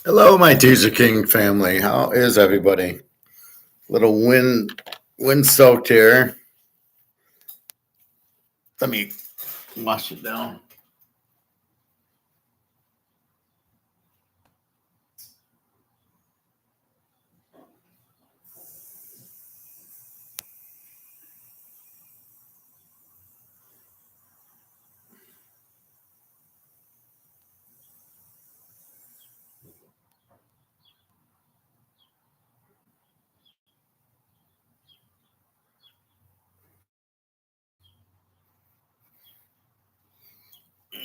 Hello, my Teaserking family. How is everybody? Little wind soaked here. Let me wash it down.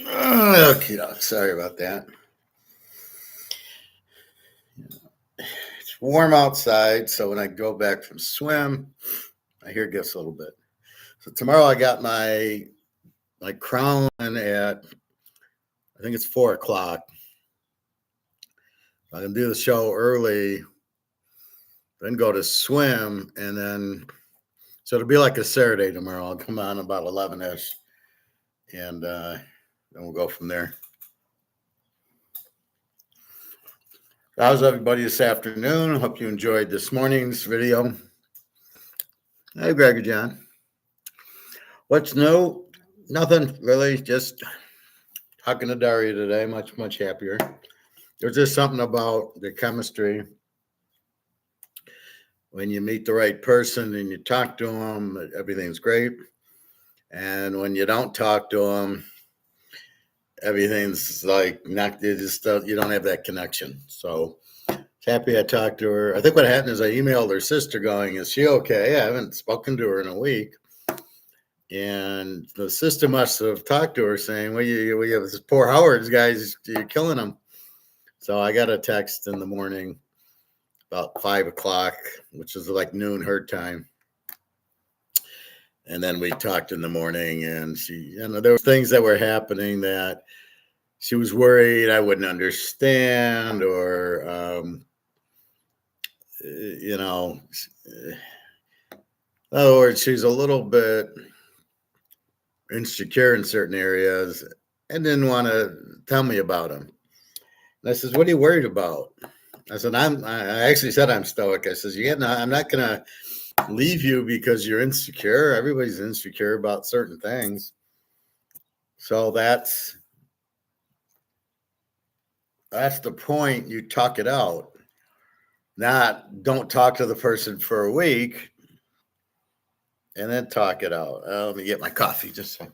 Okay, sorry about that. It's warm outside, so when I go back from swim, I hear it gets a little bit. So tomorrow I got my crown at I think it's 4 o'clock. I can do the show early, then go to swim, and then so it'll be like a Saturday tomorrow. I'll come on about 11ish, and then we'll go from there. How's everybody this afternoon? Hope you enjoyed this morning's video. Hey, Greg and John. What's new? Nothing really. Just talking to Daria today. Much happier. There's just something about the chemistry when you meet the right person and you talk to them. Everything's great, and when you don't talk to them, everything's like not. You don't have that connection. So happy I talked to her. I think what happened is I emailed her sister going, is she okay? I haven't spoken to her in a week. And the sister must have talked to her saying, well, we have this poor Howard's guys, you're killing him. So I got a text in the morning about 5 o'clock, which is like noon her time. And then we talked in the morning, and there were things that were happening that she was worried I wouldn't understand, or, in other words, she's a little bit insecure in certain areas and didn't want to tell me about them. And I says, what are you worried about? I said, I actually said I'm stoic. I says, I'm not going to leave you because you're insecure. Everybody's insecure about certain things. So that's the point. You talk it out. Not don't talk to the person for a week and then talk it out. Let me get my coffee just a second.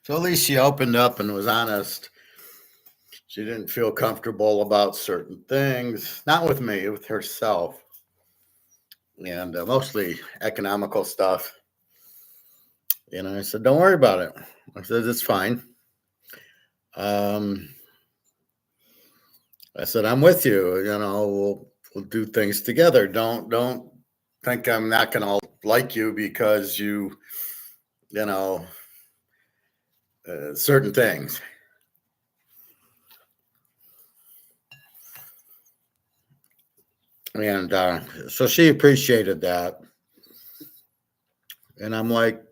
So at least she opened up and was honest. She didn't feel comfortable about certain things, not with me, with herself, and mostly economical stuff. And I said, don't worry about it. I said, it's fine. I said, I'm with you. We'll do things together. Don't think I'm not going to like you because certain things. And so she appreciated that. And I'm like,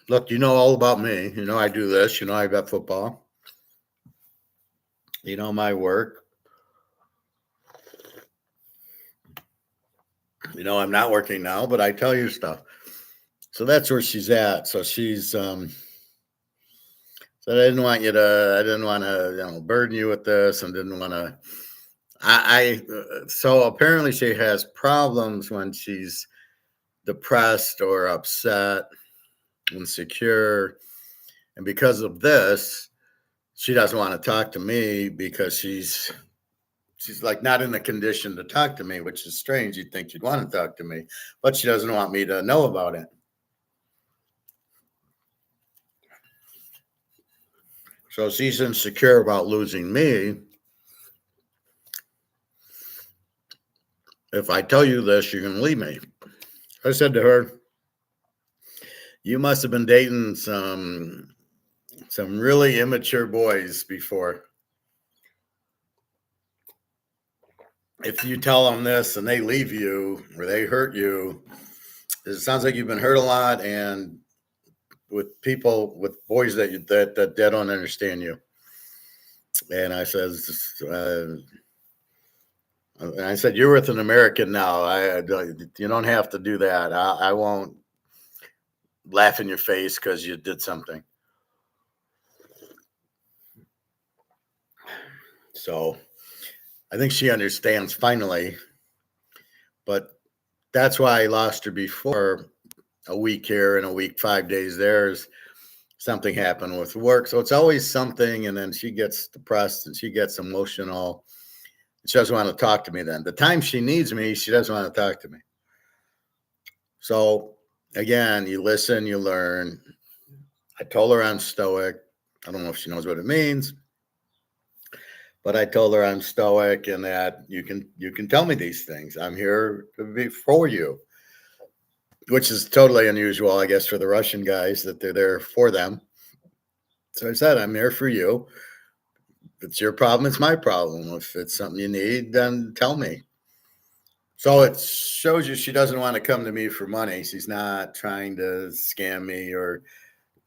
look, you know all about me. You know I do this. You know I bet football. You know my work. You know I'm not working now, but I tell you stuff. So that's where she's at. So she's said I didn't want to burden you with this, and didn't want to So apparently she has problems when she's depressed or upset, insecure, and because of this, she doesn't want to talk to me because she's like not in the condition to talk to me, which is strange. You'd think she'd want to talk to me, but she doesn't want me to know about it. So she's insecure about losing me. If I tell you this, you're going to leave me. I said to her, you must have been dating some really immature boys before. If you tell them this and they leave you or they hurt you, it sounds like you've been hurt a lot, and with people, with boys that don't understand you. And I said, you're with an American now. You don't have to do that. I won't laugh in your face because you did something. So I think she understands finally, but that's why I lost her before. A week here and a week, 5 days there's something happened with work. So it's always something. And then she gets depressed and she gets emotional. She doesn't want to talk to me then. The time she needs me, she doesn't want to talk to me. So again, you listen, you learn. I told her I'm Stoic. I don't know if she knows what it means, but I told her I'm Stoic and that you can tell me these things. I'm here to be for you, which is totally unusual, I guess, for the Russian guys that they're there for them. So I said, I'm here for you. If it's your problem, it's my problem. If it's something you need, then tell me. So it shows you she doesn't want to come to me for money. She's not trying to scam me or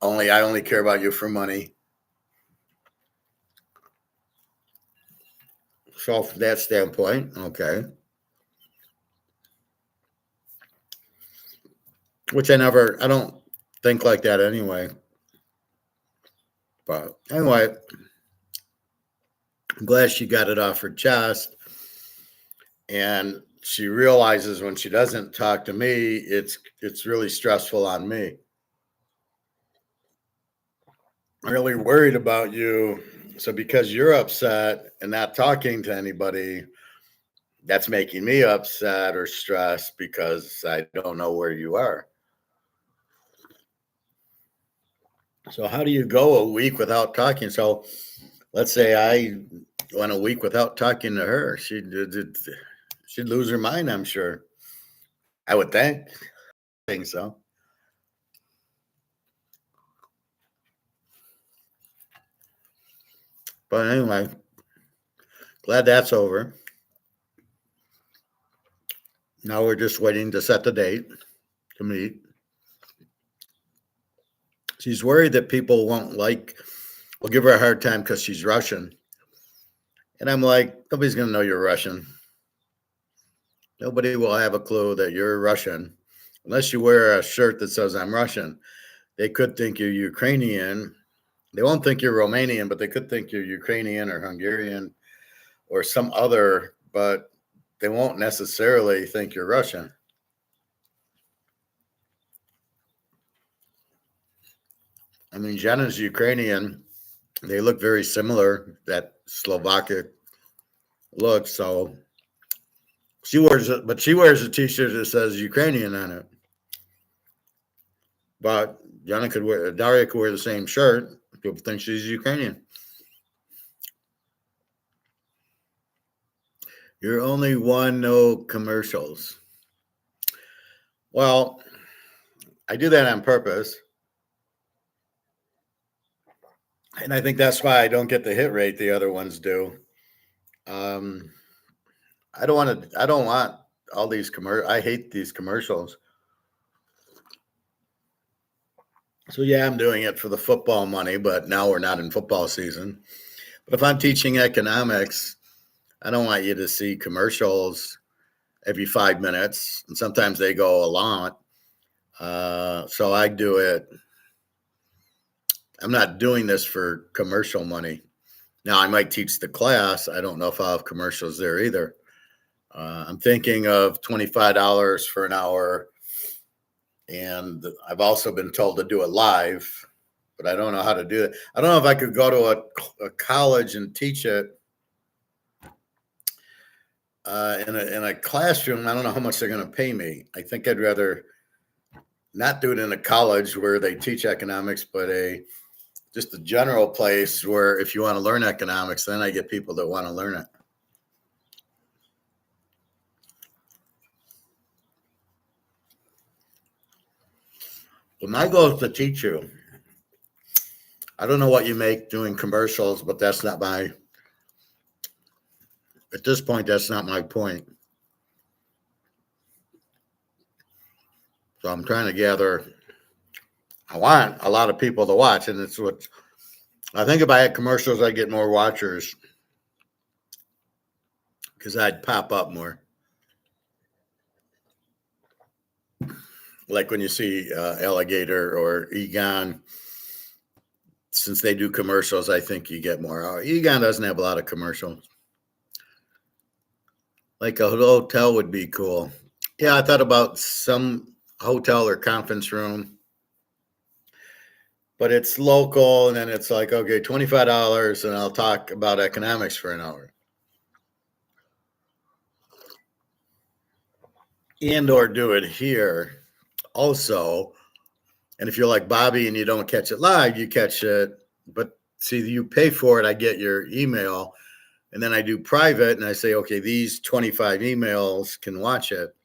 I only care about you for money. So from that standpoint, okay. Which I don't think like that anyway. But anyway, I'm glad she got it off her chest. And she realizes when she doesn't talk to me, it's really stressful on me. I'm really worried about you. So because you're upset and not talking to anybody, that's making me upset or stressed because I don't know where you are. So how do you go a week without talking? So let's say I went a week without talking to her. She'd lose her mind, I'm sure. I would think so. But anyway, glad that's over. Now we're just waiting to set the date to meet. She's worried that people will give her a hard time because she's Russian. And I'm like, nobody's going to know you're Russian. Nobody will have a clue that you're Russian unless you wear a shirt that says I'm Russian. They could think you're Ukrainian. They won't think you're Romanian, but they could think you're Ukrainian or Hungarian or some other, but they won't necessarily think you're Russian. I mean, Jenna's Ukrainian. They look very similar, that Slovakic look. So she wears a t-shirt that says Ukrainian on it. But Daria could wear the same shirt. People think she's Ukrainian. You're only one, no commercials. Well, I do that on purpose. And I think that's why I don't get the hit rate the other ones do. I don't want all these I hate these commercials. So yeah, I'm doing it for the football money, but now we're not in football season. But if I'm teaching economics, I don't want you to see commercials every 5 minutes, and sometimes they go a lot. So I do it. I'm not doing this for commercial money. Now, I might teach the class. I don't know if I'll have commercials there either. I'm thinking of $25 for an hour. And I've also been told to do it live, but I don't know how to do it. I don't know if I could go to a college and teach it in a classroom. I don't know how much they're going to pay me. I think I'd rather not do it in a college where they teach economics, but just a general place where if you want to learn economics, then I get people that want to learn it. Well, my goal is to teach you. I don't know what you make doing commercials, but at this point, that's not my point. So I'm trying to gather. I want a lot of people to watch, and it's what I think. If I had commercials, I'd get more watchers because I'd pop up more. Like when you see Alligator or Egon, since they do commercials, I think you get more. Egon doesn't have a lot of commercials. Like a hotel would be cool. Yeah, I thought about some hotel or conference room, but it's local, and then it's like, okay, $25, and I'll talk about economics for an hour. And or do it here also. And if you're like Bobby and you don't catch it live, you catch it. But see, you pay for it. I get your email, and then I do private, and I say, okay, these 25 emails can watch it.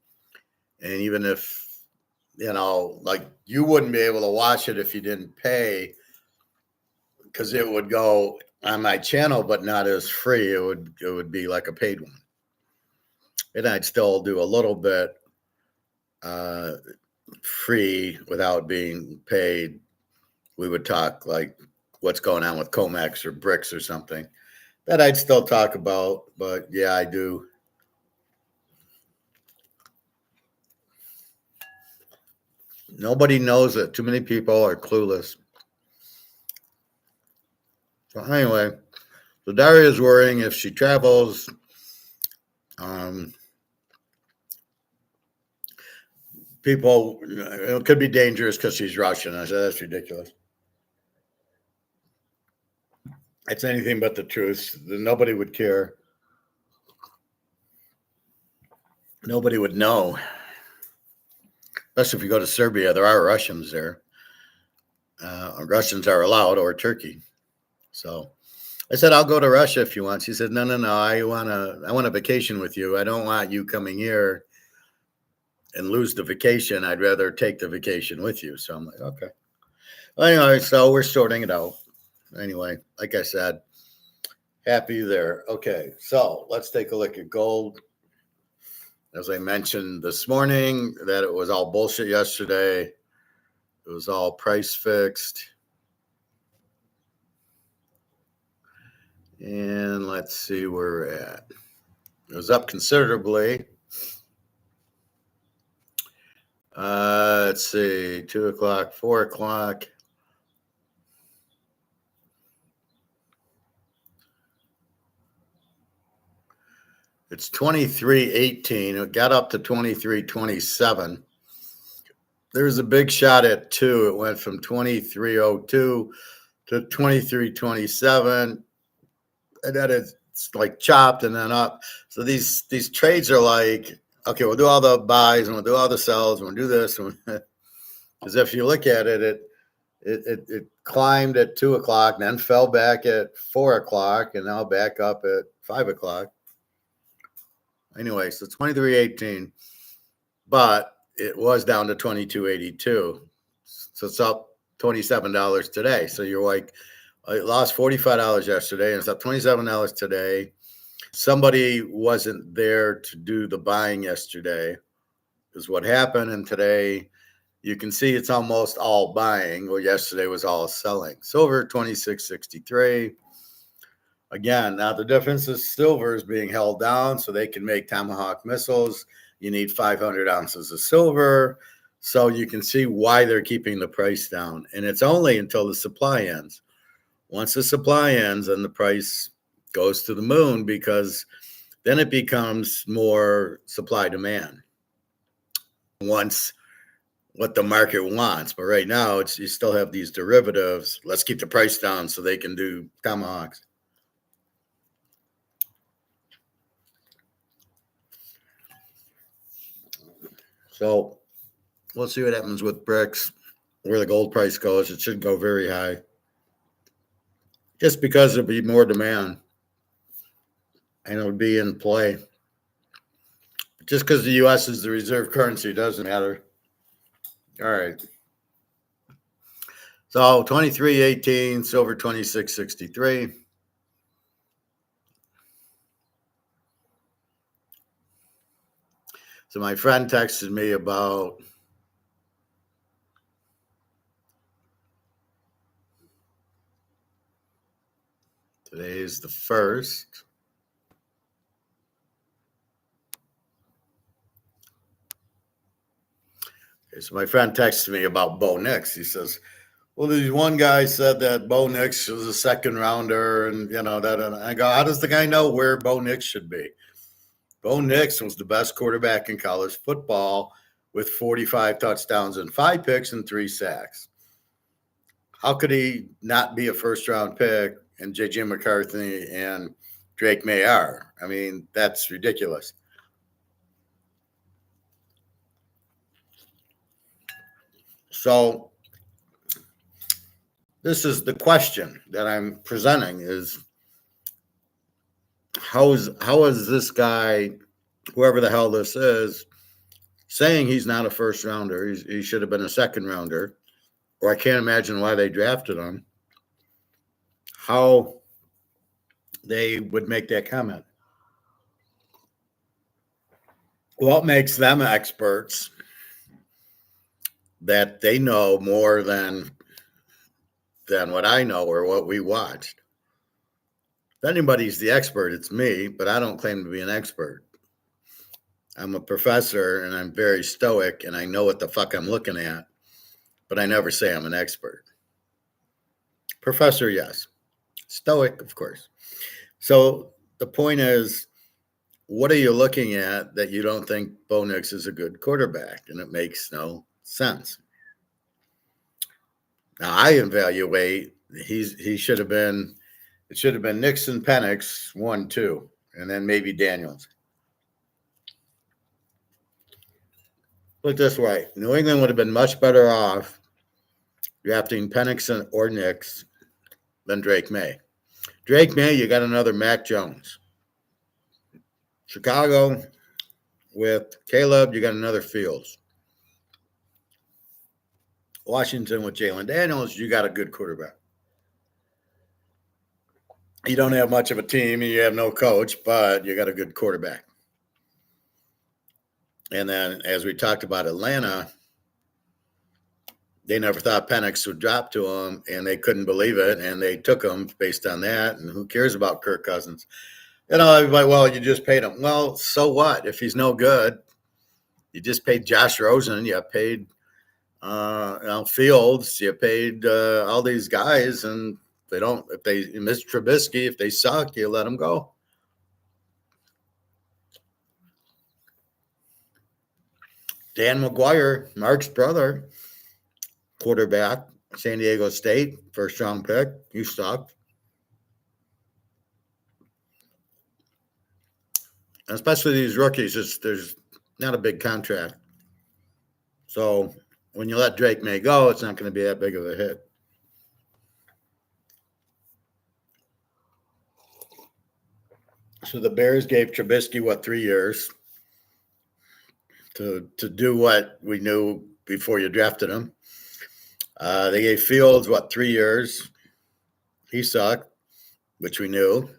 And even if, like you wouldn't be able to watch it if you didn't pay, because it would go on my channel, but not as free. It would be like a paid one. And I'd still do a little bit free without being paid. We would talk like what's going on with Comex or bricks or something that I'd still talk about. But yeah, I do. Nobody knows it. Too many people are clueless. So anyway, so Daria's worrying if she travels. People, it could be dangerous because she's Russian. I said, that's ridiculous. It's anything but the truth. Nobody would care. Nobody would know. Especially if you go to Serbia, there are Russians there. Russians are allowed, or Turkey. So I said, I'll go to Russia if you want. She said, no. I want a vacation with you. I don't want you coming here and lose the vacation. I'd rather take the vacation with you. So I'm like, okay. Well, anyway, so we're sorting it out. Anyway, like I said, happy there. Okay, so let's take a look at gold. As I mentioned this morning, that it was all bullshit yesterday. It was all price fixed. And let's see where we're at. It was up considerably. Let's see, 2 o'clock, 4 o'clock. It's 23.18. It got up to 23.27. There's a big shot at 2. It went from 23.02 to 23.27. And then it's like chopped and then up. So these trades are like, okay, we'll do all the buys and we'll do all the sells and we'll do this. Because if you look at it, it climbed at 2 o'clock and then fell back at 4 o'clock and now back up at 5 o'clock. Anyway, so 23.18, but it was down to 22.82. So it's up $27 today. So you're like, I lost $45 yesterday and it's up $27 today. Somebody wasn't there to do the buying yesterday is what happened. And today you can see it's almost all buying. Well, yesterday was all selling. Silver 26.63. Again, now the difference is silver is being held down so they can make Tomahawk missiles. You need 500 ounces of silver. So you can see why they're keeping the price down. And it's only until the supply ends. Once the supply ends, then the price goes to the moon, because then it becomes more supply demand. Once what the market wants. But right now, it's you still have these derivatives. Let's keep the price down so they can do tomahawks. So we'll see what happens with bricks, where the gold price goes. It should go very high, just because there'll be more demand and it'll be in play. Just because the U.S. is the reserve currency doesn't matter. All right. So 23.18, silver 26.63. So my friend texted me about today is the 1st. Okay, so my friend texted me about Bo Nix. He says, well, there's one guy said that Bo Nix was a second rounder, and that. And I go, how does the guy know where Bo Nix should be? Bo Nix was the best quarterback in college football with 45 touchdowns and 5 picks and 3 sacks. How could he not be a first-round pick, and J.J. McCarthy and Drake May are? I mean, that's ridiculous. So this is the question that I'm presenting: is how is this guy, whoever the hell this is, saying he's not a first rounder? He should have been a second rounder, or I can't imagine why they drafted him. How they would make that comment? What makes them experts that they know more than what I know or what we watched? If anybody's the expert, it's me, but I don't claim to be an expert. I'm a professor and I'm very stoic and I know what the fuck I'm looking at, but I never say I'm an expert. Professor, yes. Stoic, of course. So the point is, what are you looking at that you don't think Bo Nix is a good quarterback? And it makes no sense. Now I evaluate he should have been, it should have been Nixon, Penix, 1, 2, and then maybe Daniels. Put this way, New England would have been much better off drafting Penix or Nix than Drake May. Drake May, you got another Mac Jones. Chicago, with Caleb, you got another Fields. Washington with Jalen Daniels, you got a good quarterback. You don't have much of a team and you have no coach, but you got a good quarterback. And then, as we talked about Atlanta, they never thought Penix would drop to them, and they couldn't believe it, and they took him based on that. And who cares about Kirk Cousins? Everybody, well, you just paid him. Well, so what? If he's no good, you just paid Josh Rosen, you paid Fields, you paid all these guys, and if they miss Trubisky, if they suck, you let them go. Dan McGuire, Mark's brother, quarterback, San Diego State, first round pick. You sucked. Especially these rookies, there's not a big contract. So when you let Drake May go, it's not going to be that big of a hit. So the Bears gave Trubisky, 3 years to do what we knew before you drafted him. They gave Fields, 3 years. He sucked, which we knew.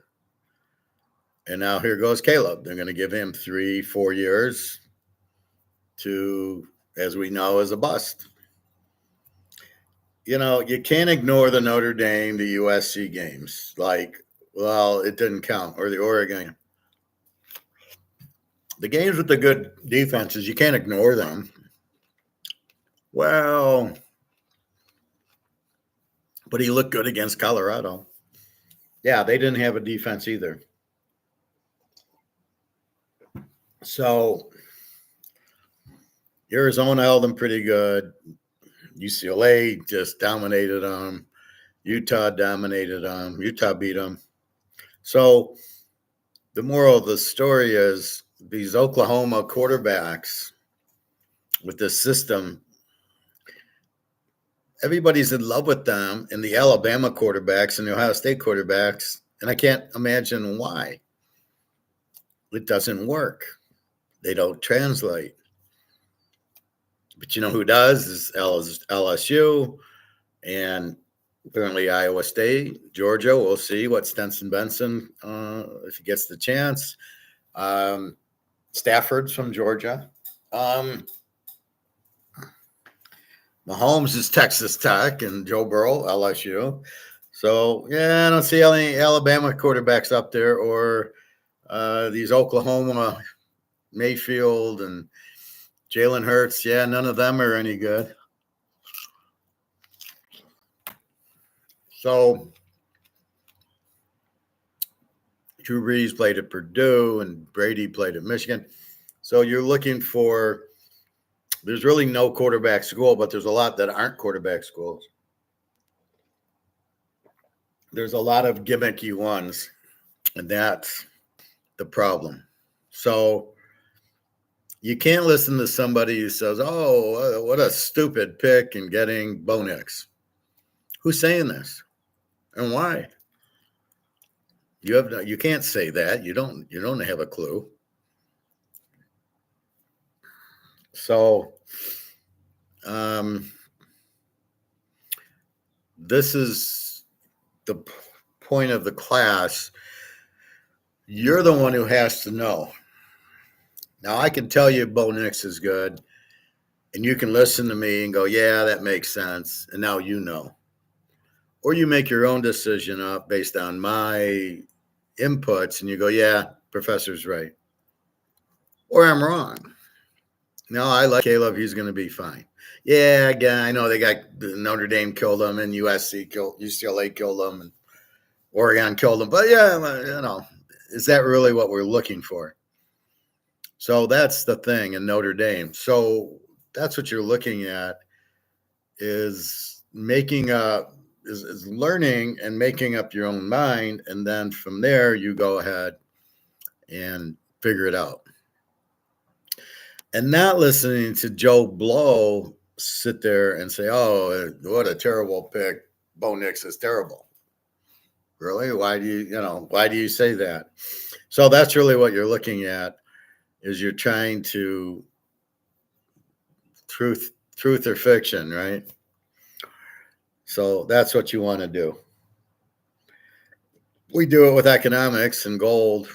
And now here goes Caleb. They're going to give him 3-4 years to, as we know, is a bust. You can't ignore the Notre Dame, the USC games. It didn't count, or the Oregon. The games with the good defenses, you can't ignore them. Well, but he looked good against Colorado. Yeah, they didn't have a defense either. So Arizona held them pretty good. UCLA just dominated them. Utah dominated them. Utah beat them. So the moral of the story is these Oklahoma quarterbacks with this system, everybody's in love with them, and the Alabama quarterbacks and the Ohio State quarterbacks, and I can't imagine why. It doesn't work. They don't translate. But you know who does is LSU and apparently Iowa State, Georgia. We'll see what Stenson Benson, if he gets the chance. Stafford's from Georgia. Mahomes is Texas Tech and Joe Burrow, LSU. So, yeah, I don't see any Alabama quarterbacks up there or these Oklahoma, Mayfield and Jalen Hurts. Yeah, none of them are any good. So, Drew Brees played at Purdue and Brady played at Michigan. So you're looking for, there's really no quarterback school, but there's a lot that aren't quarterback schools. There's a lot of gimmicky ones, and that's the problem. So you can't listen to somebody who says, oh, what a stupid pick in getting Bo Nix. Who's saying this and why? You can't say that. You don't have a clue. So this is the point of the class. You're the one who has to know. Now, I can tell you Bo Nix is good, and you can listen to me and go, yeah, that makes sense. And now you know. Or you make your own decision up based on my inputs, and you go, yeah, professor's right. Or I'm wrong. No, I like Caleb. He's going to be fine. Yeah, again, I know they got Notre Dame killed him, and UCLA killed him, and Oregon killed him. But yeah, is that really what we're looking for? So that's the thing in Notre Dame. So that's what you're looking at is is learning and making up your own mind, and then from there you go ahead and figure it out. And not listening to Joe Blow sit there and say, oh, what a terrible pick. Bo Nix is terrible. Really? Why do you say that? So that's really what you're looking at is you're trying to truth or fiction, right? So that's what you want to do. We do it with economics and gold.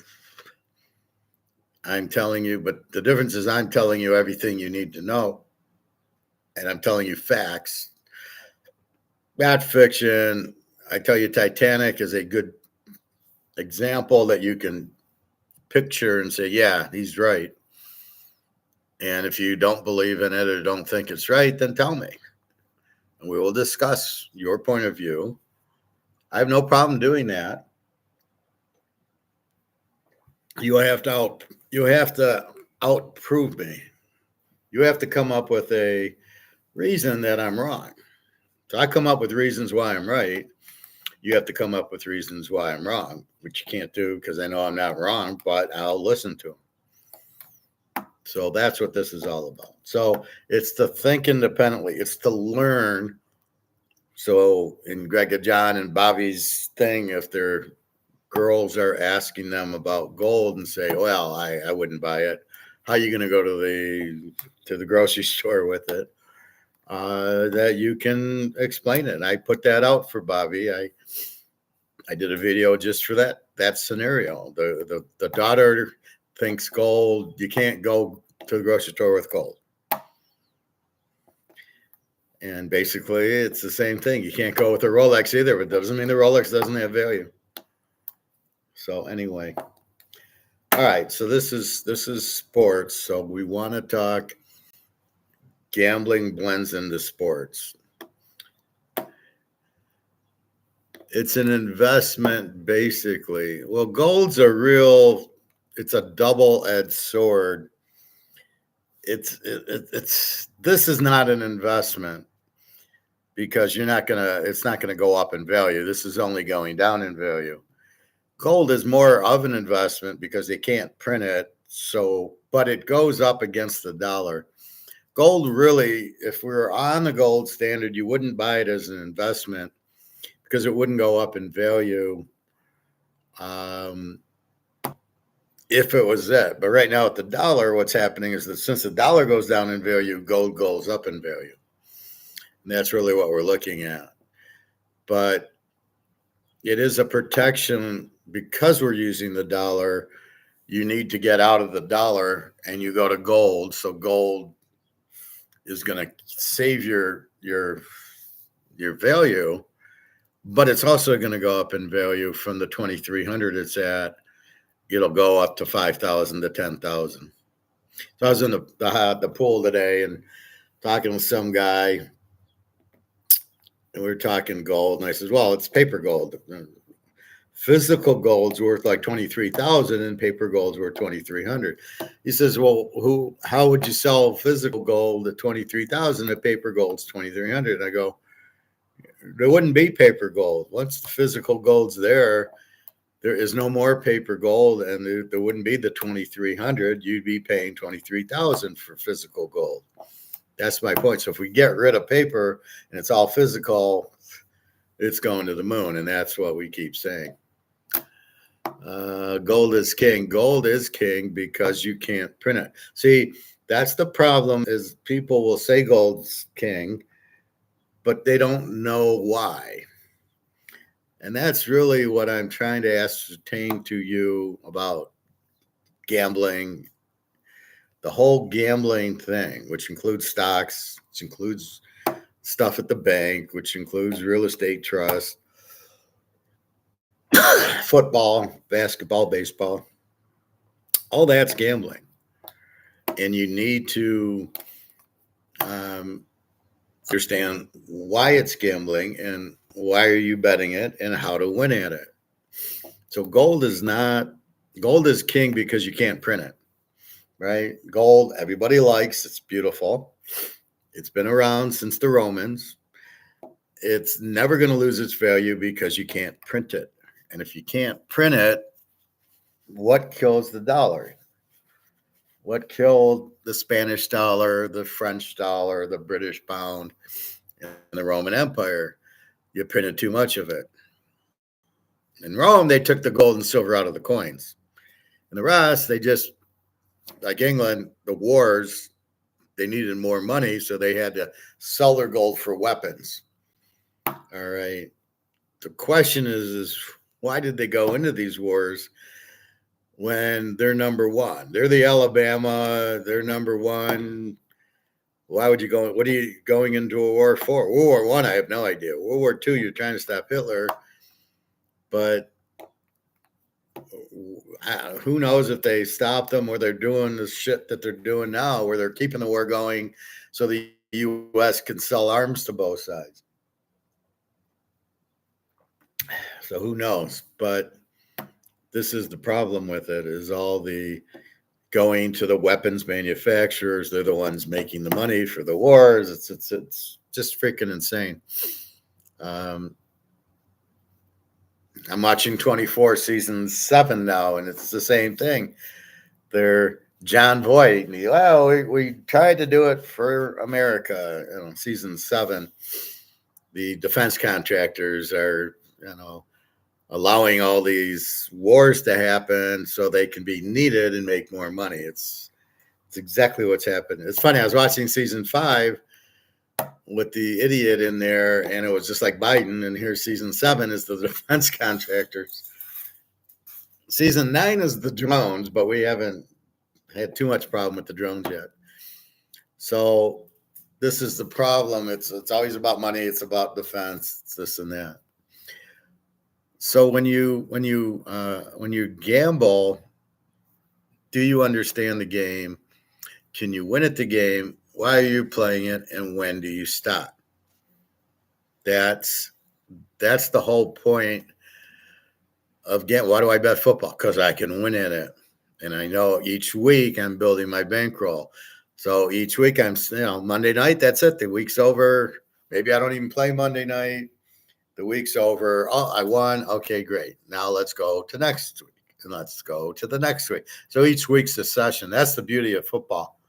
I'm telling you, but the difference is I'm telling you everything you need to know. And I'm telling you facts. Not fiction. I tell you Titanic is a good example that you can picture and say, yeah, he's right. And if you don't believe in it or don't think it's right, then tell me. And we will discuss your point of view. I have no problem doing that. You have to outprove me. You have to come up with a reason that I'm wrong. So I come up with reasons why I'm right. You have to come up with reasons why I'm wrong, which you can't do because I know I'm not wrong, but I'll listen to them. So that's what this is all about. So it's to think independently. It's to learn. So in Greg, John, and Bobby's thing, if their girls are asking them about gold and say, well, I wouldn't buy it. How are you going to go to the grocery store with it? That you can explain it. I put that out for Bobby. I did a video just for that scenario. The daughter thinks gold. You can't go to the grocery store with gold. And basically, it's the same thing. You can't go with a Rolex either, but it doesn't mean the Rolex doesn't have value. So anyway, all right. So this is sports. So we want to talk gambling blends into sports. It's an investment, basically. Well, it's a double-edged sword. It's this is not an investment because it's not gonna go up in value. This is only going down in value. Gold is more of an investment because they can't print it. So, but it goes up against the dollar. Gold really, if we were on the gold standard, you wouldn't buy it as an investment because it wouldn't go up in value if it was that. But right now, with the dollar, what's happening is that since the dollar goes down in value, gold goes up in value. And that's really what we're looking at. But it is a protection because we're using the dollar. You need to get out of the dollar and you go to gold. So gold is going to save your value, but it's also going to go up in value from the 2,300 it's at. It'll go up to 5,000 to 10,000. So I was in the pool today and talking with some guy, and we were talking gold, and I said, "Well, it's paper gold. Physical gold's worth like 23,000, and paper gold's worth 2,300." He says, "Well, how would you sell physical gold at 23,000 if paper gold's 2,300?" I go, "There wouldn't be paper gold. Once the physical gold's there is no more paper gold, and there wouldn't be the 2,300. You'd be paying 23,000 for physical gold." That's my point. So if we get rid of paper and it's all physical, it's going to the moon, and that's what we keep saying. Gold is king. Gold is king because you can't print it. See, that's the problem is people will say gold's king, but they don't know why. And that's really what I'm trying to ascertain to you about gambling, the whole gambling thing, which includes stocks, which includes stuff at the bank, which includes real estate trust, football, basketball, baseball. All that's gambling. And you need to understand why it's gambling and why are you betting it and how to win at it. So gold is king because you can't print it, right? Gold, everybody likes, it's beautiful. It's been around since the Romans. It's never going to lose its value because you can't print it. And if you can't print it, what kills the dollar? What killed the Spanish dollar, the French dollar, the British pound, and the Roman Empire? You printed too much of it. In Rome, they took the gold and silver out of the coins. And the rest, they just, like England, the wars, they needed more money, so they had to sell their gold for weapons. All right. The question is why did they go into these wars when they're number one? They're the Alabama, they're number one. Why would you go? What are you going into a war for? World War One, I have no idea. World War Two, you're trying to stop Hitler, but who knows if they stop them or they're doing the shit that they're doing now, where they're keeping the war going so the U.S. can sell arms to both sides. So who knows? But this is the problem with it: is all the going to the weapons manufacturers. They're the ones making the money for the wars. It's just freaking insane. I'm watching 24 season 7 now, and it's the same thing. They're John Voight. We tried to do it for America. Season 7, the defense contractors are, allowing all these wars to happen so they can be needed and make more money. It's exactly what's happened. It's funny. I was watching season 5 with the idiot in there, and it was just like Biden. And here's season 7 is the defense contractors. Season 9 is the drones, but we haven't had too much problem with the drones yet. So this is the problem. It's always about money. It's about defense. It's this and that. So when you gamble, do you understand the game? Can you win at the game? Why are you playing it? And when do you stop? That's That's the whole point of getting. Why do I bet football? Because I can win in it, and I know each week I'm building my bankroll. So each week Monday night. That's it. The week's over. Maybe I don't even play Monday night. The week's over. Oh, I won. Okay, great. Now let's go to next week, and let's go to the next week. So each week's a session. That's the beauty of football.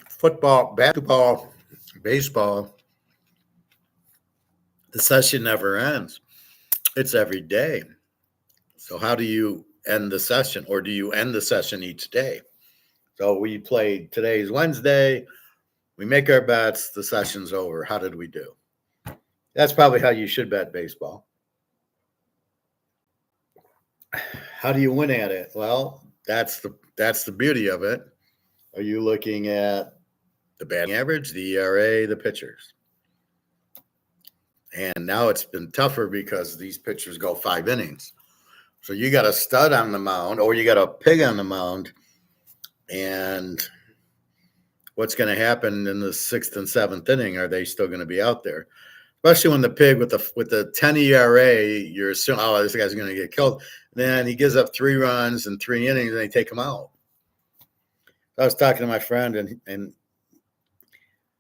Football, basketball, baseball, the session never ends. It's every day. So how do you end the session, or do you end the session each day? So we played, today's Wednesday. We make our bets. The session's over. How did we do? That's probably how you should bet baseball. How do you win at it? Well, that's the beauty of it. Are you looking at the batting average, the ERA, the pitchers? And now it's been tougher because these pitchers go 5 innings. So you got a stud on the mound, or you got a pig on the mound, and what's going to happen in the 6th and 7th inning? Are they still going to be out there? Especially when the pig with the 10 ERA, you're assuming, oh, this guy's going to get killed. Then he gives up 3 runs in 3 innings, and they take him out. I was talking to my friend, and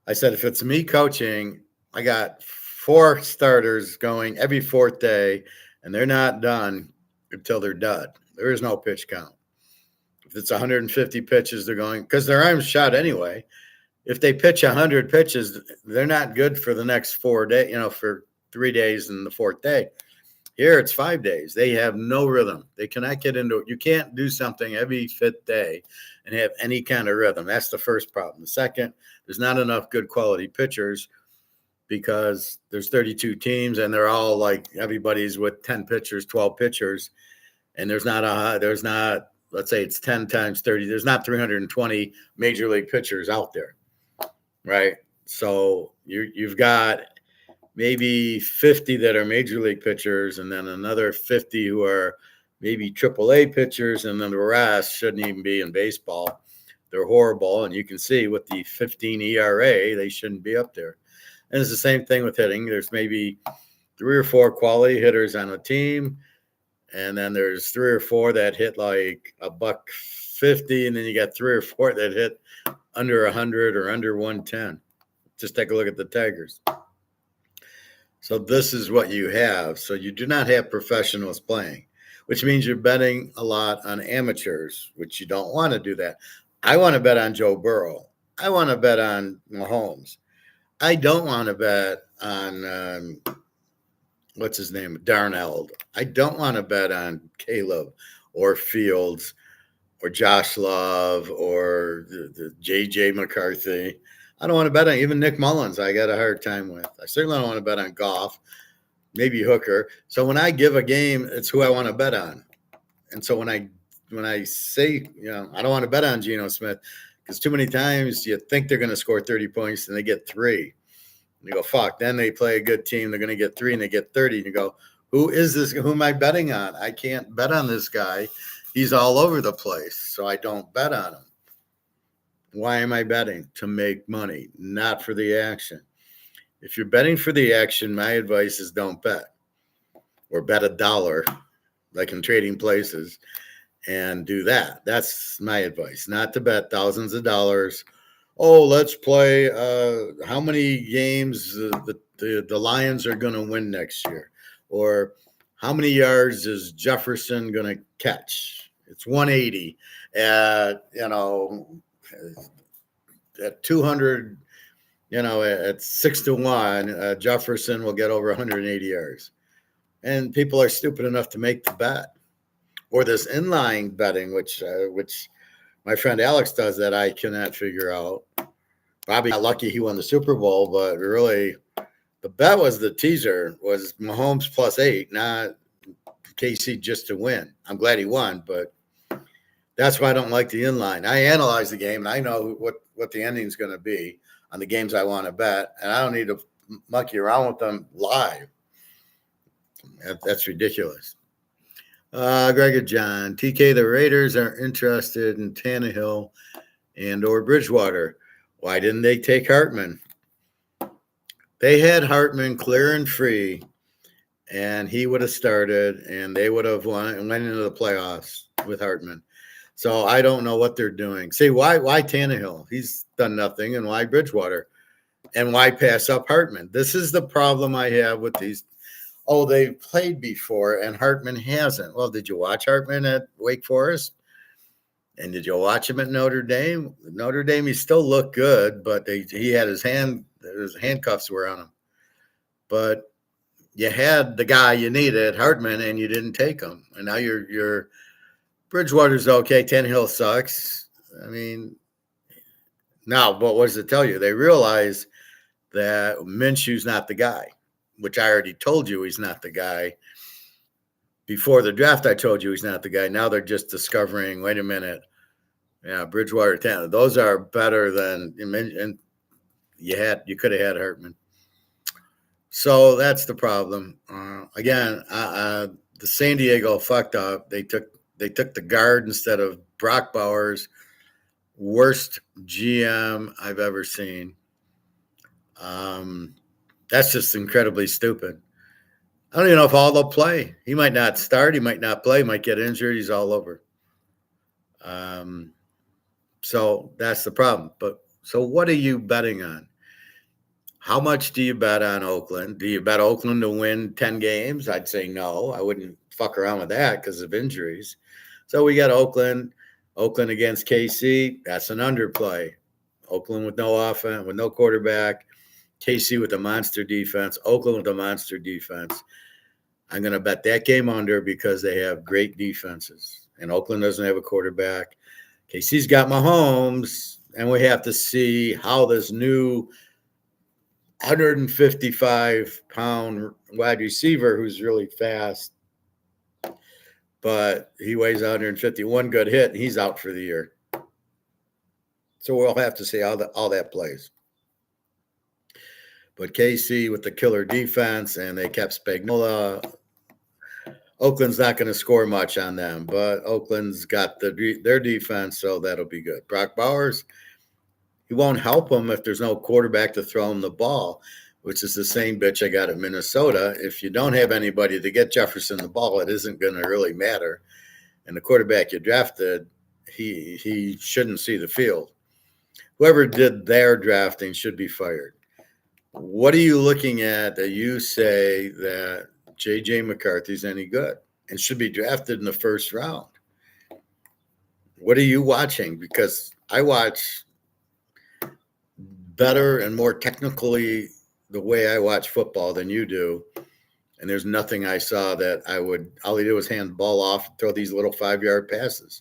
I said, if it's me coaching, I got 4 starters going every 4th day, and they're not done until they're done. There is no pitch count. If it's 150 pitches, they're going, because their arm's shot anyway. If they pitch 100 pitches, they're not good for the next 4 days, for 3 days and the 4th day. Here it's 5 days. They have no rhythm. They cannot get into it. You can't do something every 5th day and have any kind of rhythm. That's the first problem. The second, there's not enough good quality pitchers because there's 32 teams and they're all like, everybody's with 10 pitchers, 12 pitchers. And there's not, let's say it's 10 times 30. There's not 320 major league pitchers out there. Right. So you've got maybe 50 that are major league pitchers, and then another 50 who are maybe AAA pitchers, and then the rest shouldn't even be in baseball. They're horrible. And you can see with the 15 ERA, they shouldn't be up there. And it's the same thing with hitting. There's maybe 3 or 4 quality hitters on a team. And then there's 3 or 4 that hit like $150, and then you got 3 or 4 that hit under 100 or under 110. Just take a look at the Tigers. So this is what you have. So you do not have professionals playing, which means you're betting a lot on amateurs, which you don't want to do that. I want to bet on Joe Burrow. I want to bet on Mahomes. I don't want to bet on what's his name, Darnold. I don't want to bet on Caleb or Fields or Josh Love or the J.J. McCarthy. I don't want to bet on even Nick Mullins. I got a hard time with. I certainly don't want to bet on Goff, maybe Hooker. So when I give a game, it's who I want to bet on. And so when I say, I don't want to bet on Geno Smith, because too many times you think they're going to score 30 points and they get 3. You go, fuck. Then they play a good team. They're going to get 3 and they get 30. And you go, who is this? Who am I betting on? I can't bet on this guy. He's all over the place. So I don't bet on him. Why am I betting? To make money, not for the action. If you're betting for the action, my advice is don't bet, or bet $1, like in Trading Places, and do that. That's my advice, not to bet thousands of dollars. Oh, let's play how many games the Lions are going to win next year, or how many yards is Jefferson going to catch? It's 180 at, at 200, at 6-1, Jefferson will get over 180 yards. And people are stupid enough to make the bet. Or this inline betting, which my friend Alex does, that I cannot figure out. Bobby got lucky he won the Super Bowl, but really the bet was the teaser was Mahomes +8, not KC just to win. I'm glad he won, but that's why I don't like the inline. I analyze the game, and I know what the ending is going to be on the games I want to bet, and I don't need to monkey around with them live. That's ridiculous. Greg and John, TK, the Raiders are interested in Tannehill and or Bridgewater. Why didn't they take Hartman? They had Hartman clear and free, and he would have started, and they would have went into the playoffs with Hartman. So I don't know what they're doing. See, why Tannehill? He's done nothing, and why Bridgewater? And why pass up Hartman? This is the problem I have with these. Oh, they've played before, and Hartman hasn't. Well, did you watch Hartman at Wake Forest? And did you watch him at Notre Dame? Notre Dame, he still looked good, but he had his handcuffs were on him. But you had the guy you needed, Hartman, and you didn't take him. And now you're Bridgewater's okay. Tannehill sucks. I mean, now, but what does it tell you? They realize that Minshew's not the guy, which I already told you he's not the guy. Before the draft, I told you he's not the guy. Now they're just discovering, wait a minute, yeah, Bridgewater, Tannehill, those are better than, and you could have had Hartman. So that's the problem. Again, the San Diego fucked up. They took the guard instead of Brock Bowers. Worst GM I've ever seen. That's just incredibly stupid. I don't even know if all they'll play. He might not start. He might not play. He might get injured. He's all over. So that's the problem. But so what are you betting on? How much do you bet on Oakland? Do you bet Oakland to win 10 games? I'd say no. I wouldn't fuck around with that because of injuries. So we got Oakland against KC. That's an underplay. Oakland with no offense, with no quarterback. KC with a monster defense. Oakland with a monster defense. I'm going to bet that game under because they have great defenses. And Oakland doesn't have a quarterback. KC's got Mahomes. And we have to see how this new 155-pound wide receiver who's really fast, but he weighs 151, good hit, and he's out for the year. So we'll have to see how that plays. But KC with the killer defense, and they kept Spagnuolo. Oakland's not going to score much on them, but Oakland's got their defense, so that'll be good. Brock Bowers, he won't help them if there's no quarterback to throw him the ball, which is the same bitch I got at Minnesota. If you don't have anybody to get Jefferson the ball, it isn't going to really matter. And the quarterback you drafted, he shouldn't see the field. Whoever did their drafting should be fired. What are you looking at that you say that J.J. McCarthy's any good and should be drafted in the first round? What are you watching? Because I watch better and more technically the way I watch football than you do. And there's nothing I saw that all he did was hand the ball off and throw these little 5-yard passes,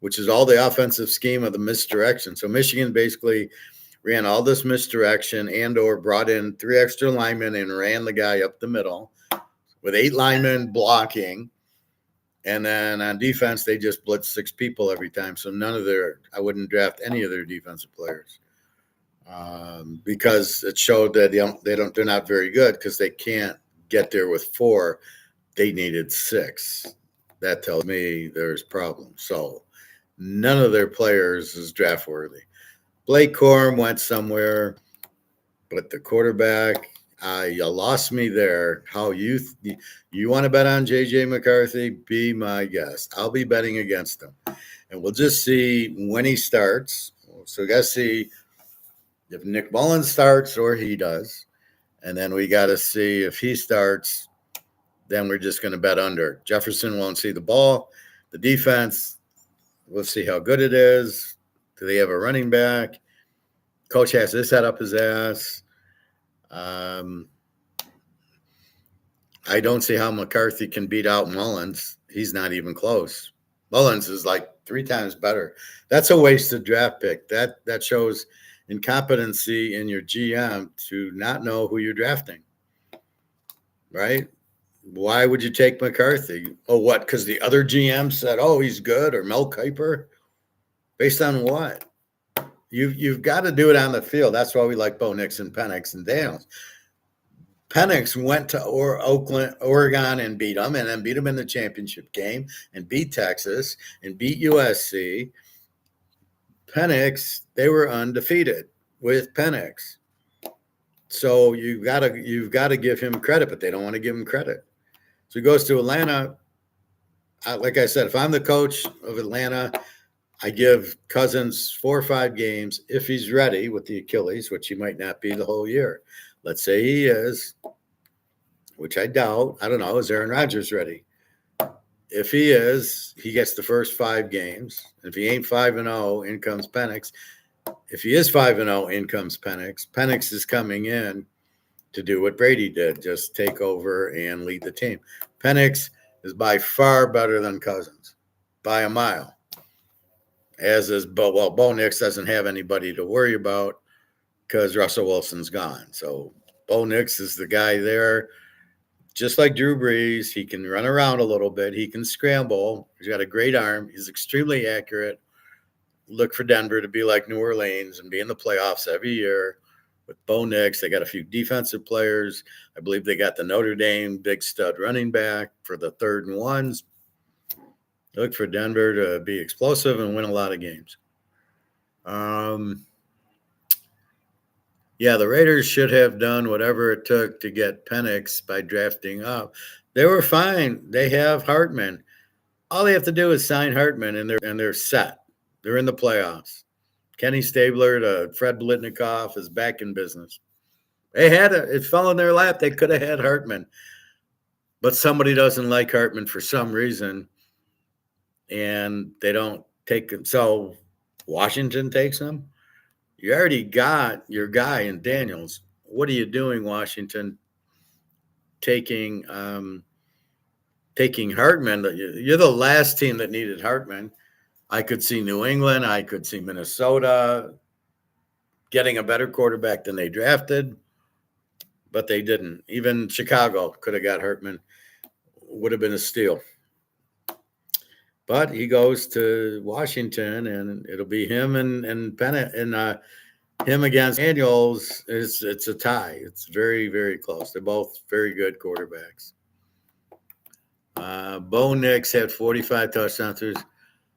which is all the offensive scheme of the misdirection. So Michigan basically ran all this misdirection and or brought in 3 extra linemen and ran the guy up the middle with 8 linemen blocking. And then on defense, they just blitz 6 people every time. So I wouldn't draft any of their defensive players. Because it showed that they're not very good because they can't get there with 4. They needed 6. That tells me there's problems. So none of their players is draft worthy. Blake Corum went somewhere, but the quarterback, you lost me there. How you want to bet on J.J. McCarthy? Be my guest. I'll be betting against him, and we'll just see when he starts. So we got to see if Nick Mullins starts or he does. And then we got to see if he starts, then we're just going to bet under. Jefferson won't see the ball. The defense, we'll see how good it is. Do they have a running back? Coach has this head up his ass. I don't see how McCarthy can beat out Mullins. He's not even close. Mullins is like 3 times better. That's a wasted draft pick. That shows incompetency in your GM to not know who you're drafting, right? Why would you take McCarthy? Oh, what? Because the other GM said, oh, he's good, or Mel Kiper? Based on what? You've got to do it on the field. That's why we like Bo Nix and Penix and Daniels. Penix went to Oregon and beat them, and then beat them in the championship game, and beat Texas, and beat USC. Penix, they were undefeated. with Penix. So you've got to give him credit, but they don't want to give him credit. So he goes to Atlanta. Like I said, if I'm the coach of Atlanta, I give Cousins 4 or 5 games if he's ready with the Achilles, which he might not be the whole year. Let's say he is, which I doubt. I don't know. Is Aaron Rodgers ready? If he is, he gets the first 5 games. If he ain't 5-0, in comes Penix. If he is 5-0, in comes Penix. Penix is coming in to do what Brady did, just take over and lead the team. Penix is by far better than Cousins, by a mile. As is Bo Nix doesn't have anybody to worry about because Russell Wilson's gone. So Bo Nix is the guy there. Just like Drew Brees, he can run around a little bit. He can scramble. He's got a great arm. He's extremely accurate. Look for Denver to be like New Orleans and be in the playoffs every year. With Bo Nix, they got a few defensive players. I believe they got the Notre Dame big stud running back for the 3rd and 1s. Look for Denver to be explosive and win a lot of games. Yeah, the Raiders should have done whatever it took to get Penix by drafting up. They were fine. They have Hartman. All they have to do is sign Hartman, and they're set. They're in the playoffs. Kenny Stabler to Fred Blitnikoff is back in business. It fell in their lap. They could have had Hartman, but somebody doesn't like Hartman for some reason, and they don't take him. So Washington takes him. You already got your guy in Daniels. What are you doing, Washington? Taking Hartman. You're the last team that needed Hartman. I could see New England. I could see Minnesota getting a better quarterback than they drafted, but they didn't. Even Chicago could have got Hartman. Would have been a steal. But he goes to Washington, and it'll be him and Bennett and him against Daniels. It's a tie. It's very, very close. They're both very good quarterbacks. Bo Nix had 45 touchdowns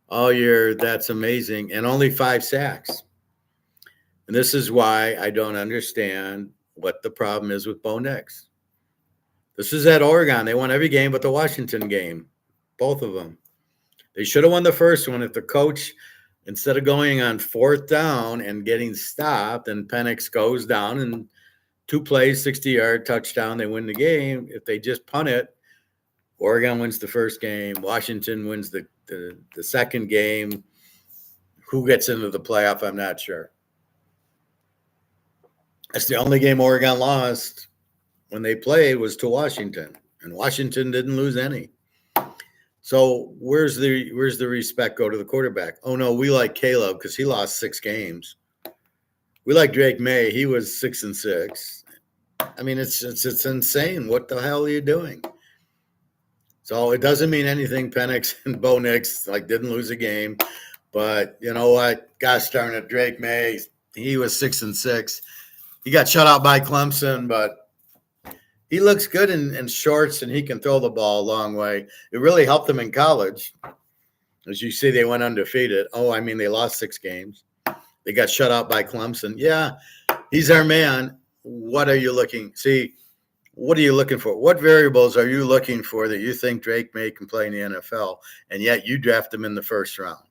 all year. That's amazing, and only 5 sacks. And this is why I don't understand what the problem is with Bo Nix. This is at Oregon. They won every game but the Washington game, both of them. They should have won the first one if the coach, instead of going on 4th down and getting stopped, and Penix goes down and 2 plays, 60-yard touchdown, they win the game. If they just punt it, Oregon wins the first game. Washington wins the second game. Who gets into the playoff, I'm not sure. That's the only game Oregon lost when they played was to Washington, and Washington didn't lose any. So where's the respect go to the quarterback? Oh, no, we like Caleb because he lost 6 games. We like Drake May. He was 6-6. I mean, it's insane. What the hell are you doing? So it doesn't mean anything. Penix and Bo Nix didn't lose a game. But you know what? Gosh darn it, Drake May, he was 6-6. He got shut out by Clemson, but he looks good in shorts, and he can throw the ball a long way. It really helped him in college. As you see, they went undefeated. They lost 6 games. They got shut out by Clemson. Yeah, he's our man. What are you looking? See, what are you looking for? What variables are you looking for that you think Drake May can play in the NFL, and yet you draft him in the 1st round?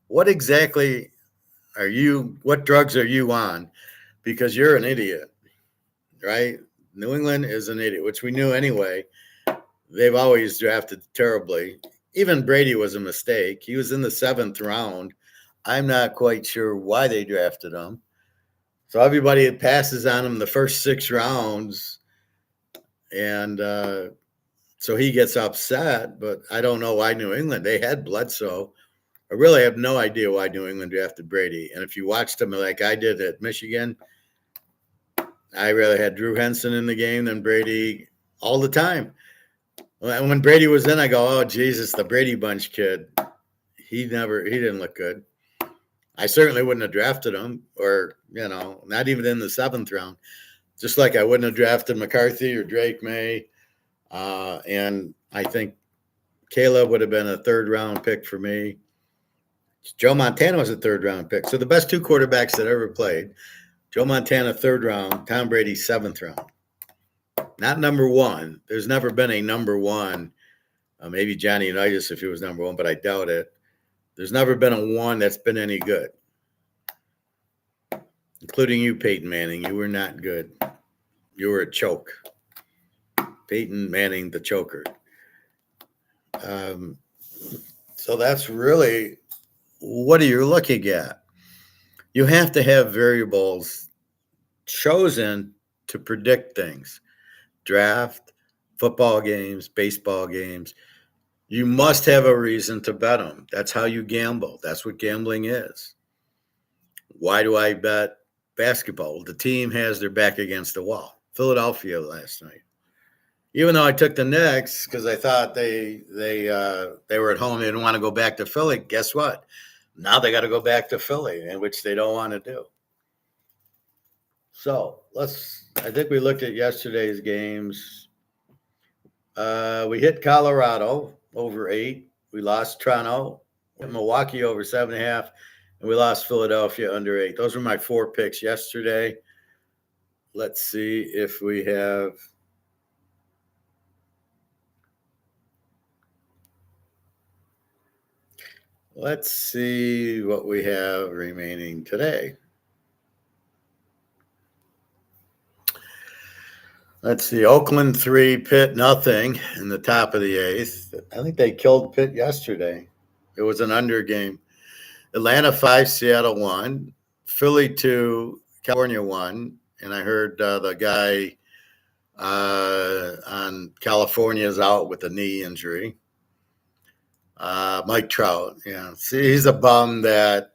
What exactly what drugs are you on? Because you're an idiot, right? New England is an idiot, which we knew anyway. They've always drafted terribly. Even Brady was a mistake. He was in the 7th round. I'm not quite sure why they drafted him. So everybody passes on him the first 6 rounds, and so he gets upset. But I don't know why New England. They had Bledsoe. I really have no idea why New England drafted Brady. And if you watched him like I did at Michigan, I rather had Drew Henson in the game than Brady all the time. When Brady was in, I go, oh, Jesus, the Brady Bunch kid. He didn't look good. I certainly wouldn't have drafted him, or, not even in the 7th round. Just like I wouldn't have drafted McCarthy or Drake May. And I think Caleb would have been a 3rd round pick for me. Joe Montana was a 3rd round pick. So the best 2 quarterbacks that ever played Joe Montana, 3rd round. Tom Brady, 7th round. Not number one. There's never been a number one. Maybe Johnny Unitas if he was number one, but I doubt it. There's never been a one that's been any good, including you, Peyton Manning. You were not good. You were a choke. Peyton Manning, the choker. So that's really what are you looking at? You have to have variables chosen to predict things. Draft, football games, baseball games. You must have a reason to bet them. That's how you gamble. That's what gambling is. Why do I bet basketball? The team has their back against the wall. Philadelphia last night. Even though I took the Knicks because I thought they were at home, they didn't want to go back to Philly. Guess what? Now they got to go back to Philly, which they don't want to do. So I think we looked at yesterday's games. We hit Colorado over 8. We lost Toronto, Milwaukee over 7.5, and we lost Philadelphia under 8. Those were my 4 picks yesterday. Let's see if we have. Let's see what we have remaining today. Let's see. Oakland 3, Pitt nothing in the top of the 8th. I think they killed Pitt yesterday. It was an under game. Atlanta 5, Seattle 1. Philly 2, California 1. And I heard the guy on California is out with a knee injury. Mike Trout. Yeah. See, he's a bum that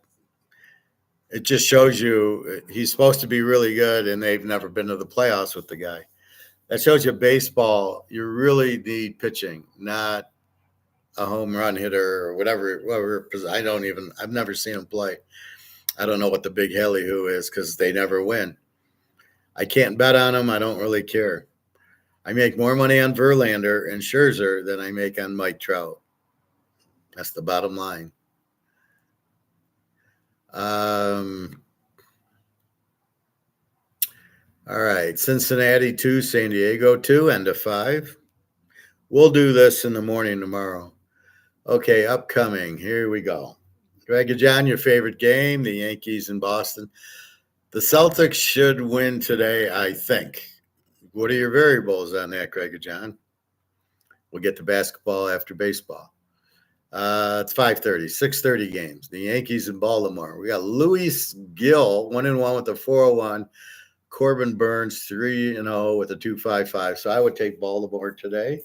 it just shows you he's supposed to be really good, and they've never been to the playoffs with the guy. That shows you baseball, you really need pitching, not a home run hitter or whatever. I've never seen him play. I don't know what the big heli-hoo is because they never win. I can't bet on them. I don't really care. I make more money on Verlander and Scherzer than I make on Mike Trout. That's the bottom line. All right, Cincinnati 2, San Diego 2, end of 5. We'll do this in the morning tomorrow. Okay, upcoming. Here we go. Greg and John, your favorite game, the Yankees in Boston. The Celtics should win today, I think. What are your variables on that, Greg and John? We'll get to basketball after baseball. It's 5:30, 6:30 games. The Yankees in Baltimore. We got Luis Gil, 1-1 with the 401. Corbin Burns, 3-0 with a 2.55. So I would take Baltimore today.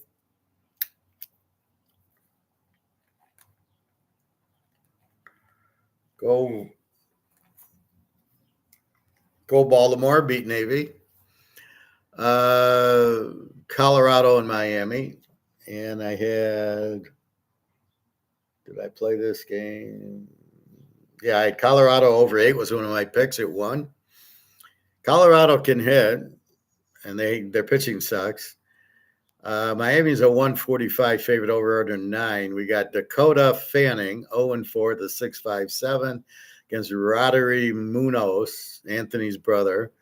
Go Baltimore, beat Navy. Colorado and Miami. And I had, did I play this game? Yeah, I had Colorado over 8 was one of my picks. It won. Colorado can hit, and their pitching sucks. Miami's a 145 favorite over under 9. We got Dakota Fanning, 0-4, the 6.57 against Roddery Munoz, Anthony's brother,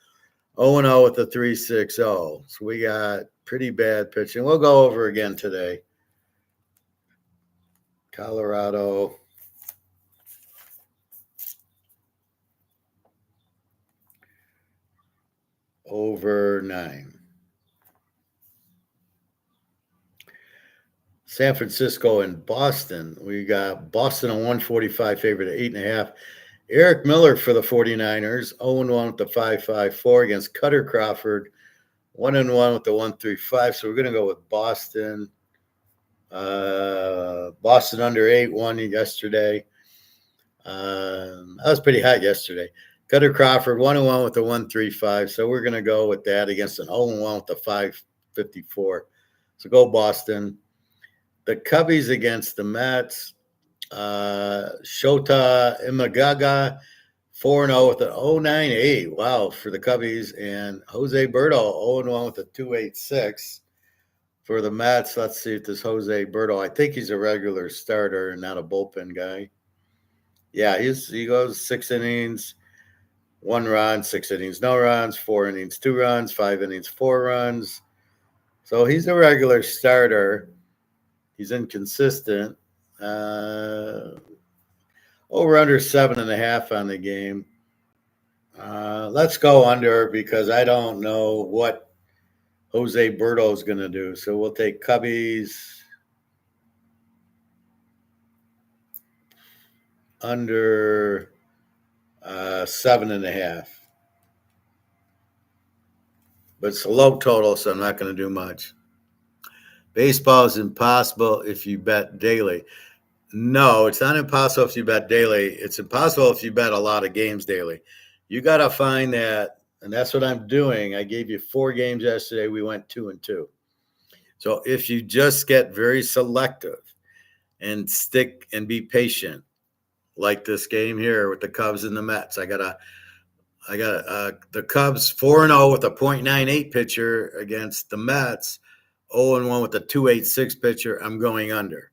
0-0 with the 3.60. So we got pretty bad pitching. We'll go over again today. Colorado. Over 9. San Francisco and Boston. We got Boston a 145 favorite at 8.5. Eric Miller for the 49ers, 0-1 with the 5.54 against Cutter Crawford, 1-1 with the 1.35. So we're going to go with Boston. Boston under 8 won yesterday. That was pretty hot yesterday. Cutter Crawford, 1-1 with the 1.35. So we're going to go with that against an 0-1 with the 5.54. So go Boston. The Cubbies against the Mets. Shota Imagaga, 4-0 with an 0.98. Wow, for the Cubbies. And Jose Berto, 0-1 with a 2.86. For the Mets, let's see if this Jose Berto, I think he's a regular starter and not a bullpen guy. Yeah, he goes 6 innings, 1 run, 6 innings, no runs, 4 innings, 2 runs, 5 innings, 4 runs. So he's a regular starter. He's inconsistent. Over under 7.5 on the game. Let's go under because I don't know what Jose Berto is going to do. So we'll take Cubbies under 7.5. But it's a low total, so I'm not going to do much. Baseball is impossible if you bet daily. No, it's not impossible if you bet daily. It's impossible if you bet a lot of games daily. You got to find that, and that's what I'm doing. I gave you 4 games yesterday. We went 2-2. So if you just get very selective and stick and be patient, like this game here with the Cubs and the Mets, I got the Cubs 4-0 with a .98 pitcher against the Mets, 0-1 with a .286 pitcher. I'm going under.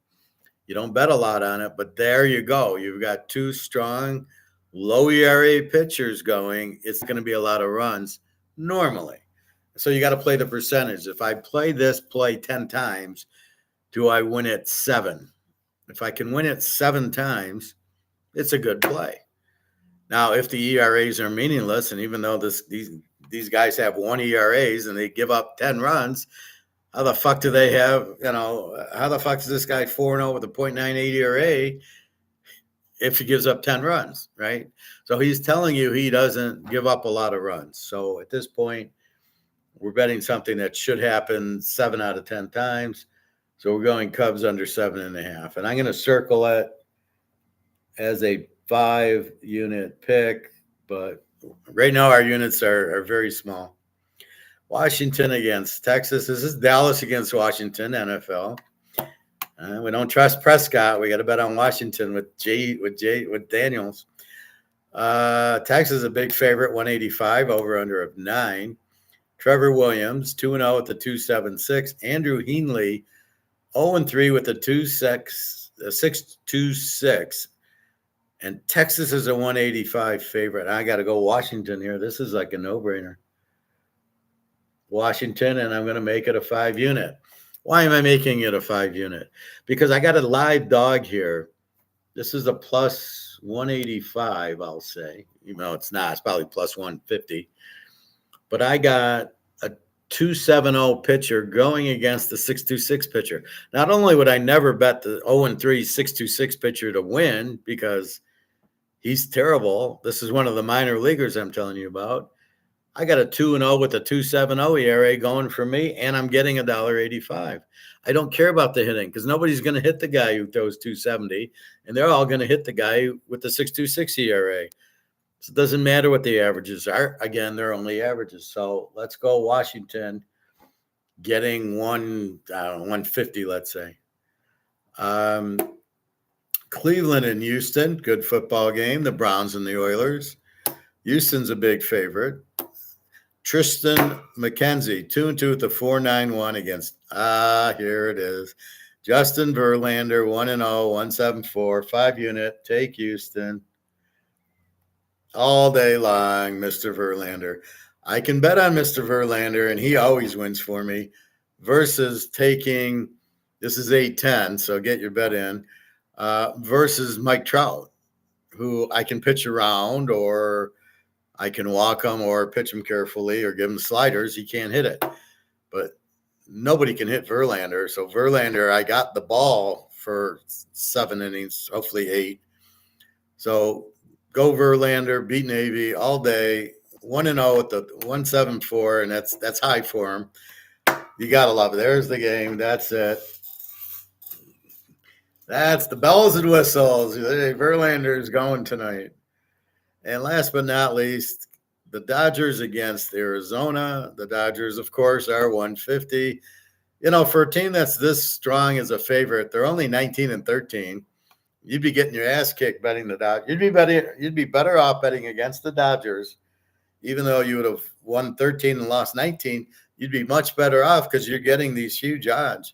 You don't bet a lot on it, but there you go. You've got 2 strong, low ERA pitchers going. It's going to be a lot of runs normally. So you got to play the percentage. If I play this play 10 times, do I win it 7? If I can win it 7 times, it's a good play. Now, if the ERAs are meaningless, and even though these guys have 1 ERAs and they give up 10 runs, how the fuck do they have, how the fuck is this guy 4-0 with a .98 ERA if he gives up 10 runs, right? So he's telling you he doesn't give up a lot of runs. So at this point, we're betting something that should happen 7 out of 10 times. So we're going Cubs under 7.5. And I'm going to circle it as a 5-unit pick, but right now our units are very small. Washington against Texas. This is Dallas against Washington, NFL. We don't trust Prescott. We got to bet on Washington with Daniels. Texas is a big favorite, 185, over under of 9. Trevor Williams, 2-0 with the 2.76. Andrew Heaney, 0-3 with the 6.26. And Texas is a 185 favorite. I got to go Washington here. This is like a no-brainer. Washington, and I'm going to make it a 5-unit. Why am I making it a 5-unit? Because I got a live dog here. This is a plus 185, I'll say. Even though it's not. It's probably plus 150. But I got a 2.70 pitcher going against the 6.26 pitcher. Not only would I never bet the 0-3 6.26 pitcher to win because he's terrible. This is one of the minor leaguers I'm telling you about. I got a 2-0 with a 2.70 ERA going for me, and I'm getting $1.85. I don't care about the hitting because nobody's going to hit the guy who throws 270, and they're all going to hit the guy with the 6.26 ERA. So it doesn't matter what the averages are. Again, they're only averages. So let's go Washington, getting 150, let's say. Cleveland and Houston, good football game. The Browns and the Oilers. Houston's a big favorite. Tristan McKenzie, 2-2 with the 4.91 against, here it is. Justin Verlander, 1-0, 174, 5-unit, take Houston. All day long, Mr. Verlander. I can bet on Mr. Verlander, and he always wins for me, versus taking, this is 8-10, so get your bet in, versus Mike Trout, who I can pitch around, or I can walk him or pitch him carefully or give him sliders. He can't hit it. But nobody can hit Verlander. So Verlander, I got the ball for 7 innings, hopefully 8. So go Verlander, beat Navy all day, 1-0 with the 174, and that's high for him. You got to love it. There's the game. That's it. That's the bells and whistles. Verlander's going tonight. And last but not least, the Dodgers against Arizona. The Dodgers, of course, are 150. For a team that's this strong as a favorite, they're only 19-13. You'd be getting your ass kicked betting the Dodgers. You'd be better off betting against the Dodgers, even though you would have won 13 and lost 19. You'd be much better off because you're getting these huge odds.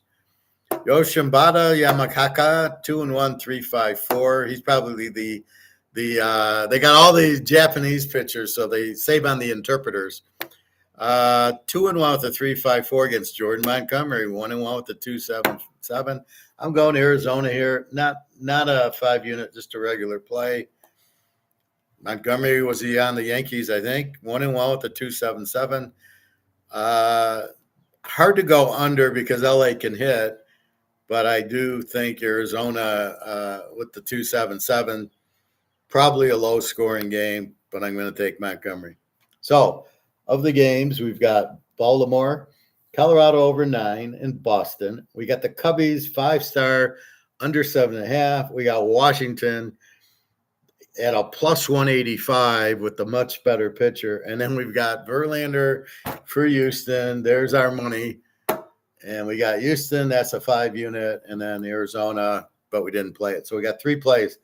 Yoshimbata Yamakaka, 2-1, 3.54. He's probably the They got all these Japanese pitchers, so they save on the interpreters. 2-1 with the 3.54 against Jordan Montgomery. 1-1 with the 2.77. I'm going to Arizona here. Not a 5-unit, just a regular play. Montgomery was he on the Yankees, I think. 1-1 with the 2.77. Hard to go under because LA can hit, but I do think Arizona with the 2.77, probably a low scoring game, but I'm going to take Montgomery. So, of the games, we've got Baltimore, Colorado over 9, and Boston. We got the Cubbies 5-star under 7.5. We got Washington at a plus 185 with the much better pitcher. And then we've got Verlander for Houston. There's our money. And we got Houston, that's a 5-unit, and then Arizona, but we didn't play it. So we got 3 plays.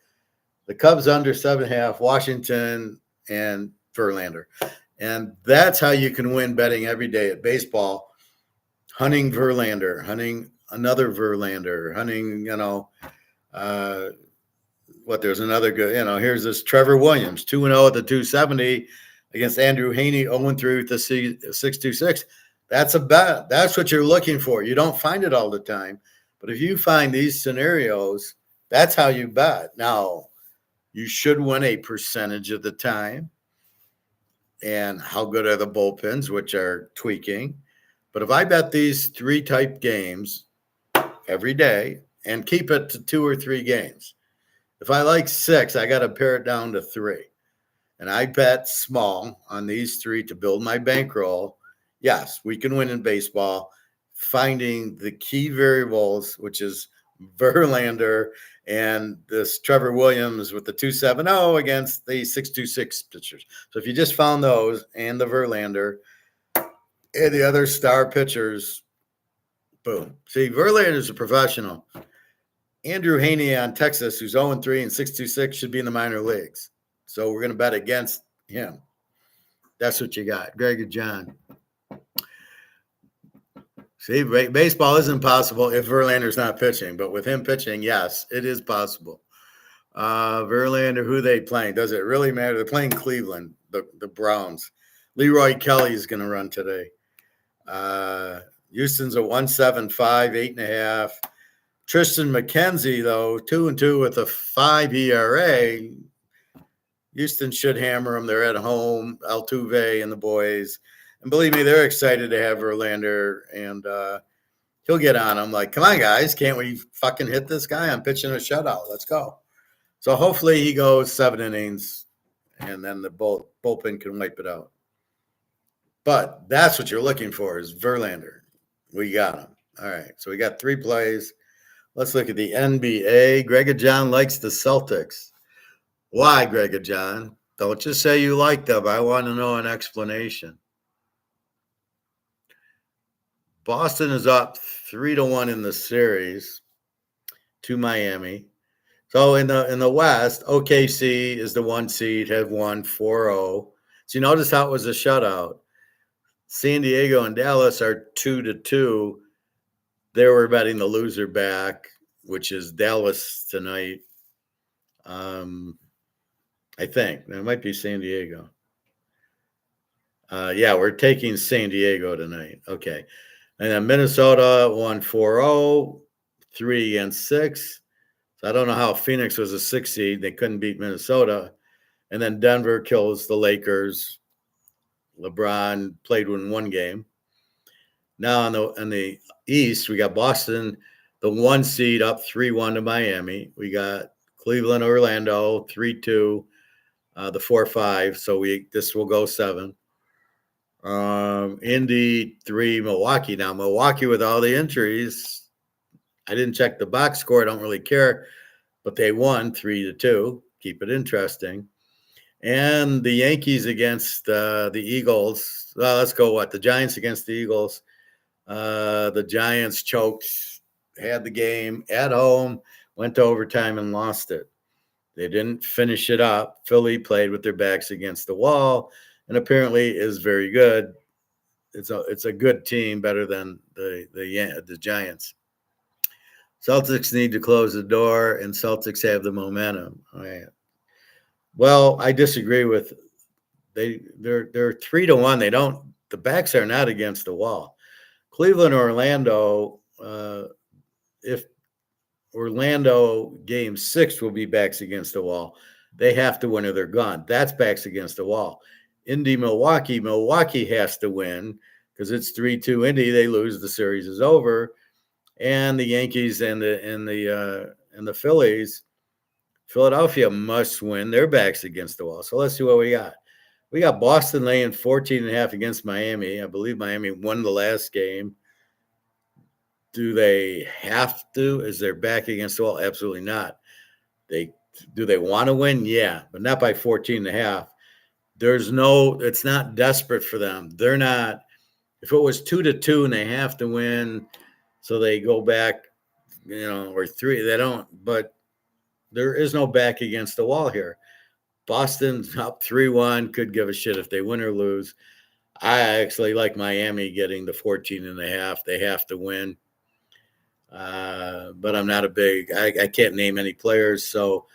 The Cubs under 7.5, Washington, and Verlander. And that's how you can win betting every day at baseball. Hunting Verlander, hunting another Verlander, hunting, there's another good, here's this Trevor Williams, 2-0 at the 270 against Andrew Haney, 0-3 with the 6.26. That's a bet. That's what you're looking for. You don't find it all the time. But if you find these scenarios, that's how you bet. Now, you should win a percentage of the time. And how good are the bullpens, which are tweaking. But if I bet these 3 type games every day and keep it to 2 or 3 games, if I like 6, I got to pare it down to 3. And I bet small on these 3 to build my bankroll. Yes, we can win in baseball, finding the key variables, which is Verlander and this Trevor Williams with the 2.70 against the 6.26 pitchers. So if you just found those and the Verlander and the other star pitchers, boom. See, Verlander's a professional. Andrew Haney on Texas, who's 0-3 and 6.26, should be in the minor leagues. So we're going to bet against him. That's what you got. Greg and John. See, baseball isn't possible if Verlander's not pitching, but with him pitching, yes, it is possible. Verlander, who they playing? Does it really matter? They're playing Cleveland, the Browns. Leroy Kelly is going to run today. Houston's a 1.75, 8.5. Tristan McKenzie, though, 2-2 with a 5 ERA. Houston should hammer them. They're at home. Altuve and the boys. And believe me, they're excited to have Verlander, and he'll get on them. Like, come on, guys, can't we fucking hit this guy? I'm pitching a shutout. Let's go. So hopefully he goes 7 innings, and then the bullpen can wipe it out. But that's what you're looking for is Verlander. We got him. All right, so we got 3 plays. Let's look at the NBA. Greg John likes the Celtics. Why, Greg John? Don't just say you like them. I want to know an explanation. Boston is up 3-1 in the series to Miami. So in the West, OKC is the 1 seed, have won 4-0. So you notice how it was a shutout. San Diego and Dallas are 2-2. They were betting the loser back, which is Dallas tonight. I think it might be San Diego. Yeah, we're taking San Diego tonight. Okay. And then Minnesota won 4-0, 3-6. So I don't know how Phoenix was a 6 seed. They couldn't beat Minnesota. And then Denver kills the Lakers. LeBron played in 1 game. Now in the East, we got Boston, the 1 seed, up 3-1 to Miami. We got Cleveland, Orlando, 3-2, the 4-5. So this will go 7. Indy 3, Milwaukee. Now, Milwaukee with all the injuries, I didn't check the box score. I don't really care, but they won 3-2. Keep it interesting. And the Yankees against the Eagles. Let's go the Giants against the Eagles. The Giants choked, had the game at home, went to overtime and lost it. They didn't finish it up. Philly played with their backs against the wall and apparently is very good. It's a good team, better than the Giants. Celtics need to close the door, and Celtics have the momentum. All right. Well, I disagree with they're 3-1. The backs are not against the wall. Cleveland or Orlando, if Orlando game 6 will be backs against the wall. They have to win or they're gone. That's backs against the wall. Indy, Milwaukee has to win because it's 3-2 Indy. They lose, the series is over. And the Yankees and the Phillies, Philadelphia must win. Their backs against the wall. So let's see what we got. We got Boston laying 14.5 against Miami. I believe Miami won the last game. Do they have to? Is their back against the wall? Absolutely not. Do they want to win? Yeah, but not by 14.5. It's not desperate for them. They're not. If it was 2-2 and they have to win, so they go back, or 3, they don't. But there is no back against the wall here. Boston's up 3-1. Could give a shit if they win or lose. I actually like Miami getting the 14.5. They have to win. But I'm not I can't name any players. So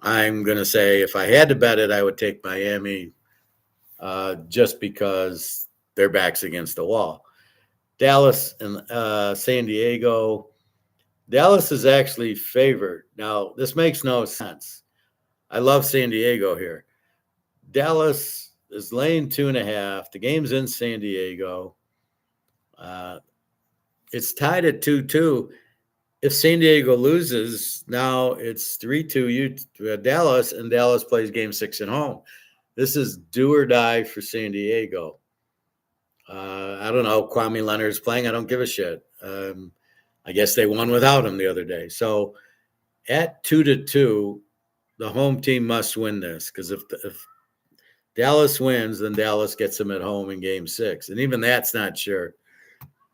I'm going to say if I had to bet it, I would take Miami just because their back's against the wall. Dallas and San Diego. Dallas is actually favored. Now, this makes no sense. I love San Diego here. Dallas is laying 2.5. The game's in San Diego. It's tied at 2-2. If San Diego loses, now it's 3-2 Dallas, and Dallas plays game 6 at home. This is do or die for San Diego. I don't know. Kwame Leonard's playing. I don't give a shit. I guess they won without him the other day. So at 2-2, the home team must win this because if Dallas wins, then Dallas gets them at home in game 6. And even that's not sure.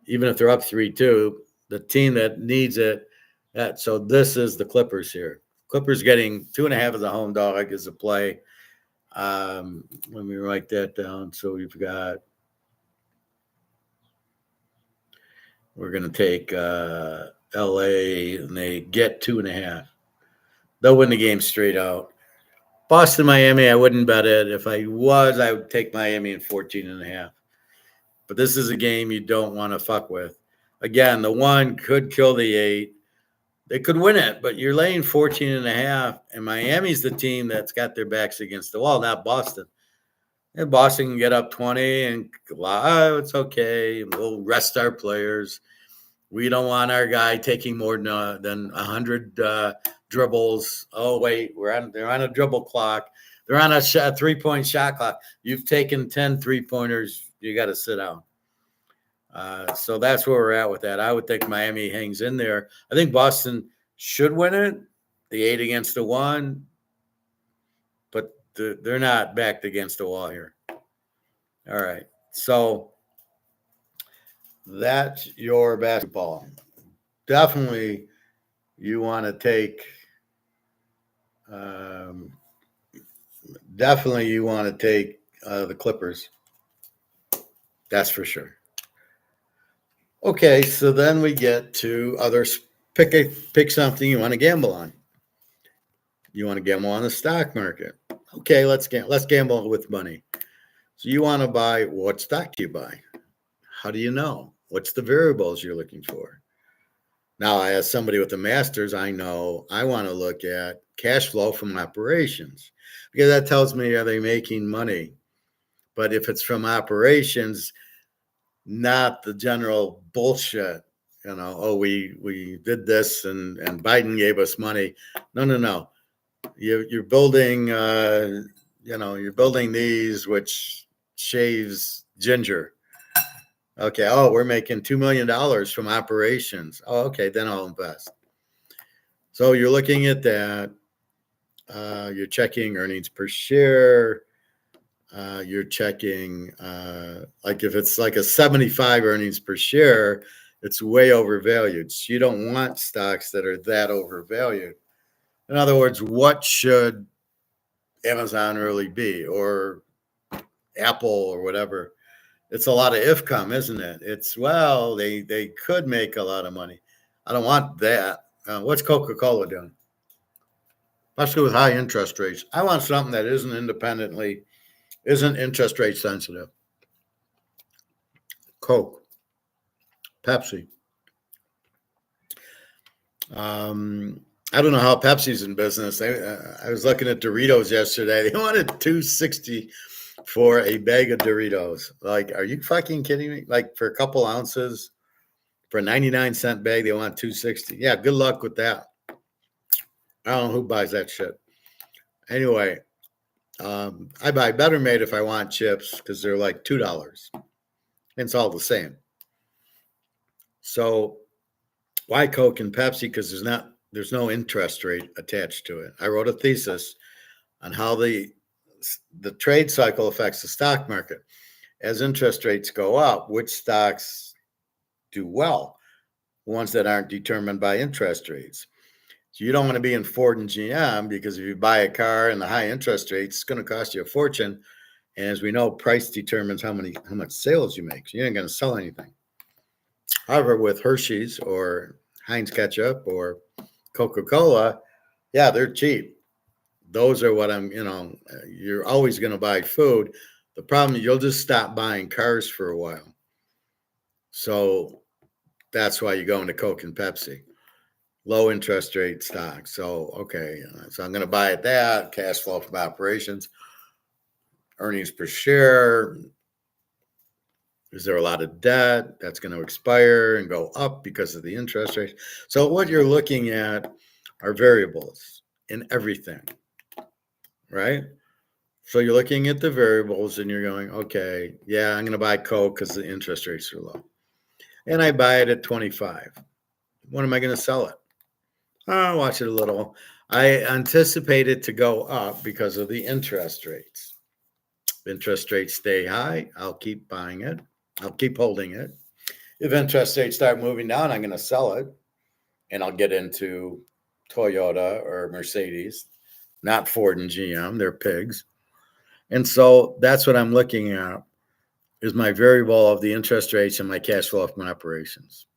Even if they're up 3-2, the team that needs it. So this is the Clippers here. Clippers getting 2.5 as a home dog is a play. Let me write that down. So we're going to take LA, and they get 2.5. They'll win the game straight out. Boston, Miami, I wouldn't bet it. If I was, I would take Miami in 14.5. But this is a game you don't want to fuck with. Again, the 1 could kill the 8. They could win it, but you're laying 14.5, and Miami's the team that's got their backs against the wall, not Boston. And Boston can get up 20 and it's okay. We'll rest our players. We don't want our guy taking more than 100 dribbles. Oh, wait, they're on a dribble clock. They're on a 3-point shot clock. You've taken 10 3-pointers. You got to sit down. So that's where we're at with that. I would think Miami hangs in there. I think Boston should win it, the 8 against the 1, but they're not backed against the wall here. All right. So that's your basketball. Definitely you want to take the Clippers. That's for sure. Okay, so then we get to others. Pick something you want to gamble on. You want to gamble on the stock market. Okay, let's gamble with money. So you want to buy, what stock do you buy? How do you know? What's the variables you're looking for? Now, as somebody with a master's, I know I want to look at cash flow from operations because that tells me, are they making money? But if it's from operations, not the general bullshit, we did this and Biden gave us money. No. You're building, you're building these, which shaves ginger. Okay. Oh, we're making $2 million from operations. Oh, okay. Then I'll invest. So you're looking at that. You're checking earnings per share. You're checking, like if it's like a 75 earnings per share, it's way overvalued. So you don't want stocks that are that overvalued. In other words, what should Amazon really be, or Apple, or whatever? It's a lot of if-come, isn't it? It's, well, they could make a lot of money. I don't want that. What's Coca-Cola doing? especially with high interest rates. I want something that isn't interest rate sensitive. Coke, Pepsi. I don't know how Pepsi's in business. I was looking at Doritos yesterday. They wanted $2.60 for a bag of Doritos. Like, are you fucking kidding me? Like, for a couple ounces, for a 99-cent bag, they want $2.60. Yeah, good luck with that. I don't know who buys that shit. Anyway, I buy Better Made if I want chips because they're like $2. It's all the same. So why Coke and Pepsi? Because there's no interest rate attached to it. I wrote a thesis on how the trade cycle affects the stock market. As interest rates go up, which stocks do well? Ones that aren't determined by interest rates. So you don't want to be in Ford and GM because if you buy a car and the high interest rates, it's going to cost you a fortune. And as we know, price determines how much sales you make. So you ain't going to sell anything. However, with Hershey's or Heinz ketchup or Coca-Cola, yeah, they're cheap. Those are what you're always going to buy food. The problem is you'll just stop buying cars for a while. So that's why you go into Coke and Pepsi. Low interest rate stock. So, okay. So I'm going to buy at that. Cash flow from operations. Earnings per share. Is there a lot of debt that's going to expire and go up because of the interest rate? So what you're looking at are variables in everything, right? So you're looking at the variables and you're going, okay, yeah, I'm going to buy Coke because the interest rates are low. And I buy it at 25. When am I going to sell it? I'll watch it a little. I anticipate it to go up because of the interest rates. If interest rates stay high, I'll keep buying it. I'll keep holding it. If interest rates start moving down, I'm going to sell it. And I'll get into Toyota or Mercedes, not Ford and GM. They're pigs. And so that's what I'm looking at is my variable of the interest rates and my cash flow from operations.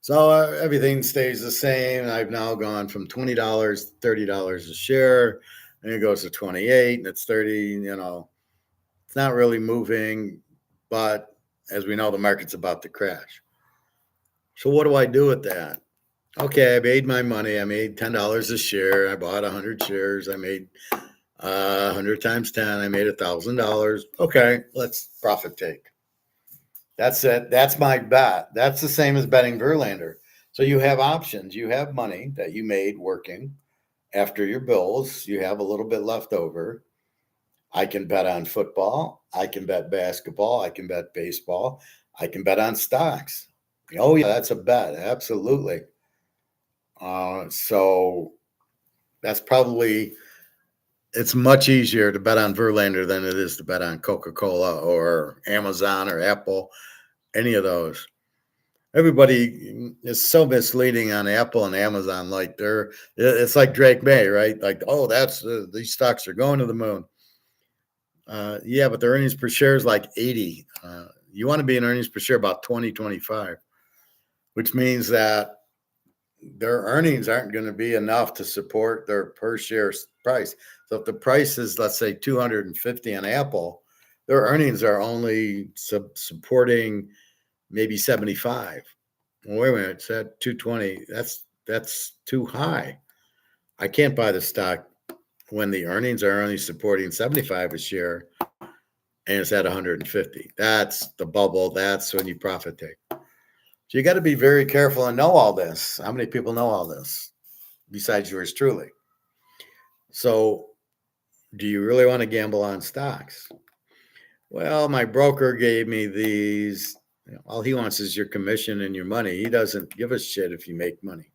So everything stays the same. I've now gone from $20, $30 a share, and it goes to 28, and it's 30. It's not really moving, but as we know, the market's about to crash. So what do I do with that? Okay, I made my money. I made $10 a share. I bought 100 shares. I made 100 times 10. I made $1,000. Okay, let's profit take. That's it. That's my bet. That's the same as betting Verlander. So you have options. You have money that you made working after your bills. You have a little bit left over. I can bet on football. I can bet basketball. I can bet baseball. I can bet on stocks. Oh, yeah, that's a bet. Absolutely. So that's probably, it's much easier to bet on Verlander than it is to bet on Coca-Cola or Amazon or Apple. Any of those. Everybody is so misleading on Apple and Amazon. Like it's like Drake May, right? Like, oh, these stocks are going to the moon. Yeah, but their earnings per share is like 80. You want to be in earnings per share about 20, 25, which means that their earnings aren't going to be enough to support their per share price. So if the price is, let's say, 250 on Apple, their earnings are only supporting maybe 75. Well, wait a minute, it's at 220. That's too high. I can't buy the stock when the earnings are only supporting 75 a share and it's at 150. That's the bubble. That's when you profit take. So you got to be very careful and know all this. How many people know all this besides yours truly? So do you really want to gamble on stocks? Well, my broker gave me these. All he wants is your commission and your money. He doesn't give a shit if you make money.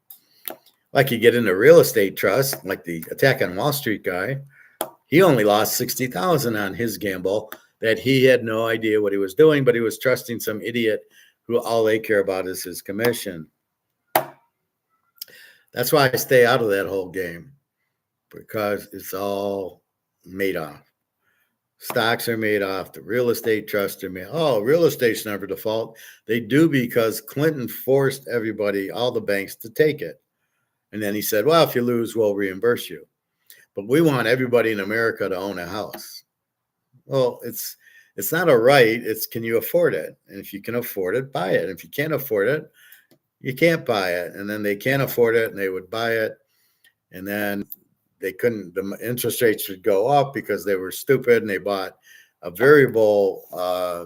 Like you get into real estate trust, like the Attack on Wall Street guy, he only lost $60,000 on his gamble that he had no idea what he was doing, but he was trusting some idiot who all they care about is his commission. That's why I stay out of that whole game because it's all made off. Stocks are made off. The real estate trusts are made. Oh, real estate's never default. They do because Clinton forced everybody, all the banks, to take it. And then he said, well, if you lose, we'll reimburse you. But we want everybody in America to own a house. Well, it's not a right. It's, can you afford it? And if you can afford it, buy it. If you can't afford it, you can't buy it. And then they can't afford it and they would buy it. And then they couldn't, the interest rates would go up because they were stupid and they bought a variable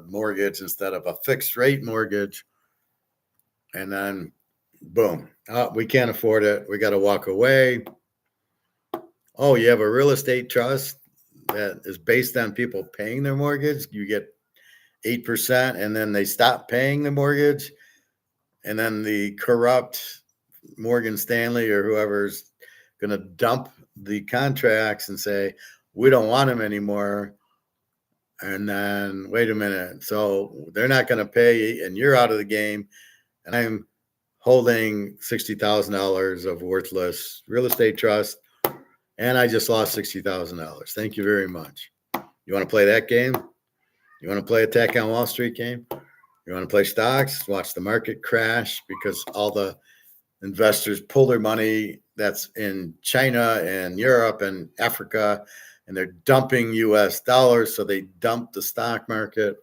mortgage instead of a fixed rate mortgage. And then boom, we can't afford it. We got to walk away. Oh, you have a real estate trust that is based on people paying their mortgage. You get 8%, and then they stop paying the mortgage. And then the corrupt Morgan Stanley or whoever's going to dump the contracts and say, we don't want them anymore. And then, wait a minute. So they're not going to pay, and you're out of the game. And I'm holding $60,000 of worthless real estate trust, and I just lost $60,000. Thank you very much. You want to play that game? You want to play Attack on Wall Street game? You want to play stocks? Watch the market crash because all the investors pull their money that's in China and Europe and Africa, and they're dumping US dollars, so they dump the stock market.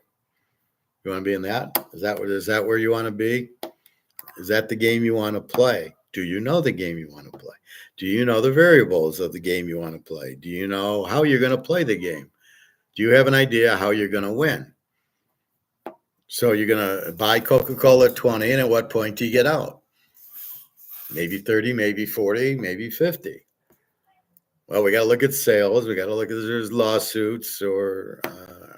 You want to be in that? Is that where you want to be? Is that the game you want to play? Do you know the game you want to play? Do you know the variables of the game you want to play? Do you know how you're going to play the game? Do you have an idea how you're going to win? So you're going to buy Coca-Cola at 20, and at what point do you get out? Maybe 30, maybe 40, maybe 50. Well, we got to look at sales. We got to look at, there's lawsuits, or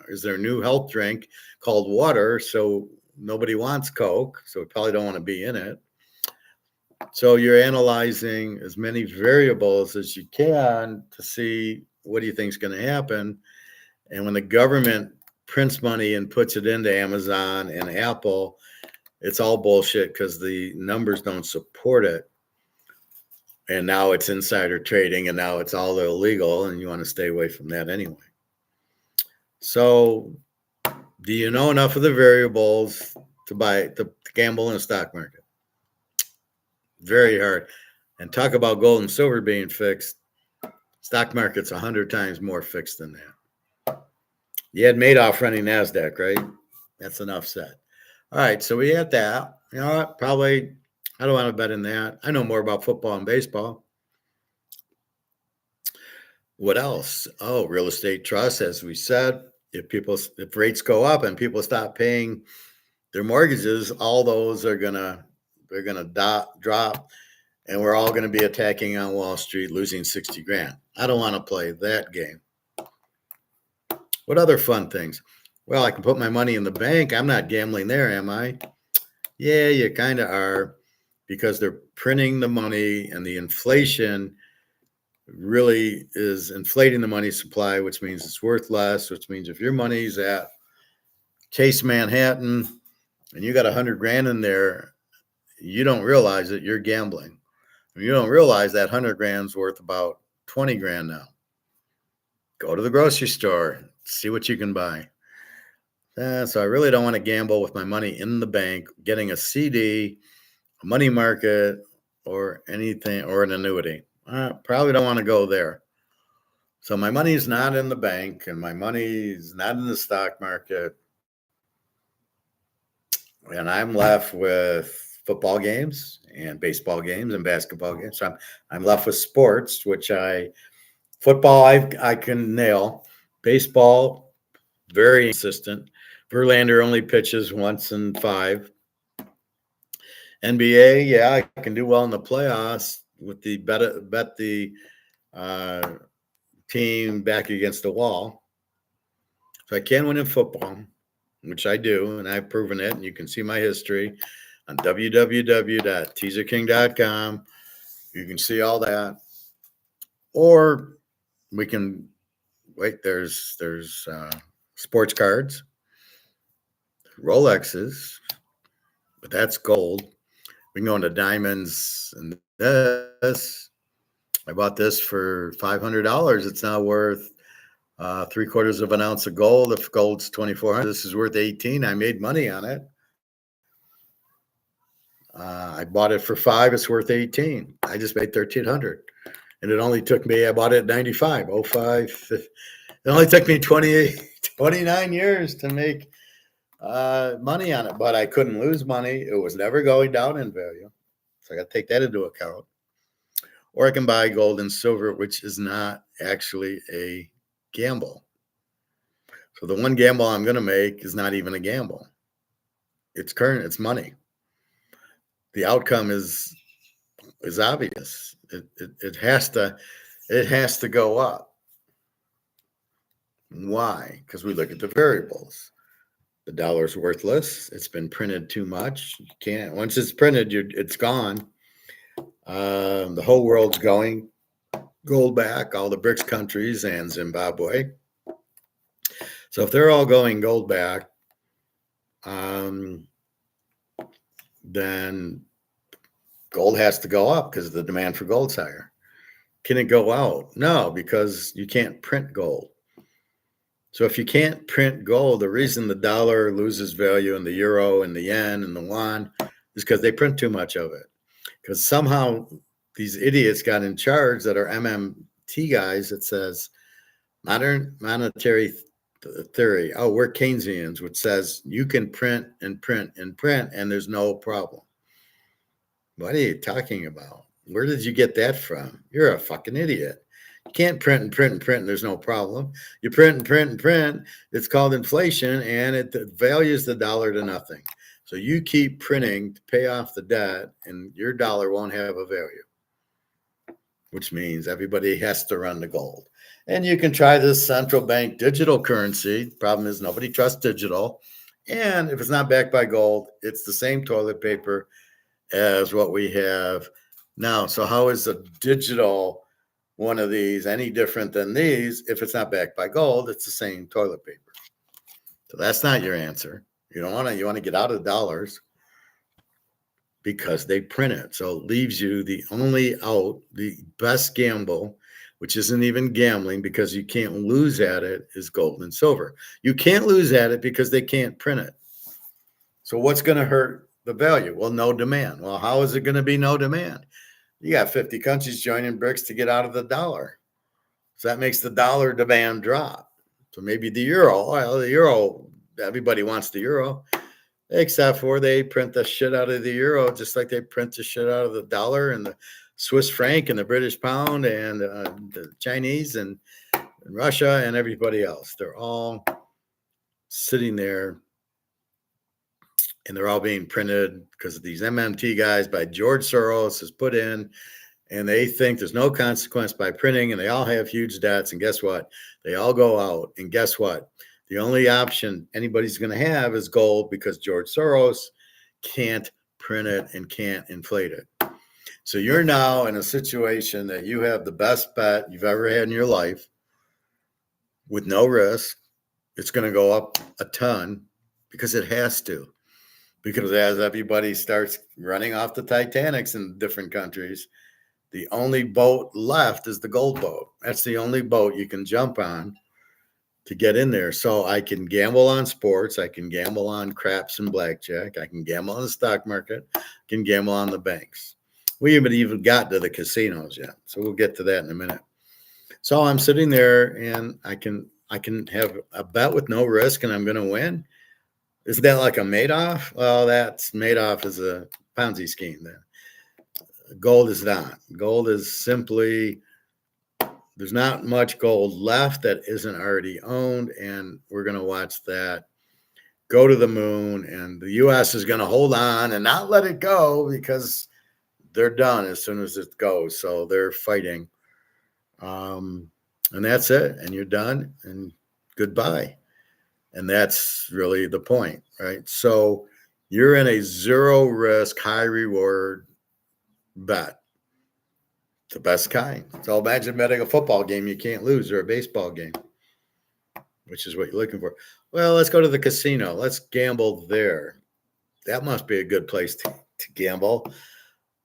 is there a new health drink called water? So nobody wants Coke, so we probably don't want to be in it. So you're analyzing as many variables as you can to see what do you think is going to happen. And when the government prints money and puts it into Amazon and Apple, it's all bullshit because the numbers don't support it. And now it's insider trading, and now it's all illegal, and you want to stay away from that anyway. So do you know enough of the variables to gamble in the stock market? Very hard. And talk about gold and silver being fixed. Stock market's 100 times more fixed than that. You had Madoff running NASDAQ, right? That's enough said. All right, so we had that. You know what? Probably, I don't want to bet in that. I know more about football and baseball. What else? Oh, real estate trust, as we said. If rates go up and people stop paying their mortgages, all those they're gonna drop, and we're all gonna be attacking on Wall Street, losing 60 grand. I don't want to play that game. What other fun things? Well, I can put my money in the bank. I'm not gambling there, am I? Yeah, you kind of are, because they're printing the money, and the inflation really is inflating the money supply, which means it's worth less, which means if your money's at Chase Manhattan and you got 100 grand in there, you don't realize that you're gambling. You don't realize that 100 grand's worth about 20 grand now. Go to the grocery store, see what you can buy. So I really don't want to gamble with my money in the bank, getting a CD, a money market, or anything, or an annuity. Probably don't want to go there. So my money's not in the bank, and my money's not in the stock market. And I'm left with football games and baseball games and basketball games. So I'm left with sports, football I can nail. Baseball, very consistent. Verlander only pitches once in 5. NBA, yeah, I can do well in the playoffs with the bet the team back against the wall. So I can win in football, which I do, and I've proven it. And you can see my history on www.teaserking.com. You can see all that. Or we can wait. There's sports cards, Rolexes, but that's gold. We can go into diamonds and this. I bought this for $500. It's now worth 3/4 of an ounce of gold. If gold's 2,400, this is worth 18. I made money on it. I bought it for 5. It's worth 18. I just made 1,300, and it only took me. I bought it at 95, 05. It only took me 29 years to make money on it, but I couldn't lose money. It was never going down in value, so I got to take that into account. Or I can buy gold and silver, which is not actually a gamble. So the one gamble I'm going to make is not even a gamble. It's current. It's money. The outcome is obvious. It has to go up. Why? Because we look at the variables. The dollar's worthless. It's been printed too much. You can't. Once it's printed, it's gone. The whole world's going gold back. All the BRICS countries and Zimbabwe. So if they're all going gold back, then gold has to go up because the demand for gold's higher. Can it go out? No, because you can't print gold. So if you can't print gold, the reason the dollar loses value and the euro and the yen and the yuan is because they print too much of it. Because somehow these idiots got in charge that are MMT guys that says modern monetary theory. Oh, we're Keynesians, which says you can print and print and print and there's no problem. What are you talking about? Where did you get that from? You're a fucking idiot. You can't print and print and print and there's no problem. You print and print and print. It's called inflation and it values the dollar to nothing. So you keep printing to pay off the debt and your dollar won't have a value, which means everybody has to run to gold. And you can try this central bank digital currency. Problem is nobody trusts digital. And if it's not backed by gold, it's the same toilet paper as what we have now. So how is a digital one of these any different than these? If it's not backed by gold, it's the same toilet paper. So that's not your answer. You want to get out of dollars because they print it. So it leaves you the best gamble, which isn't even gambling because you can't lose at it, is gold and silver. You can't lose at it because they can't print it. So what's going to hurt the value? Well, no demand. Well, how is it going to be no demand? You got 50 countries joining BRICS to get out of the dollar. So that makes the dollar demand drop. So maybe the euro, everybody wants the euro, except for they print the shit out of the euro, just like they print the shit out of the dollar and the Swiss franc and the British pound and the Chinese and Russia and everybody else. They're all sitting there and they're all being printed because of these MMT guys by George Soros is put in, and they think there's no consequence by printing, and they all have huge debts. And guess what? They all go out. And guess what? The only option anybody's going to have is gold because George Soros can't print it and can't inflate it. So you're now in a situation that you have the best bet you've ever had in your life with no risk. It's going to go up a ton because it has to. Because as everybody starts running off the Titanics in different countries, the only boat left is the gold boat. That's the only boat you can jump on to get in there. So I can gamble on sports. I can gamble on craps and blackjack. I can gamble on the stock market. I can gamble on the banks. We haven't even got to the casinos yet. So we'll get to that in a minute. So I'm sitting there and I can have a bet with no risk and I'm going to win. Is that like a Madoff? Well, that's Madoff is a Ponzi scheme. Then gold is not. Gold is simply, there's not much gold left that isn't already owned, and we're going to watch that go to the moon, and the U.S. is going to hold on and not let it go because they're done as soon as it goes. So they're fighting. And that's it. And you're done, and goodbye. And that's really the point, right? So you're in a zero risk, high reward bet. The best kind. So imagine betting a football game you can't lose or a baseball game, which is what you're looking for. Well, let's go to the casino. Let's gamble there. That must be a good place to gamble.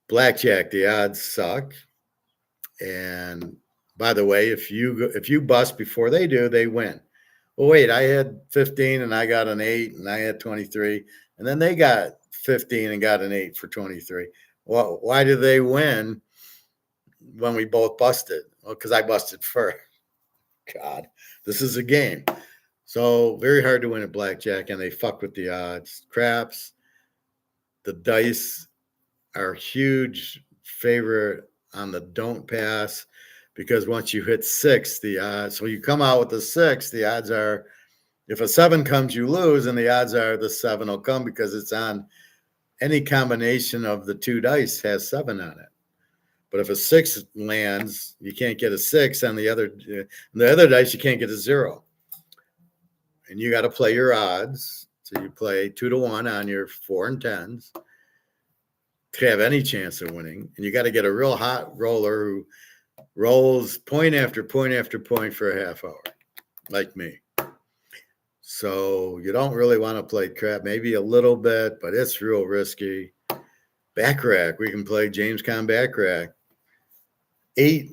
Blackjack, the odds suck. And by the way, if you bust before they do, they win. Well, wait, I had 15 and I got an 8 and I had 23. And then they got 15 and got an 8 for 23. Well, why did they win when we both busted? Well, because I busted first. God, this is a game. So very hard to win at blackjack, and they fuck with the odds. Craps, the dice are huge favorite on the don't pass, because once you hit 6, the odds, so you come out with a 6, the odds are, if a 7 comes, you lose, and the odds are the 7 will come because it's on any combination of the 2 dice has 7 on it. But if a 6 lands, you can't get a 6 on the other dice, you can't get a 0. And you got to play your odds. So you play 2 to 1 on your 4 and 10s to have any chance of winning. And you got to get a real hot roller who rolls point after point after point for a half hour, like me. So you don't really want to play crap, maybe a little bit, but it's real risky. Backrack, we can play James Conn backrack. 8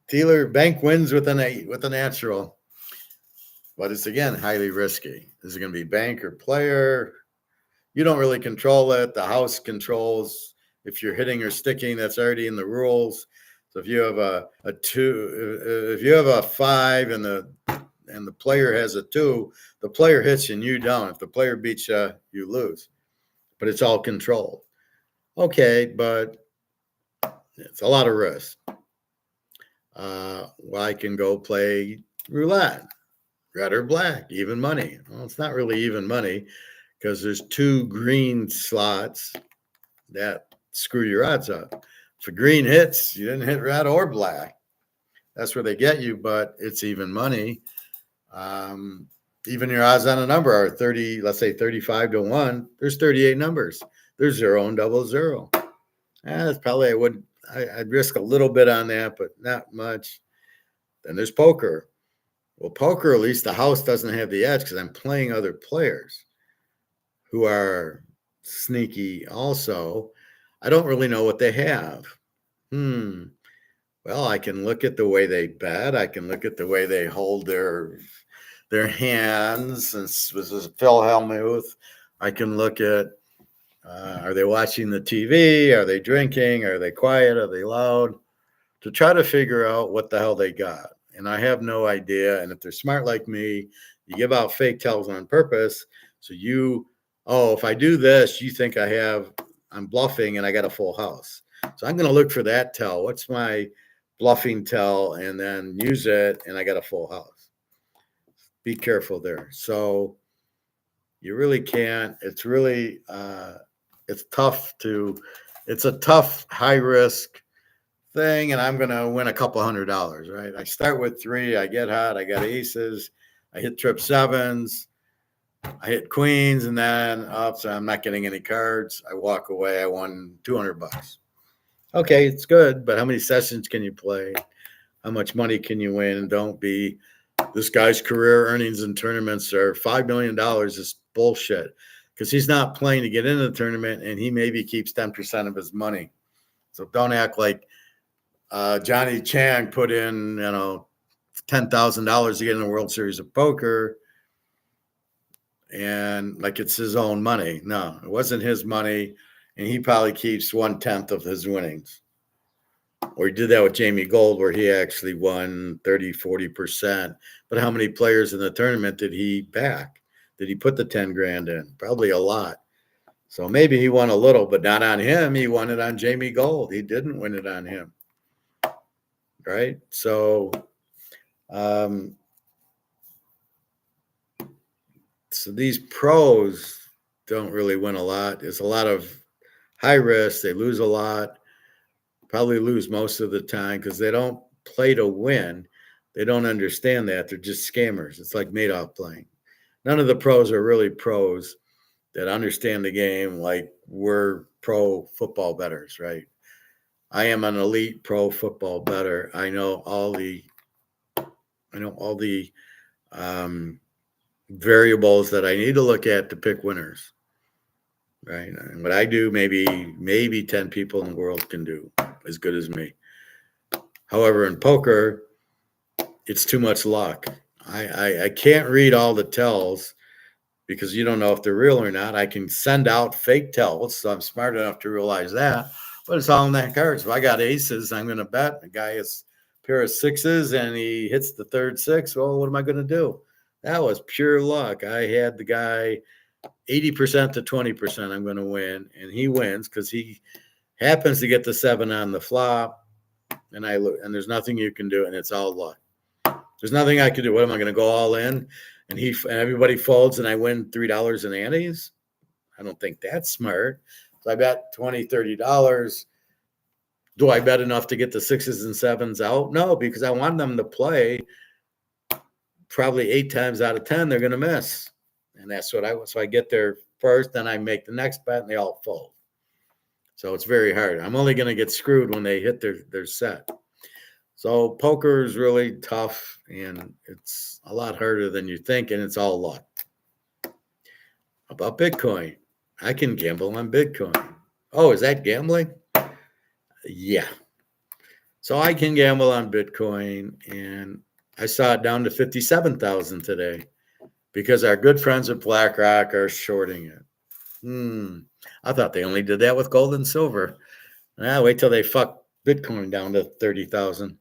dealer bank wins with an 8 with a natural, but it's again highly risky. Is it going to be bank or player? You don't really control it. The house controls if you're hitting or sticking. That's already in the rules. So if you have a 2, if you have a 5 and the player has a 2, the player hits and you don't. If the player beats you, you lose. But it's all controlled. Okay, but it's a lot of risk. Well, I can go play roulette, red or black, even money. Well, it's not really even money because there's 2 green slots that screw your odds up. If a green hits, you didn't hit red or black. That's where they get you, but it's even money. Even your odds on a number are 30, let's say 35 to 1. There's 38 numbers. There's 0 and double 0. That's probably I'd risk a little bit on that, but not much. Then there's poker. Well, poker, at least the house doesn't have the edge because I'm playing other players who are sneaky also. I don't really know what they have. Well, I can look at the way they bet. I can look at the way they hold their hands. This is Phil Hellmuth. I can look at, are they watching the TV? Are they drinking? Are they quiet? Are they loud? To try to figure out what the hell they got. And I have no idea. And if they're smart like me, you give out fake tells on purpose. So if I do this, you think I'm bluffing and I got a full house. So I'm going to look for that tell. What's my bluffing tell? And then use it. And I got a full house. Be careful there. So you really can't. It's really, it's a tough, high risk thing. And I'm going to win a couple $100, right? I start with 3. I get hot. I got aces. I hit trip 7s. I hit queens, and then so I'm not getting any cards. I walk away. I won $200. Okay, it's good, but how many sessions can you play? How much money can you win? And don't be, this guy's career earnings in tournaments are $5 million is bullshit because he's not playing to get into the tournament, and he maybe keeps 10% of his money. So don't act like Johnny Chang put in, $10,000 to get in the World Series of Poker and like it's his own money. No, it wasn't his money, and he probably keeps 1/10 of his winnings. Or he did that with Jamie Gold where he actually won 30, 40%. But how many players in the tournament did he back? Did he put the 10 grand in? Probably a lot. So maybe he won a little, but not on him. He won it on Jamie Gold. He didn't win it on him. Right? So these pros don't really win a lot. There's a lot of high risk. They lose a lot. Probably lose most of the time because they don't play to win. They don't understand that. They're just scammers. It's like Madoff playing. None of the pros are really pros that understand the game like we're pro football bettors, right? I am an elite pro football bettor. I know all the variables that I need to look at to pick winners, right? And what I do, maybe 10 people in the world can do as good as me. However, in poker, it's too much luck. I can't read all the tells because you don't know if they're real or not. I can send out fake tells, so I'm smart enough to realize that. But it's all in that cards. If I got aces, I'm going to bet. The guy has a pair of sixes and he hits the third six. Well, what am I going to do? That was pure luck. I had the guy 80% to 20%. I'm going to win, and he wins because he happens to get the 7 on the flop, and I look, and there's nothing you can do, and it's all luck. There's nothing I can do. What am I going to go all in? And everybody folds, and I win $3 in antes. I don't think that's smart. So I bet $20, $30. Do I bet enough to get the sixes and sevens out? No, because I want them to play. Probably 8 times out of 10, they're going to miss, and that's what I want. So I get there first, then I make the next bet, and they all fold. So it's very hard. I'm only going to get screwed when they hit their set. So poker is really tough, and it's a lot harder than you think, and it's all luck. About Bitcoin, I can gamble on Bitcoin. Oh, is that gambling? Yeah. So I can gamble on Bitcoin, and I saw it down to 57,000 today because our good friends at BlackRock are shorting it. I thought they only did that with gold and silver. Wait till they fuck Bitcoin down to 30,000.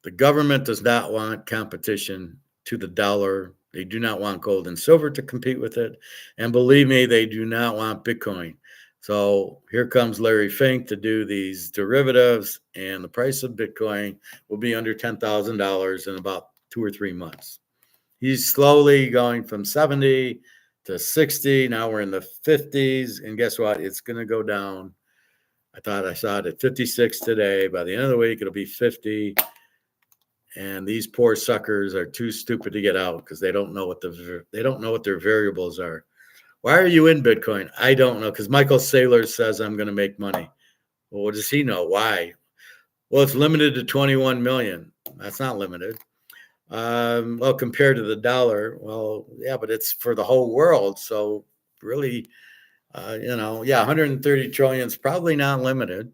The government does not want competition to the dollar. They do not want gold and silver to compete with it. And believe me, they do not want Bitcoin. So here comes Larry Fink to do these derivatives, and the price of Bitcoin will be under $10,000 in about 2 or 3 months. He's slowly going from 70 to 60. Now we're in the 50s. And guess what? It's going to go down. I thought I saw it at 56 today. By the end of the week, it'll be 50. And these poor suckers are too stupid to get out because they don't know what their variables are. Why are you in Bitcoin? I don't know, because Michael Saylor says I'm going to make money. Well, what does he know? Why? Well, it's limited to 21 million. That's not limited. Well, compared to the dollar, well, yeah, but it's for the whole world. So really, 130 trillion is probably not limited,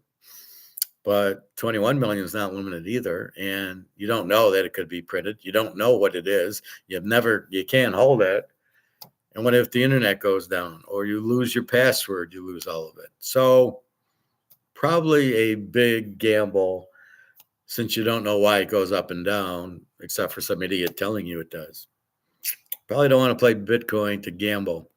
but 21 million is not limited either. And you don't know that it could be printed. You don't know what it is. You can't hold it. And what if the internet goes down or you lose your password? You lose all of it. So probably a big gamble, since you don't know why it goes up and down, except for some idiot telling you it does. Probably don't want to play Bitcoin to gamble.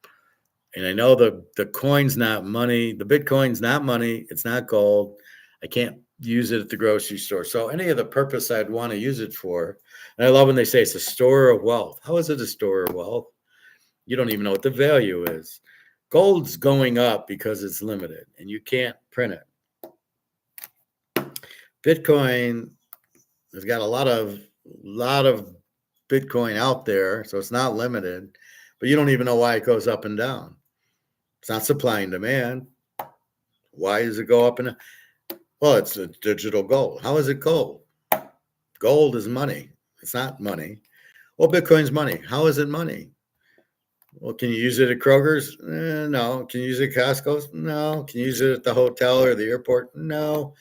And I know the coin's not money. The Bitcoin's not money. It's not gold. I can't use it at the grocery store. So any of the purpose I'd want to use it for, and I love when they say it's a store of wealth. How is it a store of wealth? You don't even know what the value is. Gold's going up because it's limited, and you can't print it. Bitcoin has got a lot of Bitcoin out there, so it's not limited, but you don't even know why it goes up and down. It's not supply and demand. Why does it go up and down? Well, it's a digital gold. How is it gold? Gold is money. It's not money. Well, Bitcoin's money. How is it money? Well, can you use it at Kroger's? No. Can you use it at Costco's? No. Can you use it at the hotel or the airport? No.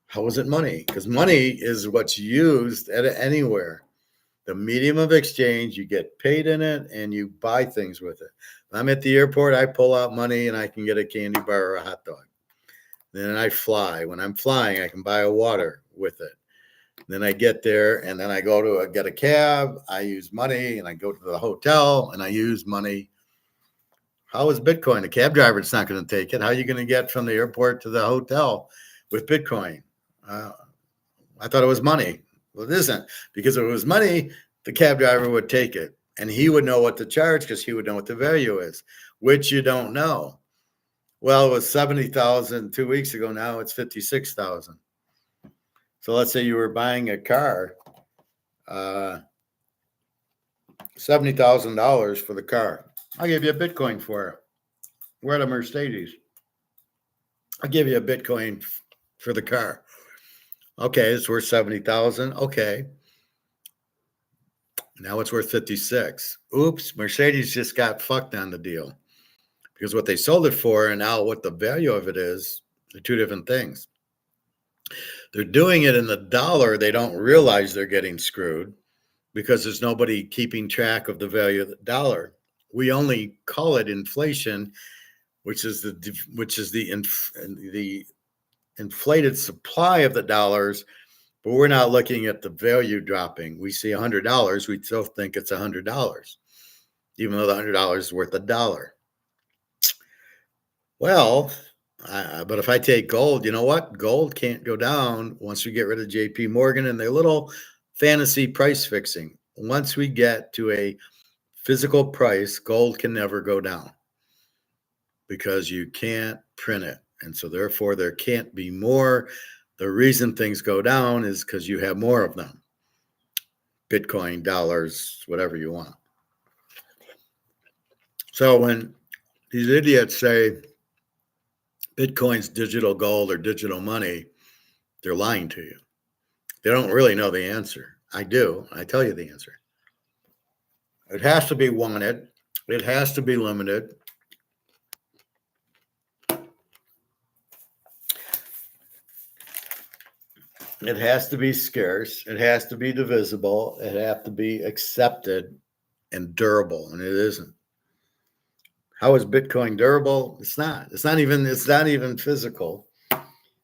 How is it money? Because money is what's used at anywhere. The medium of exchange, you get paid in it and you buy things with it. If I'm at the airport, I pull out money and I can get a candy bar or a hot dog. Then I fly. When I'm flying, I can buy a water with it. Then I get there and then I go to get a cab. I use money and I go to the hotel and I use money. How is Bitcoin? A cab driver is not going to take it. How are you going to get from the airport to the hotel with Bitcoin? I thought it was money. Well, it isn't, because if it was money, the cab driver would take it and he would know what to charge because he would know what the value is, which you don't know. Well, it was 70,000 2 weeks ago. Now it's 56,000. So let's say you were buying a car, $70,000 for the car. I'll give you a Bitcoin for it. We're at a Mercedes. I'll give you a Bitcoin for the car. Okay, it's worth 70,000. Okay. Now it's worth 56. Oops, Mercedes just got fucked on the deal. Because what they sold it for and now what the value of it is, are two different things. They're doing it in the dollar. They don't realize they're getting screwed because there's nobody keeping track of the value of the dollar. We only call it inflation, which is the inflated supply of the dollars, but we're not looking at the value dropping. We see $100, we still think it's $100, even though the $100 is worth $1. Well, but if I take gold, you know what? Gold can't go down once we get rid of JP Morgan and their little fantasy price fixing. Once we get to a physical price, gold can never go down because you can't print it. And so therefore there can't be more. The reason things go down is because you have more of them. Bitcoin, dollars, whatever you want. So when these idiots say Bitcoin's digital gold or digital money, they're lying to you. They don't really know the answer. I do. I tell you the answer. It has to be wanted. It has to be limited. It has to be scarce. It has to be divisible. It has to be accepted and durable, and it isn't. How is Bitcoin durable? It's not. It's not even physical.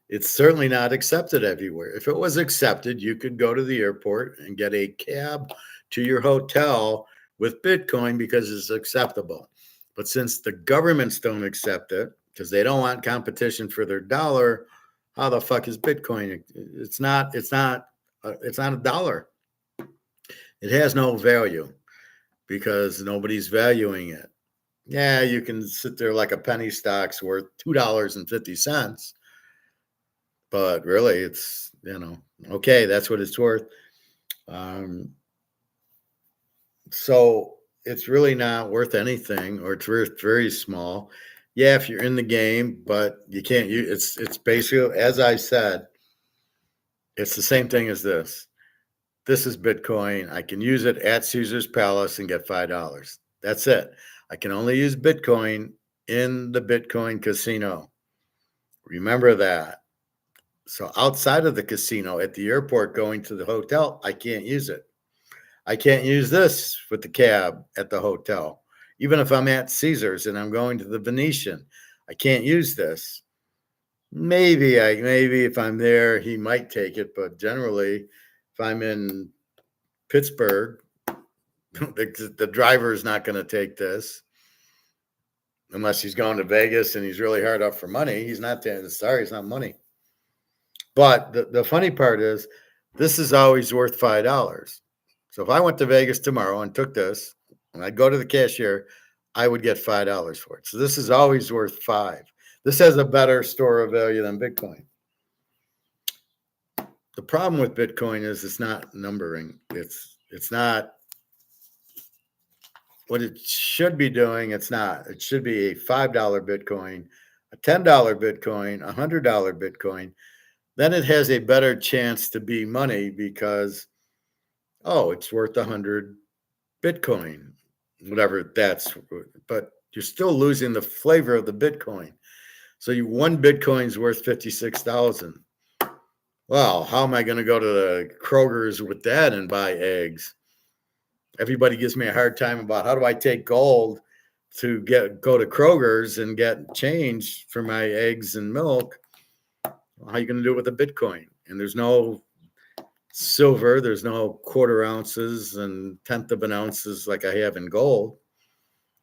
It's certainly not accepted everywhere. If it was accepted, you could go to the airport and get a cab to your hotel with Bitcoin because it's acceptable. But since the governments don't accept it because they don't want competition for their dollar, how the fuck is Bitcoin? It's not a dollar. It has no value because nobody's valuing it. Yeah, you can sit there like a penny stock's worth $2.50. But really, it's, okay, that's what it's worth. So it's really not worth anything, or it's worth very small. Yeah, if you're in the game, but you can't use it's basically, as I said, it's the same thing as this. This is Bitcoin. I can use it at Caesar's Palace and get $5. That's it. I can only use Bitcoin in the Bitcoin casino. Remember that. So outside of the casino, at the airport, going to the hotel, I can't use it. I can't use this with the cab at the hotel. Even if I'm at Caesar's and I'm going to the Venetian, I can't use this. Maybe if I'm there, he might take it, but generally, if I'm in Pittsburgh, the driver is not going to take this unless he's going to Vegas and he's really hard up for money. He's not there. Sorry, it's not money. But the funny part is, this is always worth $5. So if I went to Vegas tomorrow and took this, and I'd go to the cashier, I would get $5 for it. So this is always worth $5. This has a better store of value than Bitcoin. The problem with Bitcoin is it's not numbering. It's not what it should be doing. It's not. It should be a $5 Bitcoin, a $10 Bitcoin, a $100 Bitcoin. Then it has a better chance to be money because, it's worth 100 Bitcoin, whatever that's, but you're still losing the flavor of the Bitcoin. So one Bitcoin's worth 56,000. Well, how am I going to go to the Kroger's with that and buy eggs? Everybody gives me a hard time about how do I take gold to go to Kroger's and get change for my eggs and milk. How are you going to do it with a Bitcoin? And there's no silver, there's no quarter ounces and tenth of an ounces like I have in gold.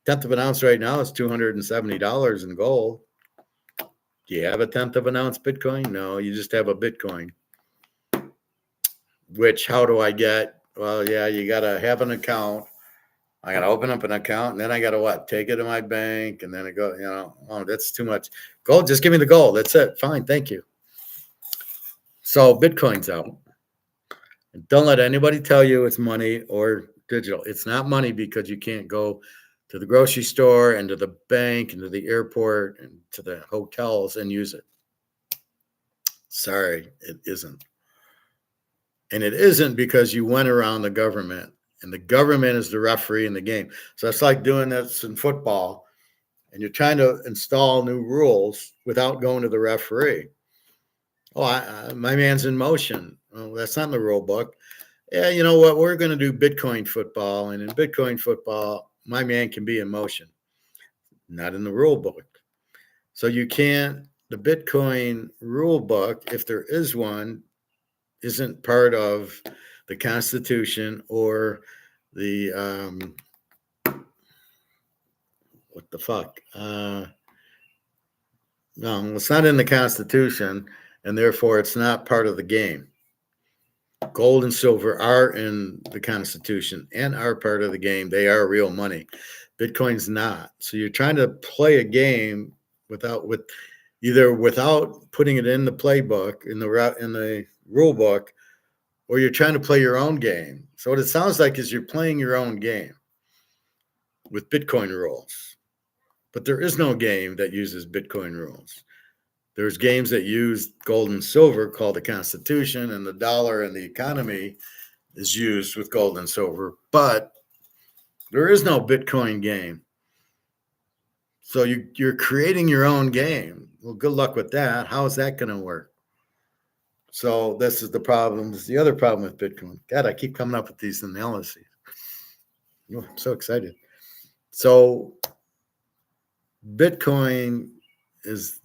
Tenth of an ounce right now is $270 in gold. Do you have a tenth of an ounce Bitcoin? No, you just have a Bitcoin. Which, how do I get? Well, yeah, you got to have an account. I got to open up an account, and then I got to take it to my bank, and then it go, that's too much. Gold, just give me the gold. That's it. Fine, thank you. So Bitcoin's out. And don't let anybody tell you it's money or digital. It's not money because you can't go to the grocery store and to the bank and to the airport and to the hotels and use it. Sorry, it isn't. And it isn't because you went around the government, and the government is the referee in the game. So it's like doing this in football, and you're trying to install new rules without going to the referee. My man's in motion. Well, that's not in the rule book. Yeah, you know what? We're going to do Bitcoin football. And in Bitcoin football, my man can be in motion. Not in the rule book. So you can't, the Bitcoin rule book, if there is one, isn't part of the Constitution or the, what the fuck? No, it's not in the Constitution, and therefore it's not part of the game. Gold and silver are in the Constitution and are part of the game. They are real money. Bitcoin's not. So you're trying to play a game without putting it in the playbook, in the rule book, or you're trying to play your own game. So what it sounds like is you're playing your own game with Bitcoin rules. But there is no game that uses Bitcoin rules. There's games that use gold and silver called the Constitution, and the dollar and the economy is used with gold and silver, but there is no Bitcoin game. So you're creating your own game. Well, good luck with that. How is that going to work? So this is the problem. This is the other problem with Bitcoin. God, I keep coming up with these analyses. Oh, I'm so excited. So Bitcoin is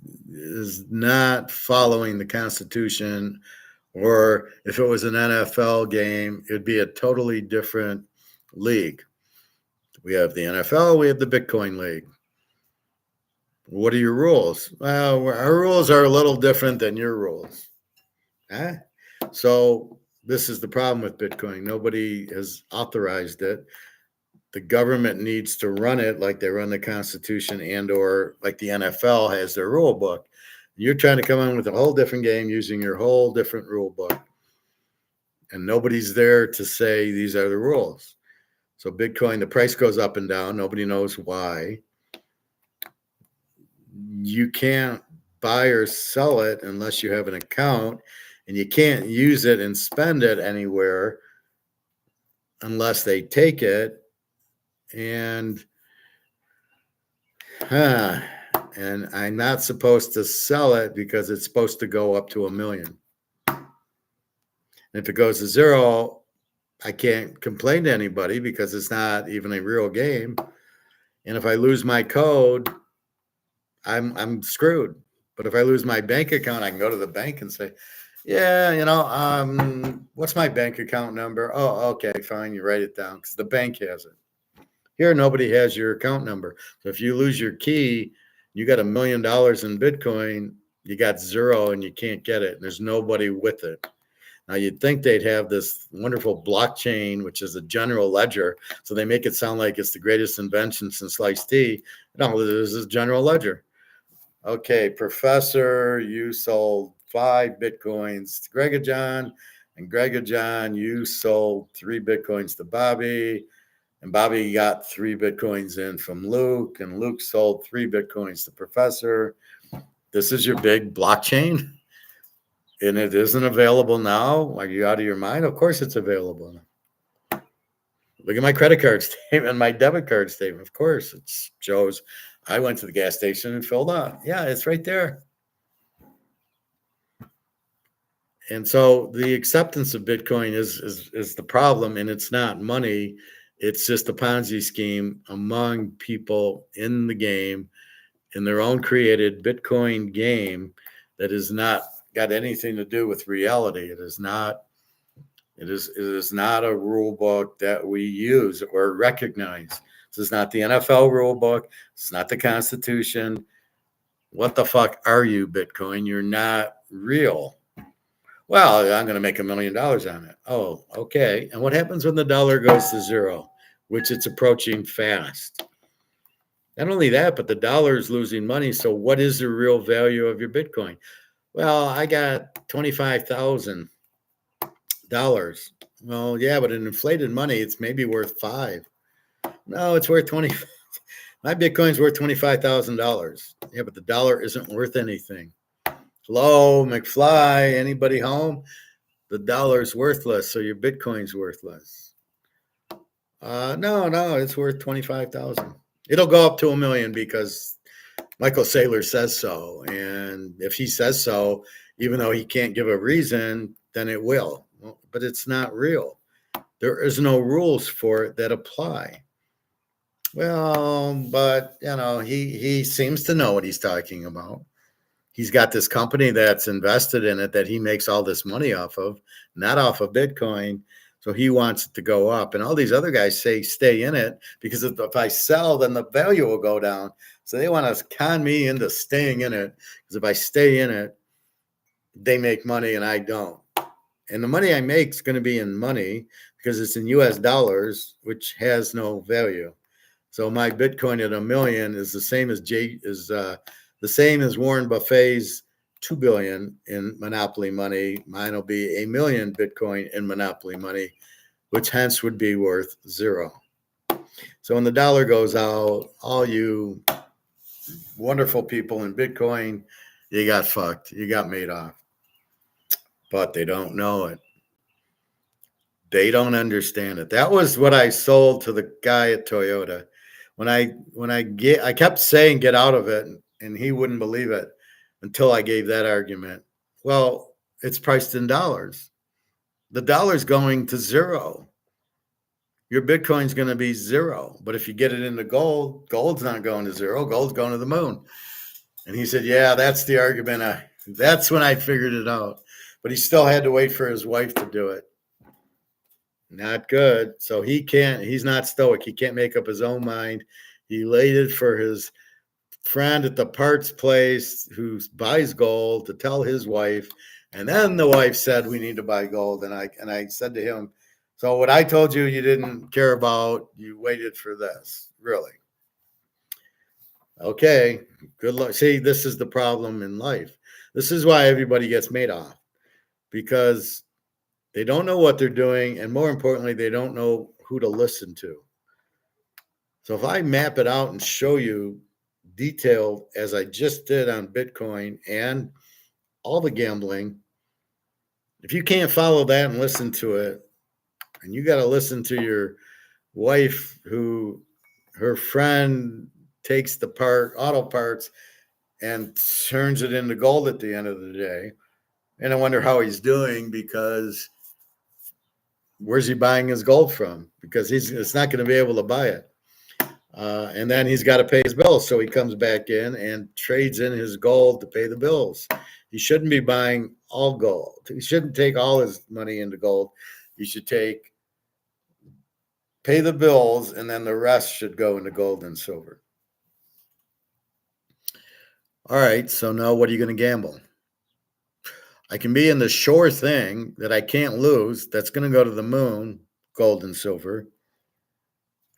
not following the Constitution, or if it was an NFL game, it'd be a totally different league. We have the NFL, we have the Bitcoin League. What are your rules? Well, our rules are a little different than your rules. Huh? So this is the problem with Bitcoin. Nobody has authorized it. The government needs to run it like they run the Constitution, and or like the NFL has their rule book. You're trying to come in with a whole different game using your whole different rule book. And nobody's there to say these are the rules. So Bitcoin, the price goes up and down. Nobody knows why. You can't buy or sell it unless you have an account, and you can't use it and spend it anywhere unless they take it. And I'm not supposed to sell it because it's supposed to go up to 1 million. And if it goes to 0, I can't complain to anybody because it's not even a real game. And if I lose my code, I'm screwed. But if I lose my bank account, I can go to the bank and say, yeah, what's my bank account number? Oh, okay, fine. You write it down because the bank has it. Here, nobody has your account number. So if you lose your key, you got $1 million in Bitcoin, you got 0 and you can't get it. There's nobody with it. Now, you'd think they'd have this wonderful blockchain, which is a general ledger. So they make it sound like it's the greatest invention since sliced tea. No, this is general ledger. Okay, Professor, you sold 5 Bitcoins to Greg John, and Greg John, you sold 3 Bitcoins to Bobby. And Bobby got 3 Bitcoins in from Luke, and Luke sold 3 Bitcoins to Professor. This is your big blockchain, and it isn't available now. Are you out of your mind? Of course it's available now. Look at my credit card statement, my debit card statement. Of course, it shows I went to the gas station and filled up. Yeah, it's right there. And so the acceptance of Bitcoin is the problem, and it's not money. It's just a Ponzi scheme among people in the game, in their own created Bitcoin game that has not got anything to do with reality. It is not a rule book that we use or recognize. This is not the NFL rule book. It's not the Constitution. What the fuck are you, Bitcoin? You're not real. Well, I'm going to make $1 million on it. Oh, okay. And what happens when the dollar goes to 0, which it's approaching fast? Not only that, but the dollar is losing money. So what is the real value of your Bitcoin? Well, I got $25,000. Well, yeah, but in inflated money, it's maybe worth 5. No, it's worth 20. My Bitcoin's worth $25,000. Yeah, but the dollar isn't worth anything. Hello, McFly, anybody home? The dollar's worthless, so your Bitcoin's worthless. No, it's worth 25,000. It'll go up to 1 million because Michael Saylor says so. And if he says so, even though he can't give a reason, then it will. Well, but it's not real. There is no rules for it that apply. Well, but he seems to know what he's talking about. He's got this company that's invested in it that he makes all this money off of, not off of Bitcoin. So he wants it to go up. And all these other guys say stay in it because if I sell, then the value will go down. So they want to con me into staying in it because if I stay in it, they make money and I don't. And the money I make is going to be in money because it's in US dollars, which has no value. So my Bitcoin at $1 million is the same as the same as Warren Buffett's $2 billion in monopoly money. Mine will be $1 million Bitcoin in monopoly money, which hence would be worth zero. So when the dollar goes out, all you wonderful people in Bitcoin, you got fucked. You got made off. But they don't know it. They don't understand it. That was what I sold to the guy at Toyota. I kept saying get out of it, and he wouldn't believe it until I gave that argument. Well, it's priced in dollars. The dollar's going to zero. Your Bitcoin's going to be zero. But if you get it into gold, gold's not going to zero. Gold's going to the moon. And he said, yeah, that's the argument. That's when I figured it out. But he still had to wait for his wife to do it. Not good. So he's not stoic. He can't make up his own mind. He waited for his friend at the parts place who buys gold to tell his wife. And then the wife said, we need to buy gold. And I said to him, so what I told you didn't care about, you waited for this. Really? Okay. Good luck. See, this is the problem in life. This is why everybody gets made off, because they don't know what they're doing. And more importantly, they don't know who to listen to. So if I map it out and show you detailed as I just did on Bitcoin and all the gambling, if you can't follow that and listen to it, and you got to listen to your wife who her friend takes the auto parts and turns it into gold at the end of the day. And I wonder how he's doing, because where's he buying his gold from? Because it's not going to be able to buy it. And then he's got to pay his bills. So he comes back in and trades in his gold to pay the bills. He shouldn't be buying all gold. He shouldn't take all his money into gold. He should pay the bills, and then the rest should go into gold and silver. All right, so now what are you going to gamble? I can be in the sure thing that I can't lose, that's going to go to the moon, gold and silver.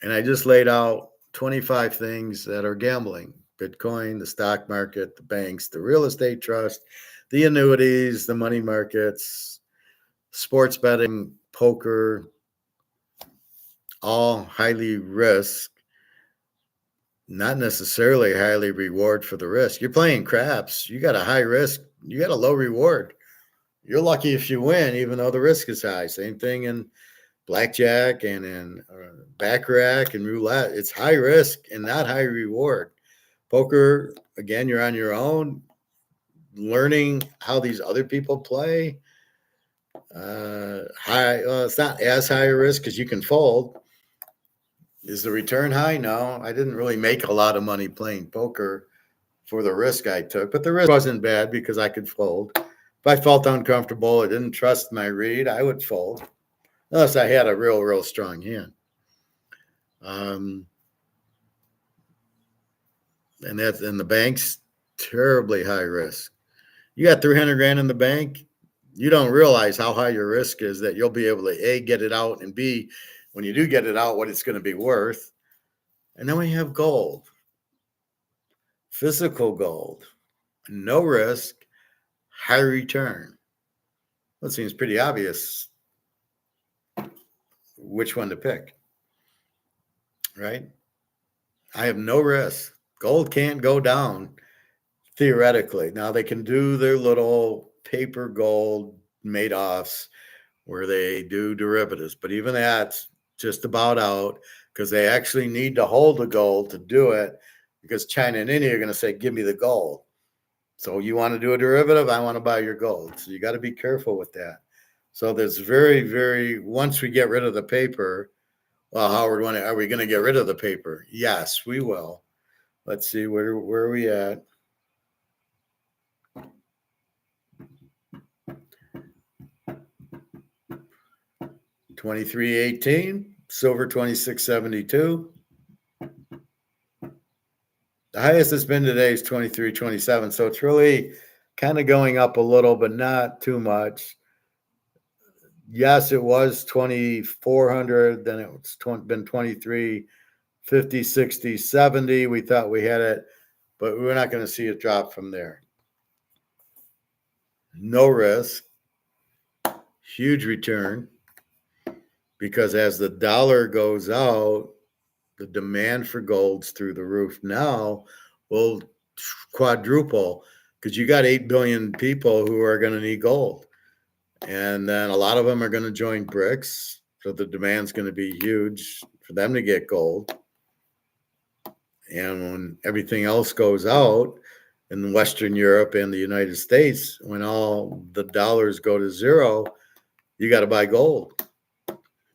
And I just laid out 25 things that are gambling: Bitcoin, the stock market, the banks, the real estate trust, the annuities, the money markets, sports betting, poker, all highly risk, not necessarily highly reward for the risk. You're playing craps. You got a high risk. You got a low reward. You're lucky if you win, even though the risk is high. Same thing in blackjack and in baccarat and roulette. It's high risk and not high reward. Poker, again, you're on your own, learning how these other people play. It's not as high a risk because you can fold. Is the return high? No, I didn't really make a lot of money playing poker for the risk I took, but the risk wasn't bad because I could fold. If I felt uncomfortable, I didn't trust my read, I would fold, unless I had a real strong hand. And the bank's terribly high risk. You got 300 grand in the bank, you don't realize how high your risk is that you'll be able to A, get it out, and B, when you do get it out, what it's going to be worth. And then we have gold, physical gold, no risk, high return. Well, it seems pretty obvious which one to pick, right? I have no risk. Gold can't go down theoretically. Now they can do their little paper gold made-offs where they do derivatives, but even that's just about out because they actually need to hold the gold to do it, because China and India are going to say, give me the gold. So you want to do a derivative? I want to buy your gold. So you got to be careful with that. So there's once we get rid of the paper, Well, Howard, are we going to get rid of the paper? Yes, we will. Let's see, where are we at? $23.18, silver $26.72. The highest it's been today is $23.27. So it's really kind of going up a little, but not too much. Yes, it was 2,400. Then it's been 23, 50, 60, 70. We thought we had it, but we're not going to see it drop from there. No risk, huge return, because as the dollar goes out, the demand for gold's through the roof now will quadruple, because you got 8 billion people who are going to need gold. And then a lot of them are going to join BRICS. So the demand's going to be huge for them to get gold. And when everything else goes out in Western Europe and the United States, when all the dollars go to zero, you got to buy gold.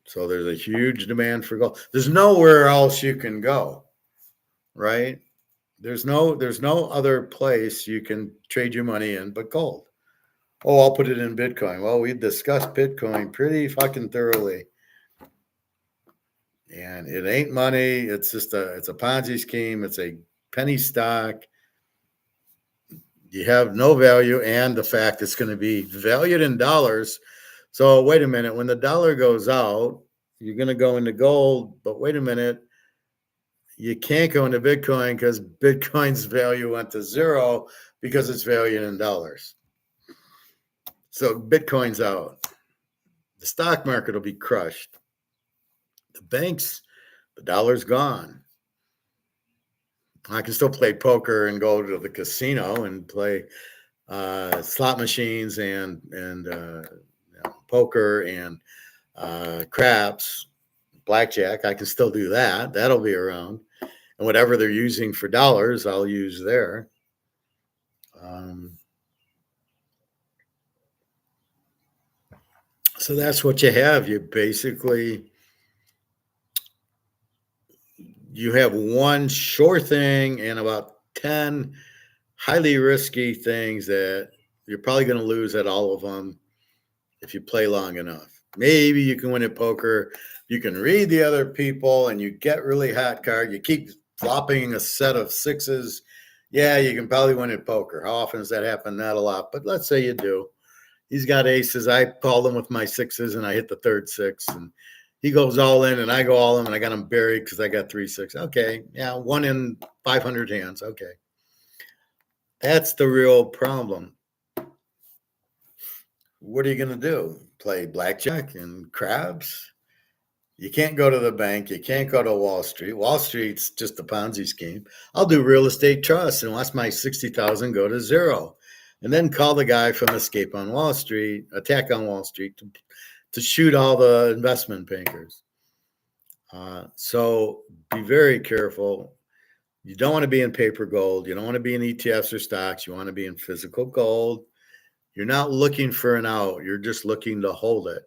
So there's a huge demand for gold. There's nowhere else you can go, right? There's no other place you can trade your money in but gold. Oh, I'll put it in Bitcoin. Well, we discussed Bitcoin pretty fucking thoroughly. And it ain't money. It's just it's a Ponzi scheme. It's a penny stock. You have no value, and the fact it's going to be valued in dollars. So wait a minute. When the dollar goes out, you're going to go into gold. But wait a minute. You can't go into Bitcoin because Bitcoin's value went to zero because it's valued in dollars. So Bitcoin's out. The stock market will be crushed. The banks, the dollar's gone. I can still play poker and go to the casino and play slot machines and poker and craps, blackjack. I can still do that. That'll be around. And whatever they're using for dollars, I'll use there. So that's what you have. You basically, you have one sure thing and about 10 highly risky things that you're probably going to lose at all of them if you play long enough. Maybe you can win at poker. You can read the other people and you get really hot card. You keep flopping a set of sixes. Yeah, you can probably win at poker. How often does that happen? Not a lot, but let's say you do. He's got aces. I called him with my sixes and I hit the third six, and he goes all in and I go all in and I got him buried because I got 3-6. Okay. Yeah. 1 in 500 hands. Okay. That's the real problem. What are you going to do? Play blackjack and craps? You can't go to the bank. You can't go to Wall Street. Wall Street's just a Ponzi scheme. I'll do real estate trust and watch my 60,000 go to zero. And then call the guy from Attack on Wall Street to shoot all the investment bankers. So be very careful. You don't want to be in paper gold. You don't want to be in ETFs or stocks. You want to be in physical gold. You're not looking for an out. You're just looking to hold it.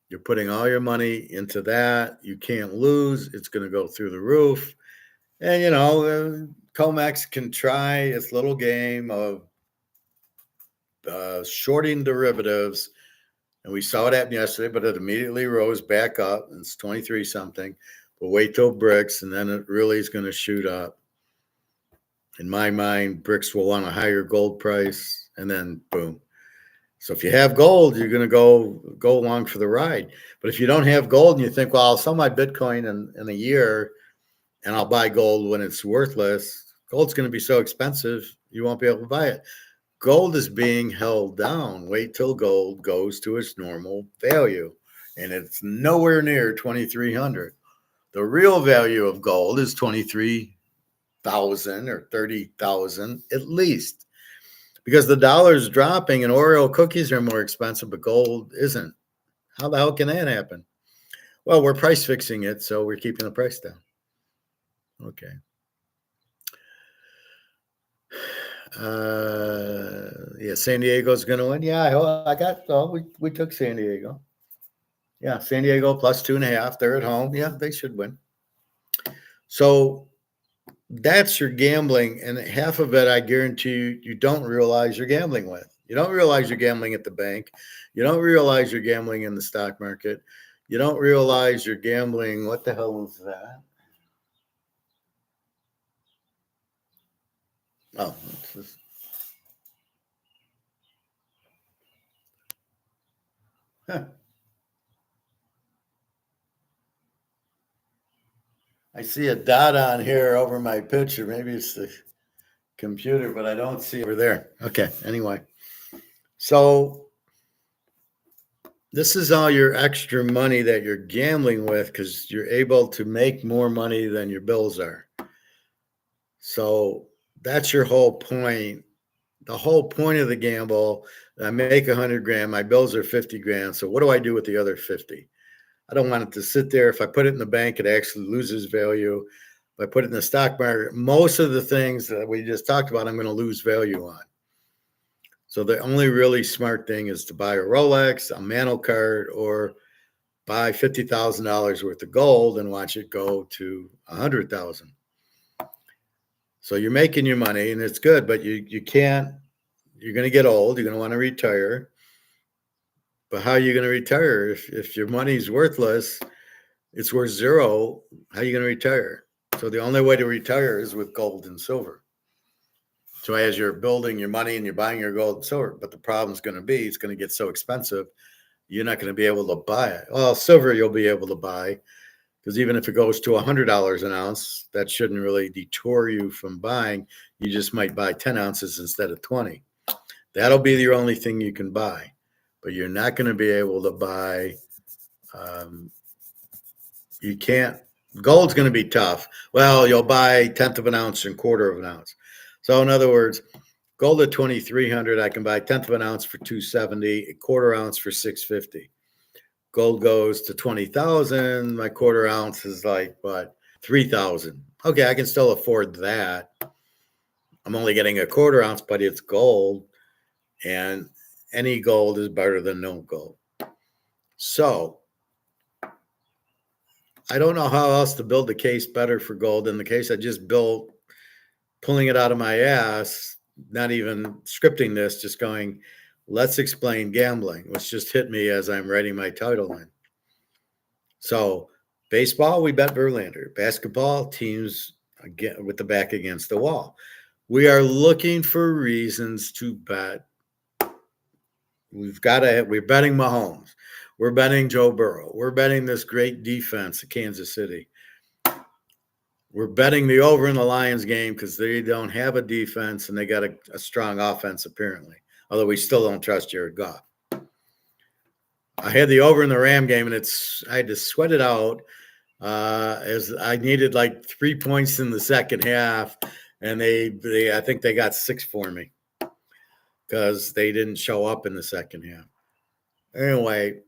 You're putting all your money into that. You can't lose. It's going to go through the roof. And, COMEX can try its little game of shorting derivatives. And we saw it happen yesterday, but it immediately rose back up. It's 23 something. But wait till BRICS, and then it really is going to shoot up. In my mind, BRICS will want a higher gold price, and then boom. So if you have gold, you're going to go along for the ride. But if you don't have gold and you think, well, I'll sell my Bitcoin in a year and I'll buy gold when it's worthless, gold's going to be so expensive, you won't be able to buy it. Gold is being held down. Wait till gold goes to its normal value. And it's nowhere near 2,300. The real value of gold is 23,000 or 30,000 at least. Because the dollar's dropping and Oreo cookies are more expensive, but gold isn't. How the hell can that happen? Well, we're price fixing it, so we're keeping the price down. Okay. San Diego's going to win. Yeah, we took San Diego. Yeah, San Diego plus 2.5. They're at home. Yeah, they should win. So that's your gambling, and half of it, I guarantee you don't realize you're gambling with. You don't realize you're gambling at the bank. You don't realize you're gambling in the stock market. You don't realize you're gambling. What the hell is that? Oh, huh. I see a dot on here over my picture. Maybe it's the computer, but I don't see it over there. Okay. Anyway, so this is all your extra money that you're gambling with because you're able to make more money than your bills are. So that's your whole point. The whole point of the gamble, I make 100 grand, my bills are 50 grand. So what do I do with the other 50? I don't want it to sit there. If I put it in the bank, it actually loses value. If I put it in the stock market, most of the things that we just talked about, I'm going to lose value on. So the only really smart thing is to buy a Rolex, a Mantle card, or buy $50,000 worth of gold and watch it go to 100,000. So you're making your money and it's good, but you can't. You're going to get old. You're going to want to retire. But how are you going to retire if your money's worthless? It's worth zero. How are you going to retire? So the only way to retire is with gold and silver. So as you're building your money and you're buying your gold and silver, but the problem's going to be it's going to get so expensive, you're not going to be able to buy it. Well, silver you'll be able to buy because even if it goes to $100 an ounce, that shouldn't really deter you from buying. You just might buy 10 ounces instead of 20. That'll be the only thing you can buy, but you're not going to be able to buy. You can't. Gold's going to be tough. Well, you'll buy 1/10 of an ounce and 1/4 of an ounce. So in other words, gold at 2,300, I can buy 1/10 of an ounce for 270, a 1/4 ounce for 650. Gold goes to 20,000. My 1/4 ounce is like what 3,000. Okay, I can still afford that. I'm only getting a 1/4 ounce, but it's gold, and any gold is better than no gold. So I don't know how else to build the case better for gold than the case I just built, pulling it out of my ass, not even scripting this, just going, let's explain gambling, which just hit me as I'm writing my title in. So baseball, we bet Verlander. Basketball, teams again with the back against the wall. We are looking for reasons to bet. We're betting Mahomes. We're betting Joe Burrow. We're betting this great defense at Kansas City. We're betting the over in the Lions game because they don't have a defense and they got a strong offense, apparently. Although we still don't trust Jared Goff. I had the over in the Ram game, and I had to sweat it out as I needed like 3 points in the second half, and I think they got 6 for me because they didn't show up in the second half. Anyway,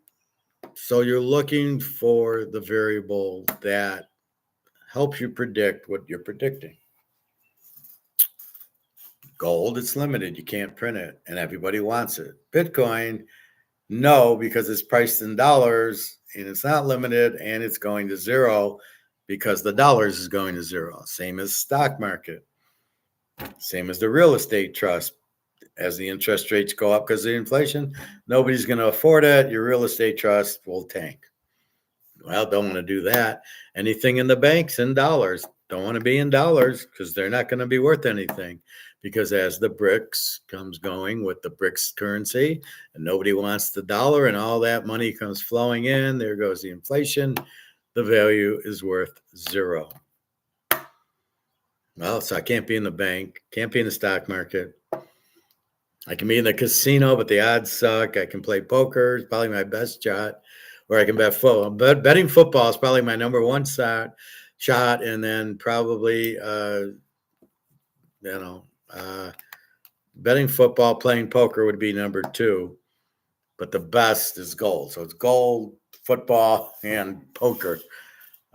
so you're looking for the variable that helps you predict what you're predicting. Gold, it's limited. You can't print it, and everybody wants it. Bitcoin, no, because it's priced in dollars, and it's not limited, and it's going to zero because the dollars is going to zero. Same as stock market. Same as the real estate trust. As the interest rates go up because of the inflation, nobody's going to afford it. Your real estate trust will tank. Well, don't want to do that. Anything in the banks in dollars. Don't want to be in dollars because they're not going to be worth anything. Because as the BRICS comes going with the BRICS currency, and nobody wants the dollar, and all that money comes flowing in, there goes the inflation. The value is worth zero. Well, so I can't be in the bank, can't be in the stock market. I can be in the casino, but the odds suck. I can play poker. It's probably my best shot. Or I can bet football. But betting football is probably my number one shot. And then probably, betting football, playing poker would be number 2. But the best is gold. So it's gold, football, and poker.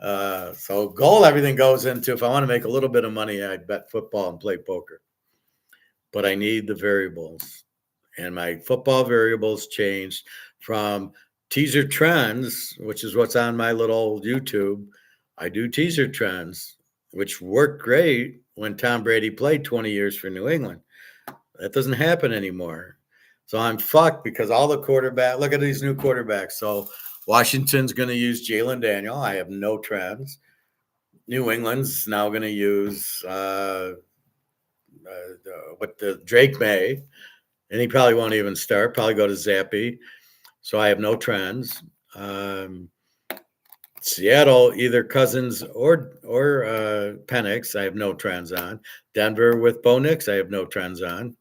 So gold, everything goes into. If I want to make a little bit of money, I bet football and play poker. But I need the variables. And my football variables changed from teaser trends, which is what's on my little YouTube. I do teaser trends, which worked great when Tom Brady played 20 years for New England. That doesn't happen anymore. So I'm fucked because all the quarterback, look at these new quarterbacks. So Washington's going to use Jalen Daniel. I have no trends. New England's now going to use the Drake May, and he probably won't even start. Probably go to Zappy. So I have no trends. Seattle, either Cousins or Penix, I have no trends on. Denver with Bo Nix, I have no trends on.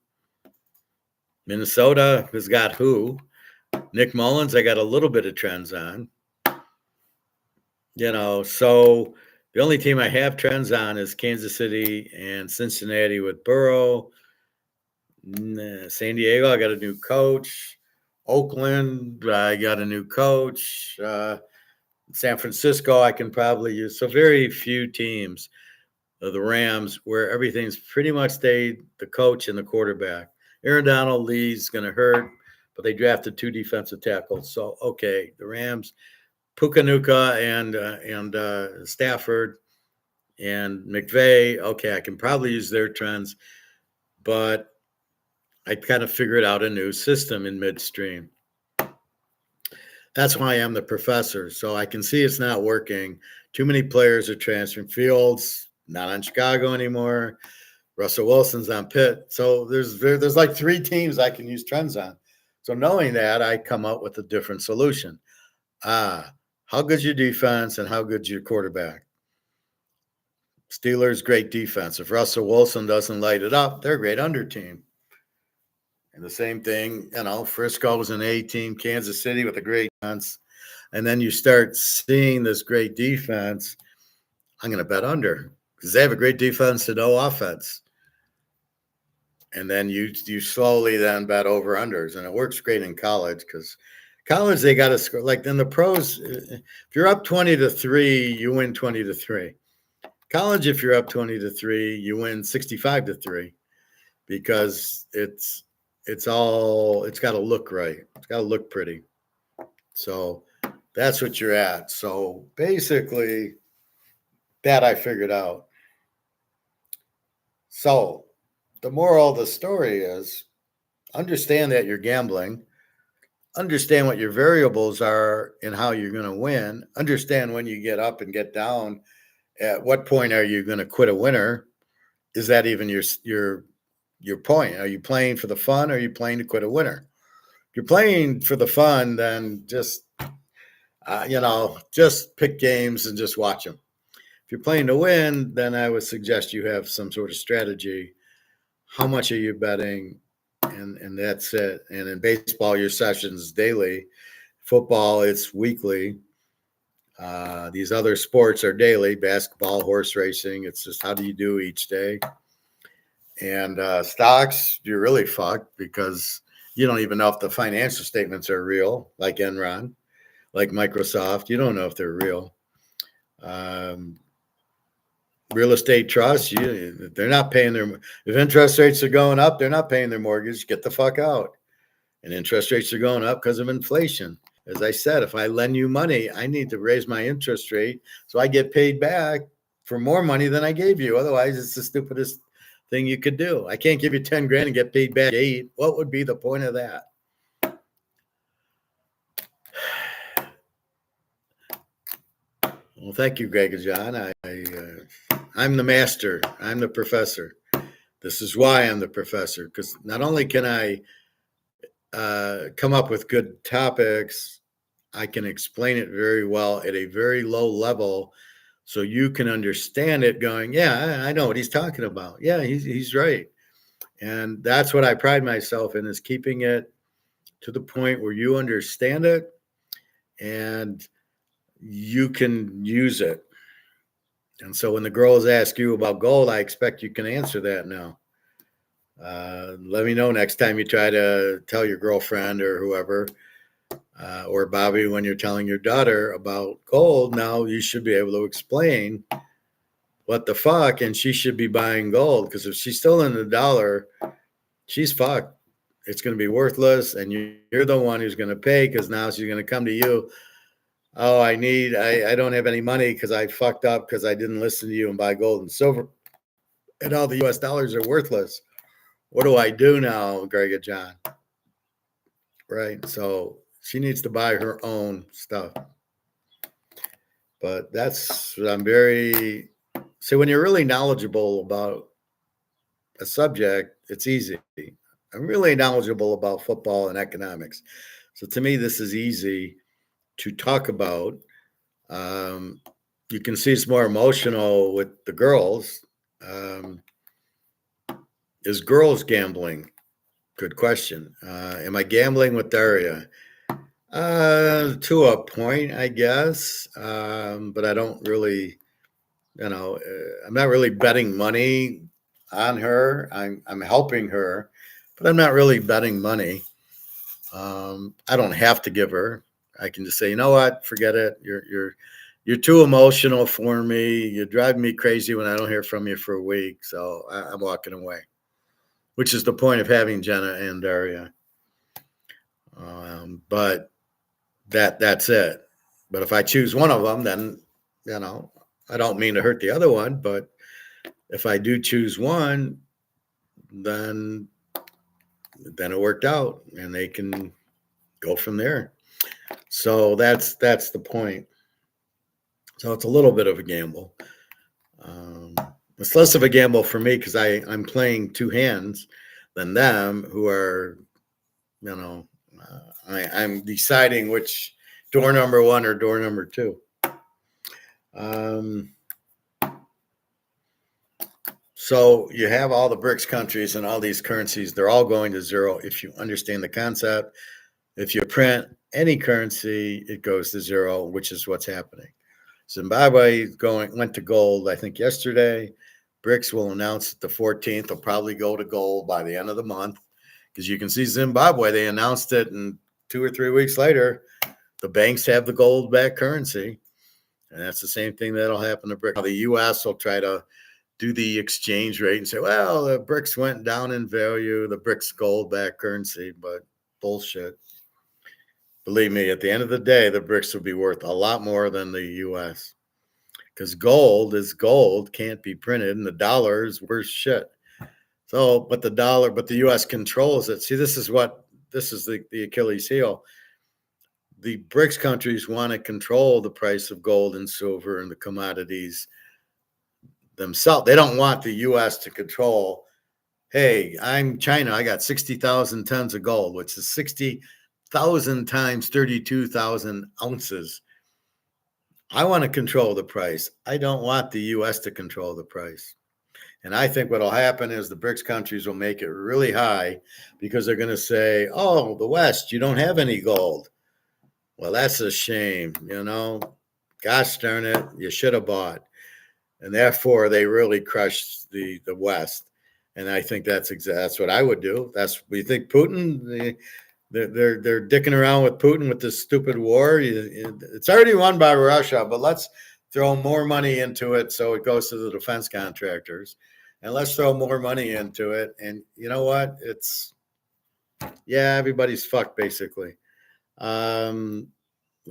Minnesota has got who? Nick Mullins, I got a little bit of trends on. So the only team I have trends on is Kansas City and Cincinnati with Burrow. San Diego, I got a new coach. Oakland, I got a new coach. San Francisco, I can probably use. So very few teams of the Rams where everything's pretty much stayed the coach and the quarterback. Aaron Donald Lee's going to hurt, but they drafted 2 defensive tackles. So, okay, the Rams, Pukanuka and Stafford and McVay, okay, I can probably use their trends, but I kind of figured out a new system in midstream. That's why I'm the professor. So I can see it's not working. Too many players are transferring. Fields, not on Chicago anymore. Russell Wilson's on Pitt. So there's like 3 teams I can use trends on. So knowing that, I come up with a different solution. How good's your defense and how good's your quarterback? Steelers, great defense. If Russell Wilson doesn't light it up, they're a great under team. And the same thing, Frisco was an A team, Kansas City with a great defense. And then you start seeing this great defense. I'm going to bet under because they have a great defense and no offense. And then you slowly then bet over unders. And it works great in college because college, they got to score. Like in the pros, if you're up 20-3, you win 20-3. College, if you're up 20-3, you win 65-3 because it's got to look right. It's got to look pretty. So that's what you're at. So basically, that I figured out. So the moral of the story is understand that you're gambling. Understand what your variables are and how you're going to win. Understand when you get up and get down. At what point are you going to quit a winner? Is that even your point? Are you playing for the fun or are you playing to quit a winner? If you're playing for the fun, then just pick games and just watch them. If you're playing to win, then I would suggest you have some sort of strategy. How much are you betting? And that's it. And in baseball, your sessions daily. Football, it's weekly. These other sports are daily. Basketball, horse racing. It's just how do you do each day? And stocks, you're really fucked because you don't even know if the financial statements are real, like Enron, like Microsoft. You don't know if they're real. Real estate trusts, they're not paying if interest rates are going up, they're not paying their mortgage. Get the fuck out. And interest rates are going up because of inflation. As I said, if I lend you money, I need to raise my interest rate so I get paid back for more money than I gave you. Otherwise, it's the stupidest thing you could do. I can't give you 10 grand and get paid back 8. What would be the point of that? Well, thank you, Greg and John. I'm the master. I'm the professor. This is why I'm the professor, because not only can I come up with good topics, I can explain it very well at a very low level so you can understand it going, yeah, I know what he's talking about. Yeah, he's right. And that's what I pride myself in, is keeping it to the point where you understand it and you can use it. And so when the girls ask you about gold, I expect you can answer that now. Let me know next time you try to tell your girlfriend or whoever, or Bobby, when you're telling your daughter about gold. Now you should be able to explain what the fuck, and she should be buying gold, because if she's still in the dollar, she's fucked. it's going to be worthless, and you're the one who's going to pay because now she's going to come to you. Oh, I don't have any money because I fucked up because I didn't listen to you and buy gold and silver, and all the U.S. dollars are worthless. What do I do now, Greg and John? Right. So she needs to buy her own stuff. But that's I'm very so when you're really knowledgeable about a subject, it's easy. I'm really knowledgeable about football and economics. So to me, this is easy to talk about. Um, you can see it's more emotional with the girls. Um, is girls gambling? Good question. Am I gambling with Daria? To a point, I guess. But I don't really, I'm not really betting money on her. I'm helping her, but I'm not really betting money. I don't have to give her. I can just say, you know what, forget it. You're too emotional for me. You drive me crazy when I don't hear from you for a week. So I'm walking away, which is the point of having Jenna and Daria. But that's it. But if I choose one of them, then I don't mean to hurt the other one. But if I do choose one, then it worked out, and they can go from there. So that's the point. So it's a little bit of a gamble. It's less of a gamble for me because I'm playing two hands than them who are, I'm deciding which door number one or door number two. So you have all the BRICS countries and all these currencies. They're all going to zero if you understand the concept. If you print any currency, it goes to zero, which is what's happening. Zimbabwe went to gold, I think, yesterday. BRICS will announce it the 14th. They'll probably go to gold by the end of the month because you can see Zimbabwe. They announced it, and 2 or 3 weeks later, the banks have the gold-backed currency, and that's the same thing that'll happen to BRICS. Now, the U.S. will try to do the exchange rate and say, well, the BRICS went down in value, the BRICS gold-backed currency, but bullshit. Believe me, at the end of the day, the BRICS will be worth a lot more than the U.S. because gold is gold, can't be printed, and the dollar is worth shit. So, but the U.S. controls it. See, this is the Achilles heel. The BRICS countries want to control the price of gold and silver and the commodities themselves. They don't want the U.S. to control, hey, I'm China, I got 60,000 tons of gold, which is 60,000 times 32,000 ounces. I want to control the price. I don't want the U.S. to control the price. And I think what will happen is the BRICS countries will make it really high because they're going to say, oh, the West, you don't have any gold. Well, that's a shame, Gosh darn it, you should have bought. And therefore, they really crushed the West. And I think that's what I would do. We think Putin, they're dicking around with Putin with this stupid war. It's already won by Russia, but let's throw more money into it so it goes to the defense contractors. And let's throw more money into it. And you know what? Everybody's fucked, basically. Why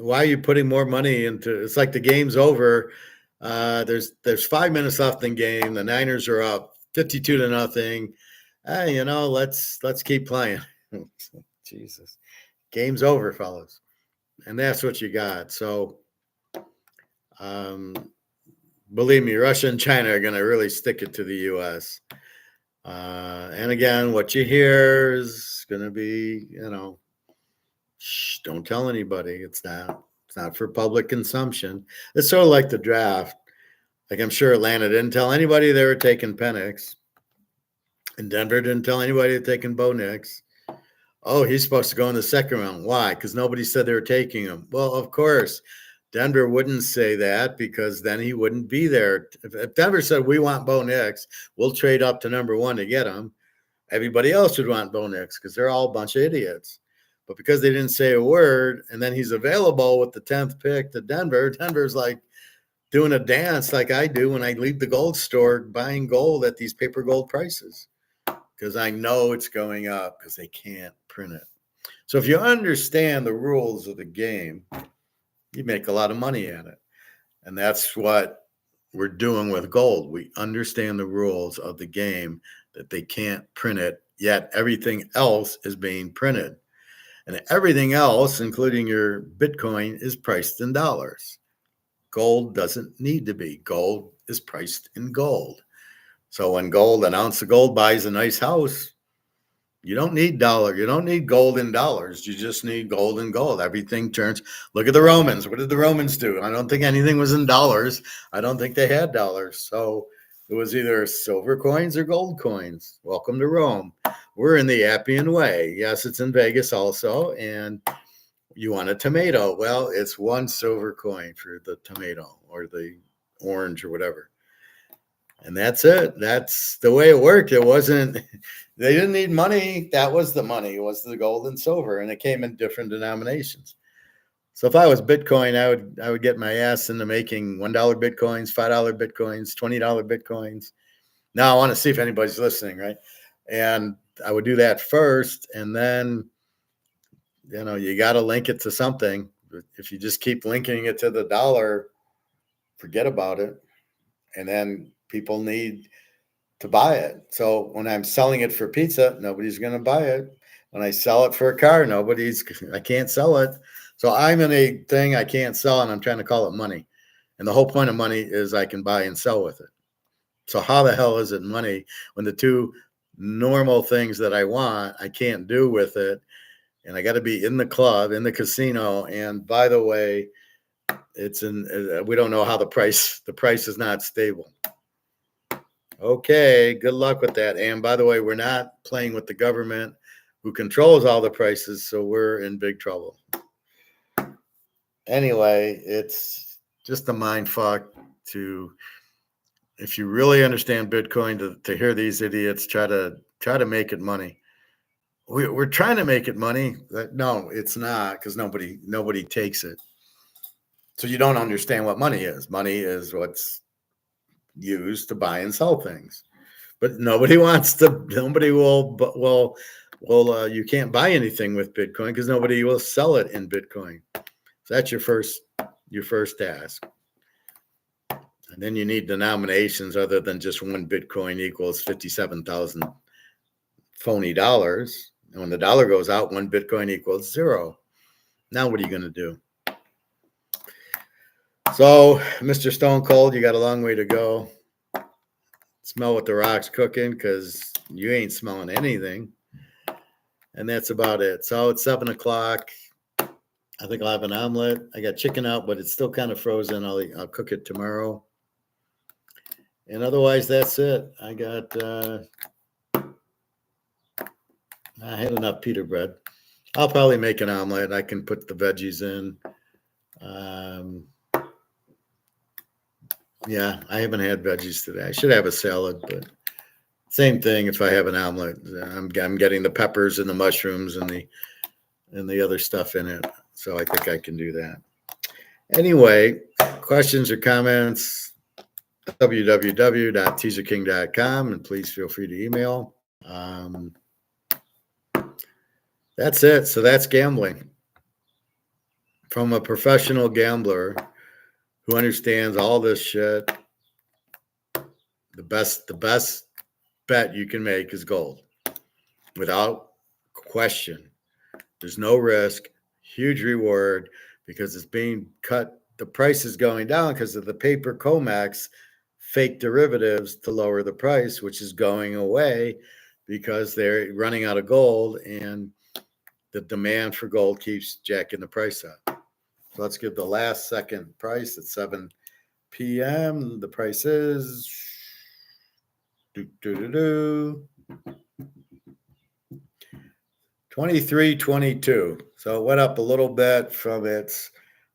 are you putting more money into? It's like the game's over. There's 5 minutes left in the game. The Niners are up 52-0. Let's keep playing. Jesus, game's over, fellas, and that's what you got. So, believe me, Russia and China are going to really stick it to the U.S. And again, what you hear is going to be, shh, don't tell anybody. It's not for public consumption. It's sort of like the draft. Like I'm sure Atlanta didn't tell anybody they were taking Penix, and Denver didn't tell anybody they're taking Bo Nix. Oh, he's supposed to go in the second round. Why? Because nobody said they were taking him. Well, of course, Denver wouldn't say that because then he wouldn't be there. If Denver said, we want Bo Nix, we'll trade up to number one to get him, everybody else would want Bo Nix because they're all a bunch of idiots. But because they didn't say a word, and then he's available with the 10th pick to Denver, Denver's like doing a dance like I do when I leave the gold store buying gold at these paper gold prices. because I know it's going up because they can't print it. So if you understand the rules of the game, you make a lot of money at it. And that's what we're doing with gold. We understand the rules of the game, that they can't print it, yet everything else is being printed. And everything else, including your Bitcoin, is priced in dollars. Gold doesn't need to be. Gold is priced in gold. So when an ounce of gold buys a nice house, you don't need gold in dollars. You just need gold in gold. Everything turns. Look at the Romans. What did the Romans do? I don't think anything was in dollars. I don't think they had dollars. So it was either silver coins or gold coins. Welcome to Rome. We're in the Appian Way. Yes, it's in Vegas also. And you want a tomato. Well, it's one silver coin for the tomato or the orange or whatever. And that's it. That's the way it worked. It wasn't, they didn't need money. That was the money. It was the gold and silver, and it came in different denominations. So if I was Bitcoin, I would get my ass into making $1 Bitcoins, $5 Bitcoins, $20 Bitcoins. Now I want to see if anybody's listening, right? And I would do that first, and then, you got to link it to something. If you just keep linking it to the dollar, forget about it. And then people need to buy it. So when I'm selling it for pizza, nobody's going to buy it. When I sell it for a car, I can't sell it. So I'm in a thing I can't sell, and I'm trying to call it money. And the whole point of money is I can buy and sell with it. So how the hell is it money when the two normal things that I want, I can't do with it? And I got to be in the club, in the casino. And by the way, we don't know how the price is not stable. Okay, good luck with that. And by the way, we're not playing with the government who controls all the prices, so we're in big trouble. Anyway, it's just a mind fuck if you really understand Bitcoin, to hear these idiots try to make it money. We're trying to make it money. No, it's not, because nobody takes it. So you don't understand what money is. Money is what's used to buy and sell things. But nobody will, you can't buy anything with Bitcoin because nobody will sell it in Bitcoin. So that's your first task. And then you need denominations other than just one Bitcoin equals 57,000 phony dollars. And when the dollar goes out, one Bitcoin equals zero. Now what are you going to do? So, Mr. Stone Cold, you got a long way to go. Smell what the rock's cooking, because you ain't smelling anything. And that's about it. So it's 7:00. I think I'll have an omelet. I got chicken out, but it's still kind of frozen. I'll cook it tomorrow. And otherwise, that's it. I had enough pita bread. I'll probably make an omelet. I can put the veggies in. Yeah, I haven't had veggies today. I should have a salad, but same thing. If I have an omelet, I'm getting the peppers and the mushrooms and the other stuff in it. So I think I can do that. Anyway, questions or comments, www.teaserking.com, and please feel free to email. That's it. So that's gambling from a professional gambler who understands all this shit. The best bet you can make is gold, without question. There's no risk, huge reward, because it's being cut. The price is going down because of the paper COMEX fake derivatives to lower the price, which is going away because they're running out of gold, and the demand for gold keeps jacking the price up. So let's give the last second price at 7 p.m. The price is 23.22. So it went up a little bit from its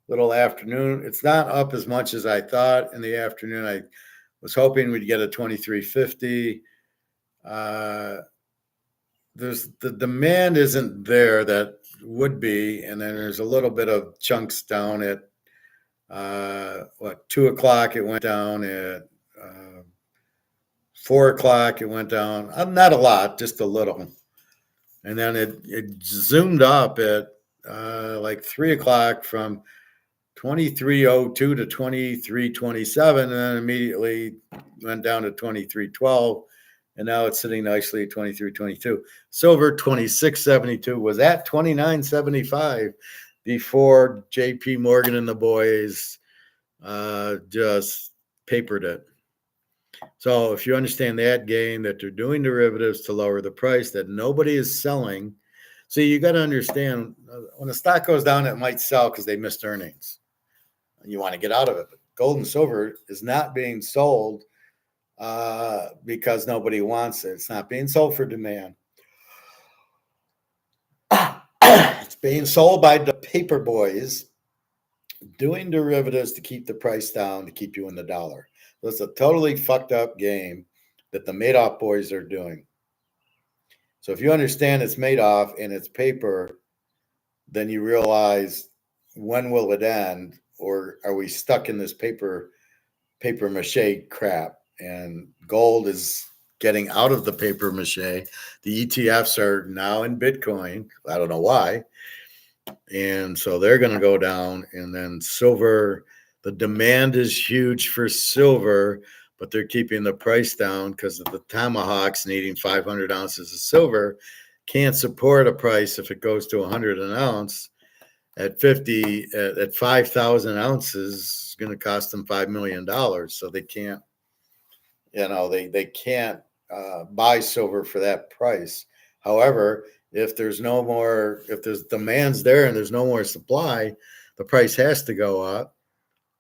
little afternoon. It's not up as much as I thought in the afternoon. I was hoping we'd get a 23.50. The demand isn't there that would be, and then there's a little bit of chunks down at 2 o'clock. It went down at 4 o'clock, it went down. Not a lot, just a little. And then it zoomed up at like 3 o'clock from 2302 to 2327, and then immediately went down to 2312. And now it's sitting nicely at 2322. Silver 2672 was at 2975 before JP Morgan and the boys just papered it. So if you understand that game, that they're doing derivatives to lower the price, that nobody is selling. See, you got to understand when a stock goes down, it might sell because they missed earnings. You want to get out of it. But gold and silver is not being sold because nobody wants it. It's not being sold for demand. It's being sold by the paper boys doing derivatives to keep the price down, to keep you in the dollar. So it's a totally fucked up game that the Madoff boys are doing. So if you understand it's Madoff and it's paper, then you realize, when will it end? Or are we stuck in this paper mache crap? And gold is getting out of the paper mache. The ETFs are now in Bitcoin. I don't know why. And so they're going to go down. And then silver, the demand is huge for silver, but they're keeping the price down because of the tomahawks needing 500 ounces of silver. Can't support a price if it goes to 100 an ounce. At 5,000 ounces, it's going to cost them $5 million. So they can't, they can't buy silver for that price. However, if there's demand's there and there's no more supply, the price has to go up,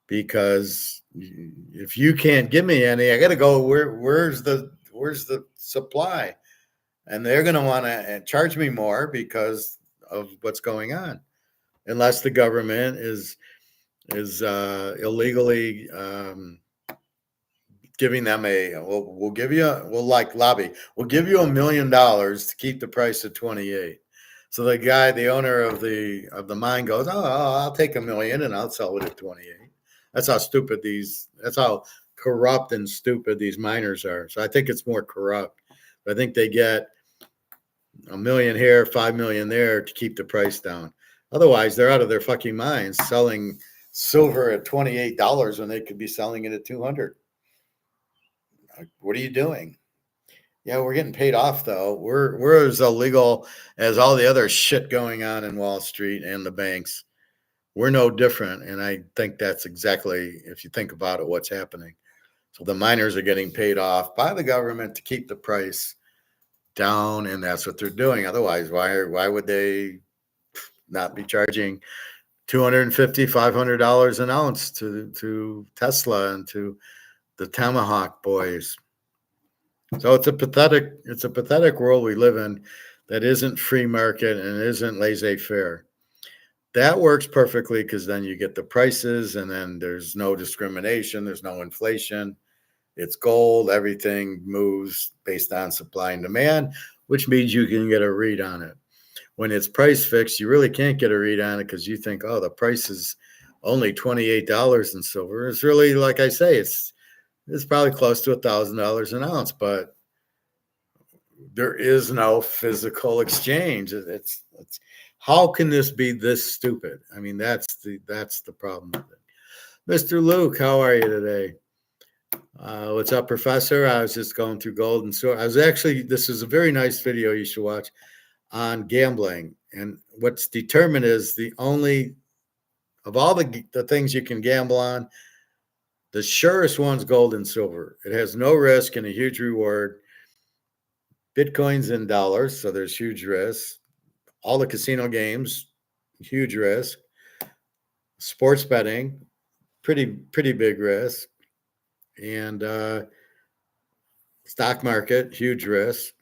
because if you can't give me any, I got to go, where's the supply? And they're going to want to charge me more because of what's going on. Unless the government is illegally giving them we'll give you $1 million to keep the price at 28. So the owner of the mine goes, I'll take $1 million and I'll sell it at 28. That's how corrupt and stupid these miners are. So I think it's more corrupt. I think they get $1 million here, $5 million there to keep the price down. Otherwise, they're out of their fucking minds selling silver at $28 when they could be selling it at $200. What are you doing? Yeah, we're getting paid off, though. We're as illegal as all the other shit going on in Wall Street and the banks. We're no different. And I think that's exactly, if you think about it, what's happening. So the miners are getting paid off by the government to keep the price down, and that's what they're doing. Otherwise, why would they not be charging $250, $500 an ounce to Tesla and to the Tomahawk boys? So it's a pathetic world we live in that isn't free market and isn't laissez-faire. That works perfectly because then you get the prices and then there's no discrimination, there's no inflation. It's gold, everything moves based on supply and demand, which means you can get a read on it. When it's price fixed, you really can't get a read on it because you think, the price is only $28 in silver. It's really, like I say, it's probably close to $1,000 an ounce, but there is no physical exchange. It's how can this be this stupid? I mean, that's the problem with it. Mr. Luke, how are you today? What's up, Professor? I was just going through gold and silver. This is a very nice video you should watch on gambling. And what's determined is the only of all the things you can gamble on, the surest one's gold and silver. It has no risk and a huge reward. Bitcoin's in dollars, so there's huge risk. All the casino games, huge risk. Sports betting, pretty big risk. And stock market, huge risk.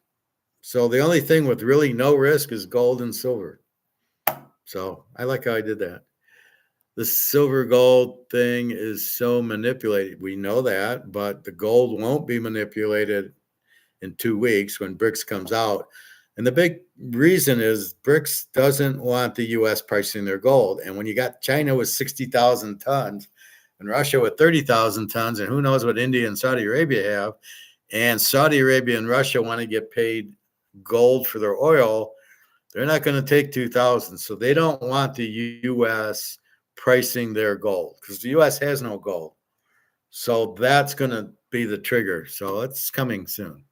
So the only thing with really no risk is gold and silver. So I like how I did that. The silver gold thing is so manipulated. We know that, but the gold won't be manipulated in 2 weeks when BRICS comes out. And the big reason is BRICS doesn't want the U.S. pricing their gold. And when you got China with 60,000 tons and Russia with 30,000 tons, and who knows what India and Saudi Arabia have, and Saudi Arabia and Russia want to get paid gold for their oil, they're not going to take 2,000. So they don't want the U.S. pricing their gold because the U.S. has no gold. So that's going to be the trigger. So it's coming soon.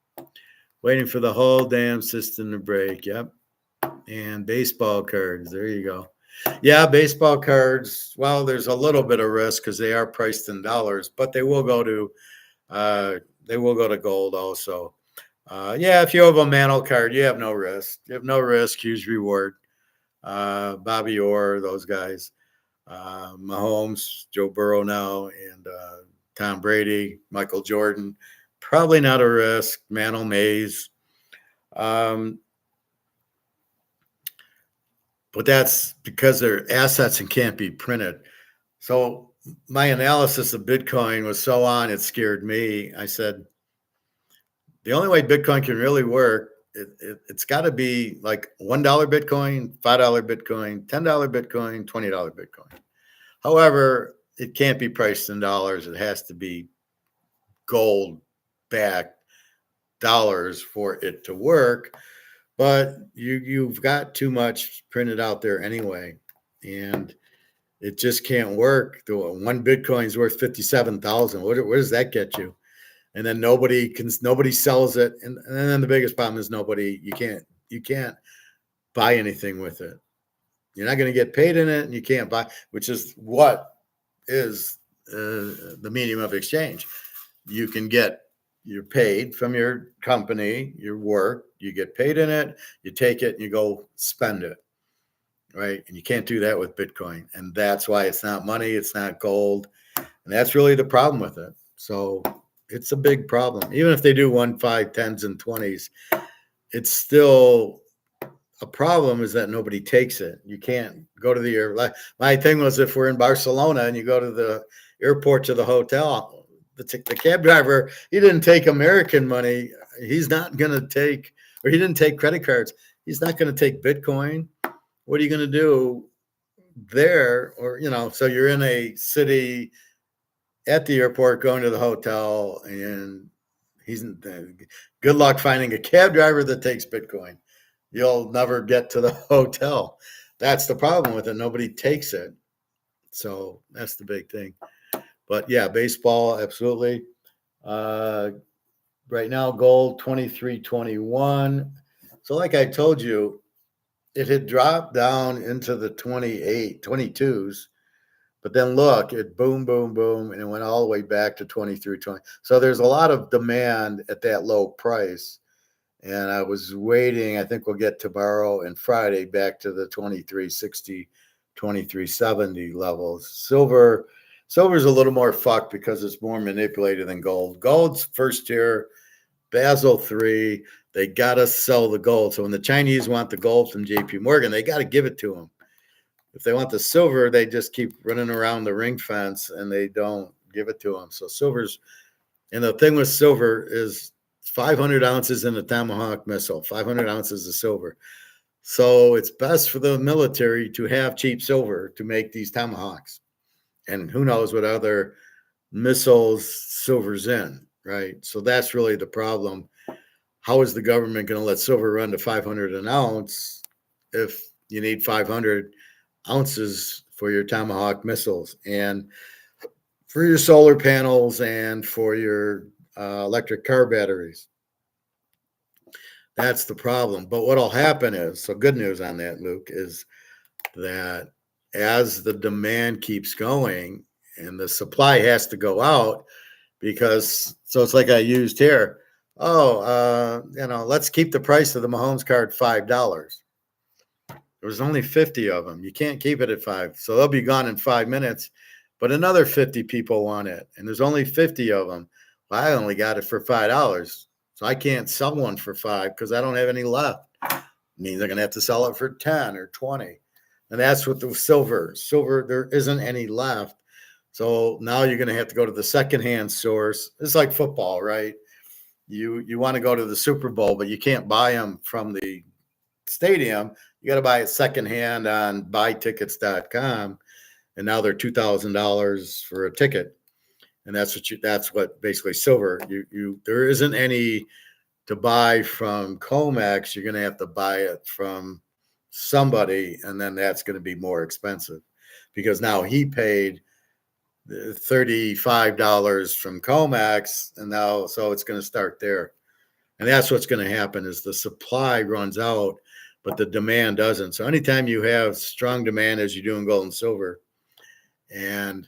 Waiting for the whole damn system to break. Yep. And baseball cards. There you go. Yeah, baseball cards. Well, there's a little bit of risk because they are priced in dollars, but they will go to gold also. Yeah, if you have a Mantle card, you have no risk. You have no risk, huge reward. Bobby Orr, those guys, Mahomes, Joe Burrow now, and Tom Brady, Michael Jordan. Probably not a risk. Mantle Mays. But that's because they're assets and can't be printed. So my analysis of Bitcoin was so on, it scared me. I said, the only way Bitcoin can really work, it's got to be like $1 Bitcoin, $5 Bitcoin, $10 Bitcoin, $20 Bitcoin. However, it can't be priced in dollars. It has to be gold backed dollars for it to work. But you've got too much printed out there anyway, and it just can't work. The one Bitcoin's worth 57,000. Where does that get you? And then nobody sells it, and then the biggest problem is you can't buy anything with it. You're not going to get paid in it, and you can't buy, which is what is the medium of exchange. You're paid from your company, your work, you get paid in it, you take it and you go spend it, right? And you can't do that with Bitcoin. And that's why it's not money, it's not gold. And that's really the problem with it. So it's a big problem. Even if they do 1, 5, 10s, and 20s, it's still a problem is that nobody takes it. You can't go to the airport. My thing was if we're in Barcelona and you go to the airport to the hotel, the cab driver, he didn't take American money. He's not going to take, or he didn't take credit cards. He's not going to take Bitcoin. What are you going to do there? Or, so you're in a city at the airport going to the hotel, and good luck finding a cab driver that takes Bitcoin. You'll never get to the hotel. That's the problem with it. Nobody takes it. So that's the big thing. But yeah, baseball, absolutely. Right now, gold 23.21. So like I told you, it had dropped down into the 22s. But then look, it boom, boom, boom, and it went all the way back to 23.20. So there's a lot of demand at that low price. And I was waiting, I think we'll get tomorrow and Friday back to the 23.60, 23.70 levels. Silver's a little more fucked because it's more manipulated than gold. Gold's first tier, Basel III, they got to sell the gold. So when the Chinese want the gold from JP Morgan, they got to give it to them. If they want the silver, they just keep running around the ring fence and they don't give it to them. So and the thing with silver is 500 ounces in a Tomahawk missile, 500 ounces of silver. So it's best for the military to have cheap silver to make these Tomahawks. And who knows what other missiles silver's in, right? So that's really the problem. How is the government going to let silver run to 500 an ounce if you need 500 ounces for your Tomahawk missiles and for your solar panels and for your electric car batteries? That's the problem. But what'll happen is, so good news on that, Luke, is that as the demand keeps going and the supply has to go out, because so it's like I used here. Let's keep the price of the Mahomes card $5. There was only 50 of them. You can't keep it at $5. So they'll be gone in 5 minutes. But another 50 people want it. And there's only 50 of them. Well, I only got it for $5. So I can't sell one for $5 because I don't have any left. It means they're going to have to sell it for 10 or 20. And that's with the silver. Silver, there isn't any left. So now you're going to have to go to the secondhand source. It's like football, right? You want to go to the Super Bowl, but you can't buy them from the stadium. You got to buy it secondhand on buytickets.com. And now they're $2,000 for a ticket. And that's what basically silver. There isn't any to buy from COMEX. You're going to have to buy it from somebody, and then that's going to be more expensive because now he paid $35 from COMEX, and now so it's going to start there. And that's what's going to happen is the supply runs out, but the demand doesn't. So anytime you have strong demand, as you do in gold and silver, and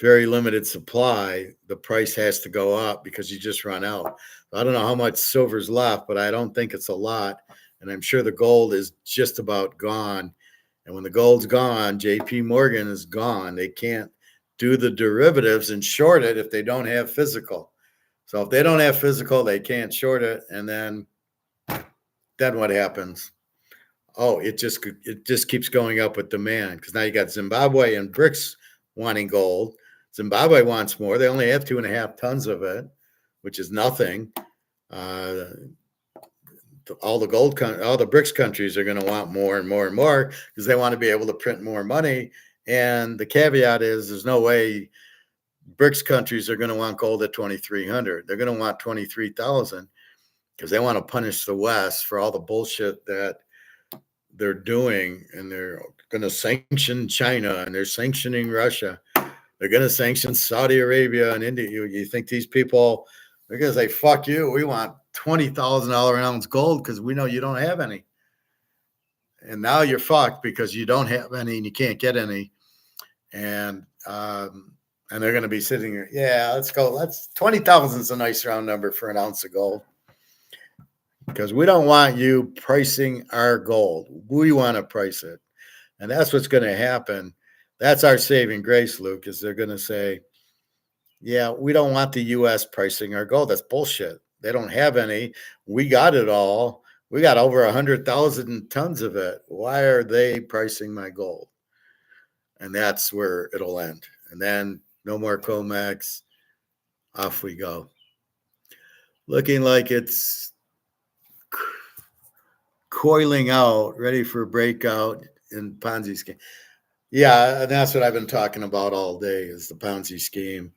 very limited supply, the price has to go up because you just run out. I don't know how much silver's left, but I don't think it's a lot. And I'm sure the gold is just about gone. And when the gold's gone, JP Morgan is gone. They can't do the derivatives and short it if they don't have physical. So if they don't have physical, they can't short it. And then what happens? Oh, it just keeps going up with demand because now you got Zimbabwe and BRICS wanting gold. Zimbabwe wants more. They only have 2.5 tons of it, which is nothing. All the BRICS countries are going to want more and more and more because they want to be able to print more money. And the caveat is there's no way BRICS countries are going to want gold at 2,300. They're going to want 23,000 because they want to punish the West for all the bullshit that they're doing. And they're going to sanction China and they're sanctioning Russia. They're going to sanction Saudi Arabia and India. You think these people are going to say, fuck you, we want $20,000 an ounce gold because we know you don't have any. And now you're fucked because you don't have any and you can't get any. And they're going to be sitting here. Yeah, let's go. 20,000 is a nice round number for an ounce of gold. Because we don't want you pricing our gold. We want to price it. And that's what's going to happen. That's our saving grace, Luke, is they're going to say, yeah, we don't want the U.S. pricing our gold. That's bullshit. They don't have any. We got it all. We got over 100,000 tons of it. Why are they pricing my gold? And that's where it'll end. And then no more COMEX. Off we go. Looking like it's coiling out, ready for a breakout in Ponzi scheme. Yeah, and that's what I've been talking about all day is the Ponzi scheme.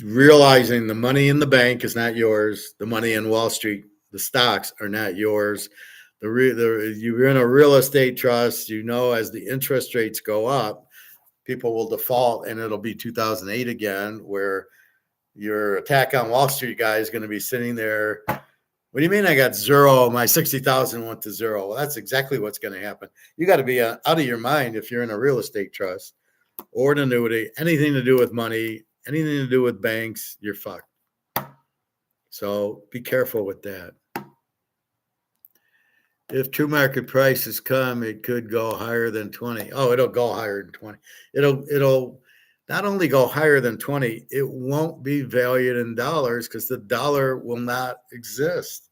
Realizing the money in the bank is not yours. The money in Wall Street, the stocks are not yours. You're in a real estate trust. You know, as the interest rates go up, people will default, and it'll be 2008 again, where your attack on Wall Street guy is going to be sitting there. What do you mean I got zero? My 60,000 went to zero. Well, that's exactly what's going to happen. You got to be out of your mind if you're in a real estate trust or an annuity, anything to do with money, anything to do with banks, you're fucked. So be careful with that. If true market prices come, it could go higher than 20. Oh, it'll go higher than 20. It'll not only go higher than 20, it won't be valued in dollars because the dollar will not exist.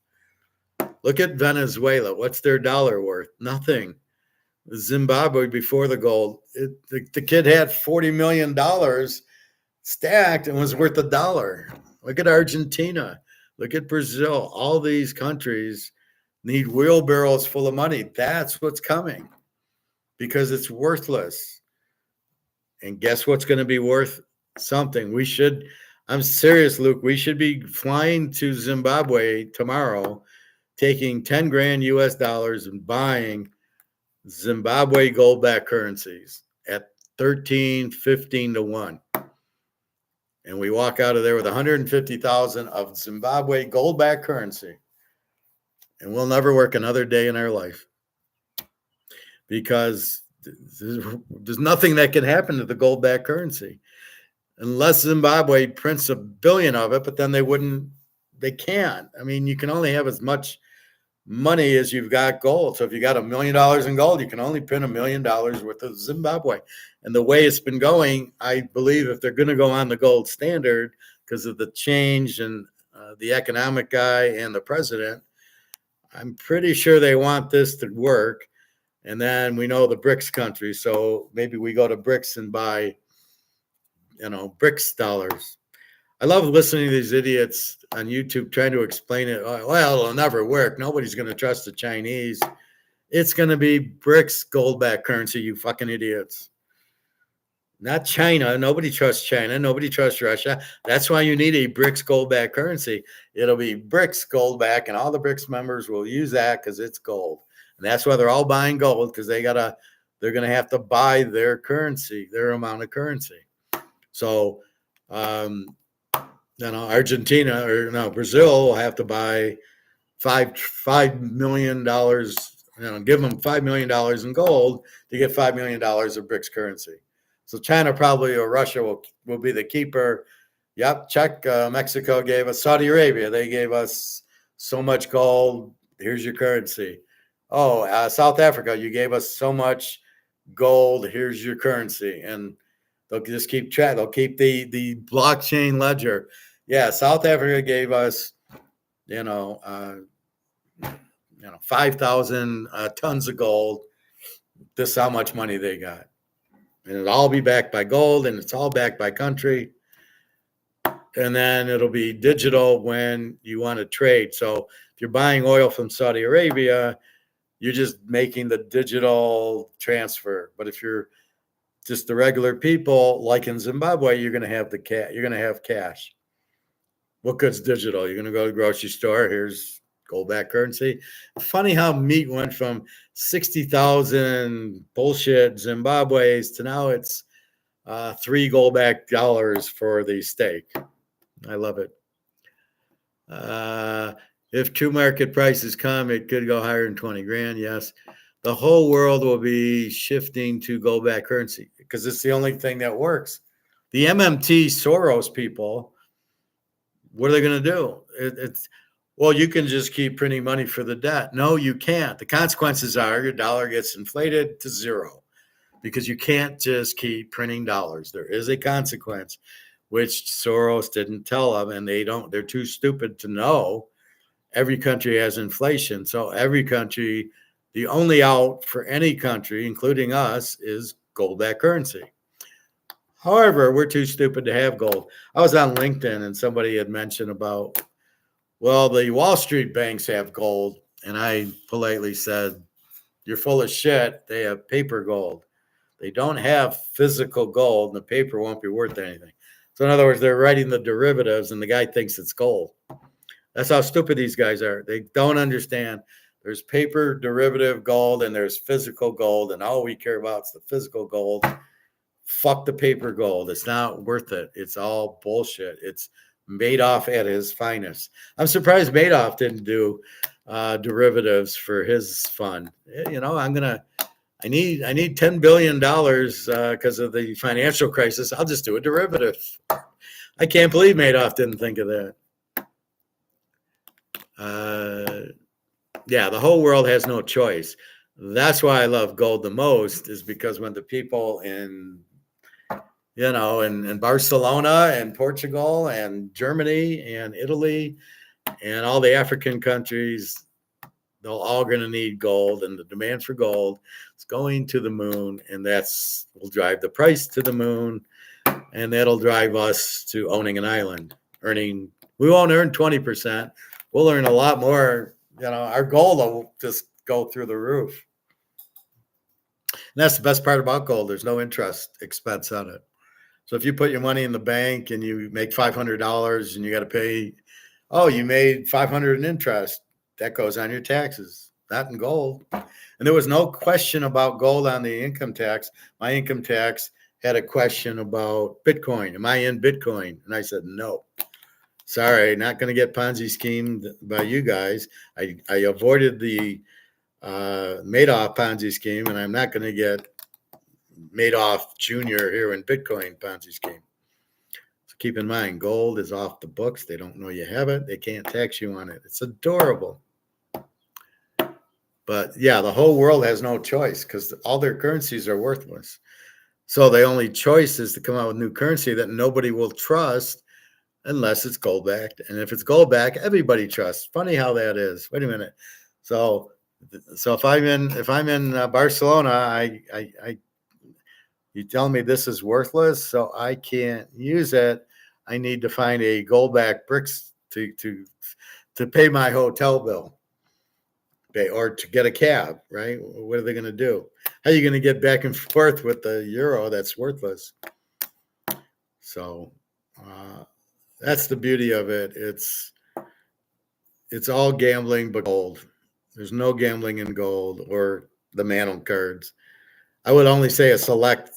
Look at Venezuela. What's their dollar worth? Nothing. Zimbabwe before the gold, the kid had $40 million stacked and was worth $1. Look at Argentina. Look at Brazil. All these countries need wheelbarrows full of money. That's what's coming because it's worthless. And guess what's going to be worth something? I'm serious, Luke. We should be flying to Zimbabwe tomorrow, taking 10 grand US dollars and buying Zimbabwe gold-backed currencies at 13, 15 to 1. And we walk out of there with 150,000 of Zimbabwe gold-backed currency. And we'll never work another day in our life because there's nothing that can happen to the gold-backed currency unless Zimbabwe prints 1 billion of it, but then they can't. I mean, you can only have as much money as you've got gold. So if you got $1 million in gold, you can only print $1 million worth of Zimbabwe. And the way it's been going, I believe if they're going to go on the gold standard because of the change and the economic guy and the president, I'm pretty sure they want this to work. And then we know the BRICS countries. So maybe we go to BRICS and buy, BRICS dollars. I love listening to these idiots on YouTube trying to explain it. Well, it'll never work. Nobody's going to trust the Chinese. It's going to be BRICS gold-backed currency, you fucking idiots. Not China. Nobody trusts China. Nobody trusts Russia. That's why you need a BRICS gold back currency. It'll be BRICS gold back, and all the BRICS members will use that because it's gold. And that's why they're all buying gold, because they're gonna have to buy their currency, their amount of currency. So Argentina or no, Brazil will have to buy $5 million, give them $5 million in gold to get $5 million of BRICS currency. So China probably or Russia will be the keeper. Yep, check. Mexico gave us, Saudi Arabia, they gave us so much gold. Here's your currency. Oh, South Africa, you gave us so much gold. Here's your currency. And they'll just keep track. They'll keep the blockchain ledger. Yeah, South Africa gave us, 5,000 tons of gold. This is how much money they got. And it'll all be backed by gold, and it's all backed by country. And then it'll be digital when you want to trade. So if you're buying oil from Saudi Arabia, you're just making the digital transfer. But if you're just the regular people, like in Zimbabwe, you're going to have you're going to have cash. What good's digital? You're going to go to the grocery store. Here's gold back currency. Funny how meat went from 60,000 bullshit Zimbabwe's to now it's $3 gold back dollars for the steak. I love it. If true market prices come, it could go higher than 20 grand. Yes. The whole world will be shifting to gold back currency because it's the only thing that works. The MMT Soros people, what are they going to do? Well, you can just keep printing money for the debt. No, you can't. The consequences are your dollar gets inflated to zero because you can't just keep printing dollars. There is a consequence, which Soros didn't tell them, and they're too stupid to know. Every country has inflation. So every country, the only out for any country, including us, is gold-backed currency. However, we're too stupid to have gold. I was on LinkedIn and somebody had mentioned about, well, the Wall Street banks have gold. And I politely said, you're full of shit. They have paper gold. They don't have physical gold, and the paper won't be worth anything. So in other words, they're writing the derivatives and the guy thinks it's gold. That's how stupid these guys are. They don't understand. There's paper derivative gold and there's physical gold, and all we care about is the physical gold. Fuck the paper gold. It's not worth it. It's all bullshit. It's Madoff at his finest. I'm surprised Madoff didn't do derivatives for his fund. I need $10 billion because of the financial crisis. I'll just do a derivative. I can't believe Madoff didn't think of that. The whole world has no choice. That's why I love gold the most, is because when the people in Barcelona and Portugal and Germany and Italy and all the African countries, they're all going to need gold, and the demand for gold is going to the moon, and that's will drive the price to the moon, and that'll drive us to owning an island. We won't earn 20%. We'll earn a lot more. Our gold will just go through the roof. And that's the best part about gold. There's no interest expense on it. So if you put your money in the bank and you make $500 and you got to pay, you made $500 in interest, that goes on your taxes, not in gold. And there was no question about gold on the income tax. My income tax had a question about Bitcoin. Am I in Bitcoin? And I said, no. Sorry, not going to get Ponzi schemed by you guys. I avoided the Madoff Ponzi scheme, and I'm not going to get Madoff Jr. here in Bitcoin Ponzi scheme. So keep in mind, gold is off the books. They don't know you have it. They can't tax you on it. It's adorable. But yeah, the whole world has no choice because all their currencies are worthless. So the only choice is to come out with new currency that nobody will trust unless it's gold backed. And if it's gold backed, everybody trusts. Funny how that is. Wait a minute. So if I'm in Barcelona, you tell me this is worthless, so I can't use it. I need to find a gold backed BRICS to pay my hotel bill, or to get a cab. Right? What are they going to do? How are you going to get back and forth with the euro? That's worthless. So that's the beauty of it. It's all gambling, but gold. There's no gambling in gold or the Mantle cards. I would only say a select,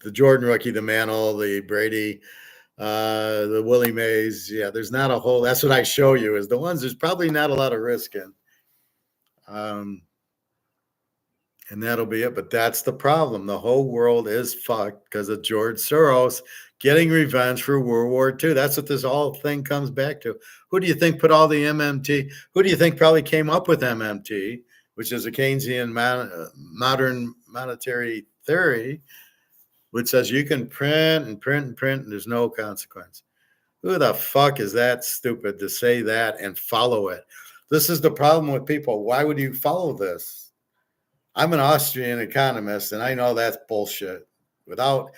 the Jordan rookie, the Mantle, the Brady, the Willie Mays. Yeah, there's not a whole. That's what I show you is the ones there's probably not a lot of risk in. And that'll be it. But that's the problem. The whole world is fucked because of George Soros getting revenge for World War II. That's what this whole thing comes back to. Who do you think put all the MMT? Who do you think probably came up with MMT, which is a Keynesian modern monetary theory, which says you can print and print and print and there's no consequence? Who the fuck is that stupid to say that and follow it? This is the problem with people. Why would you follow this? I'm an Austrian economist, and I know that's bullshit. Without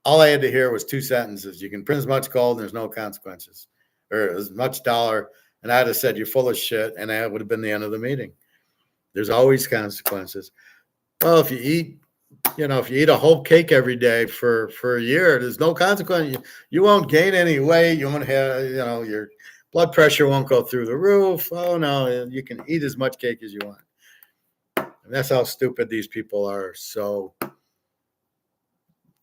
all I had to hear was two sentences: you can print as much gold, and there's no consequences, or as much dollar. And I'd have said you're full of shit, and that would have been the end of the meeting. There's always consequences. Well, if you eat a whole cake every day for a year, there's no consequence. You won't gain any weight. You won't have, your blood pressure won't go through the roof. Oh no, you can eat as much cake as you want. And that's how stupid these people are. So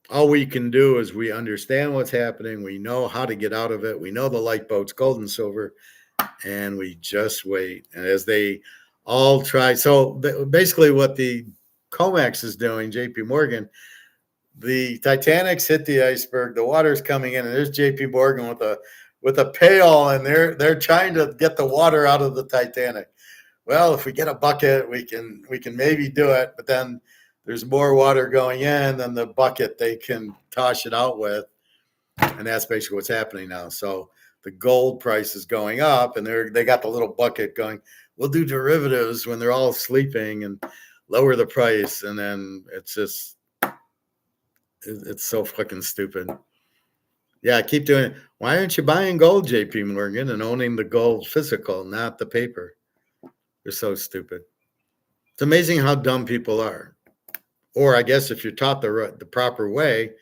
all we can do is we understand what's happening. We know how to get out of it. We know the lifeboat's gold and silver, and we just wait. And as they all try, so basically what the COMEX is doing, JP Morgan, the Titanic's hit the iceberg, the water's coming in, and there's JP Morgan with a pail, and they're trying to get the water out of the Titanic. Well, if we get a bucket, we can maybe do it, but then there's more water going in than the bucket they can toss it out with, and that's basically what's happening now. So the gold price is going up, and they got the little bucket going. We'll do derivatives when they're all sleeping and lower the price, and then it's so fucking stupid. Yeah, keep doing it. Why aren't you buying gold, JP Morgan, and owning the gold physical, not the paper? They're so stupid. It's amazing how dumb people are. Or I guess if you're taught the proper way,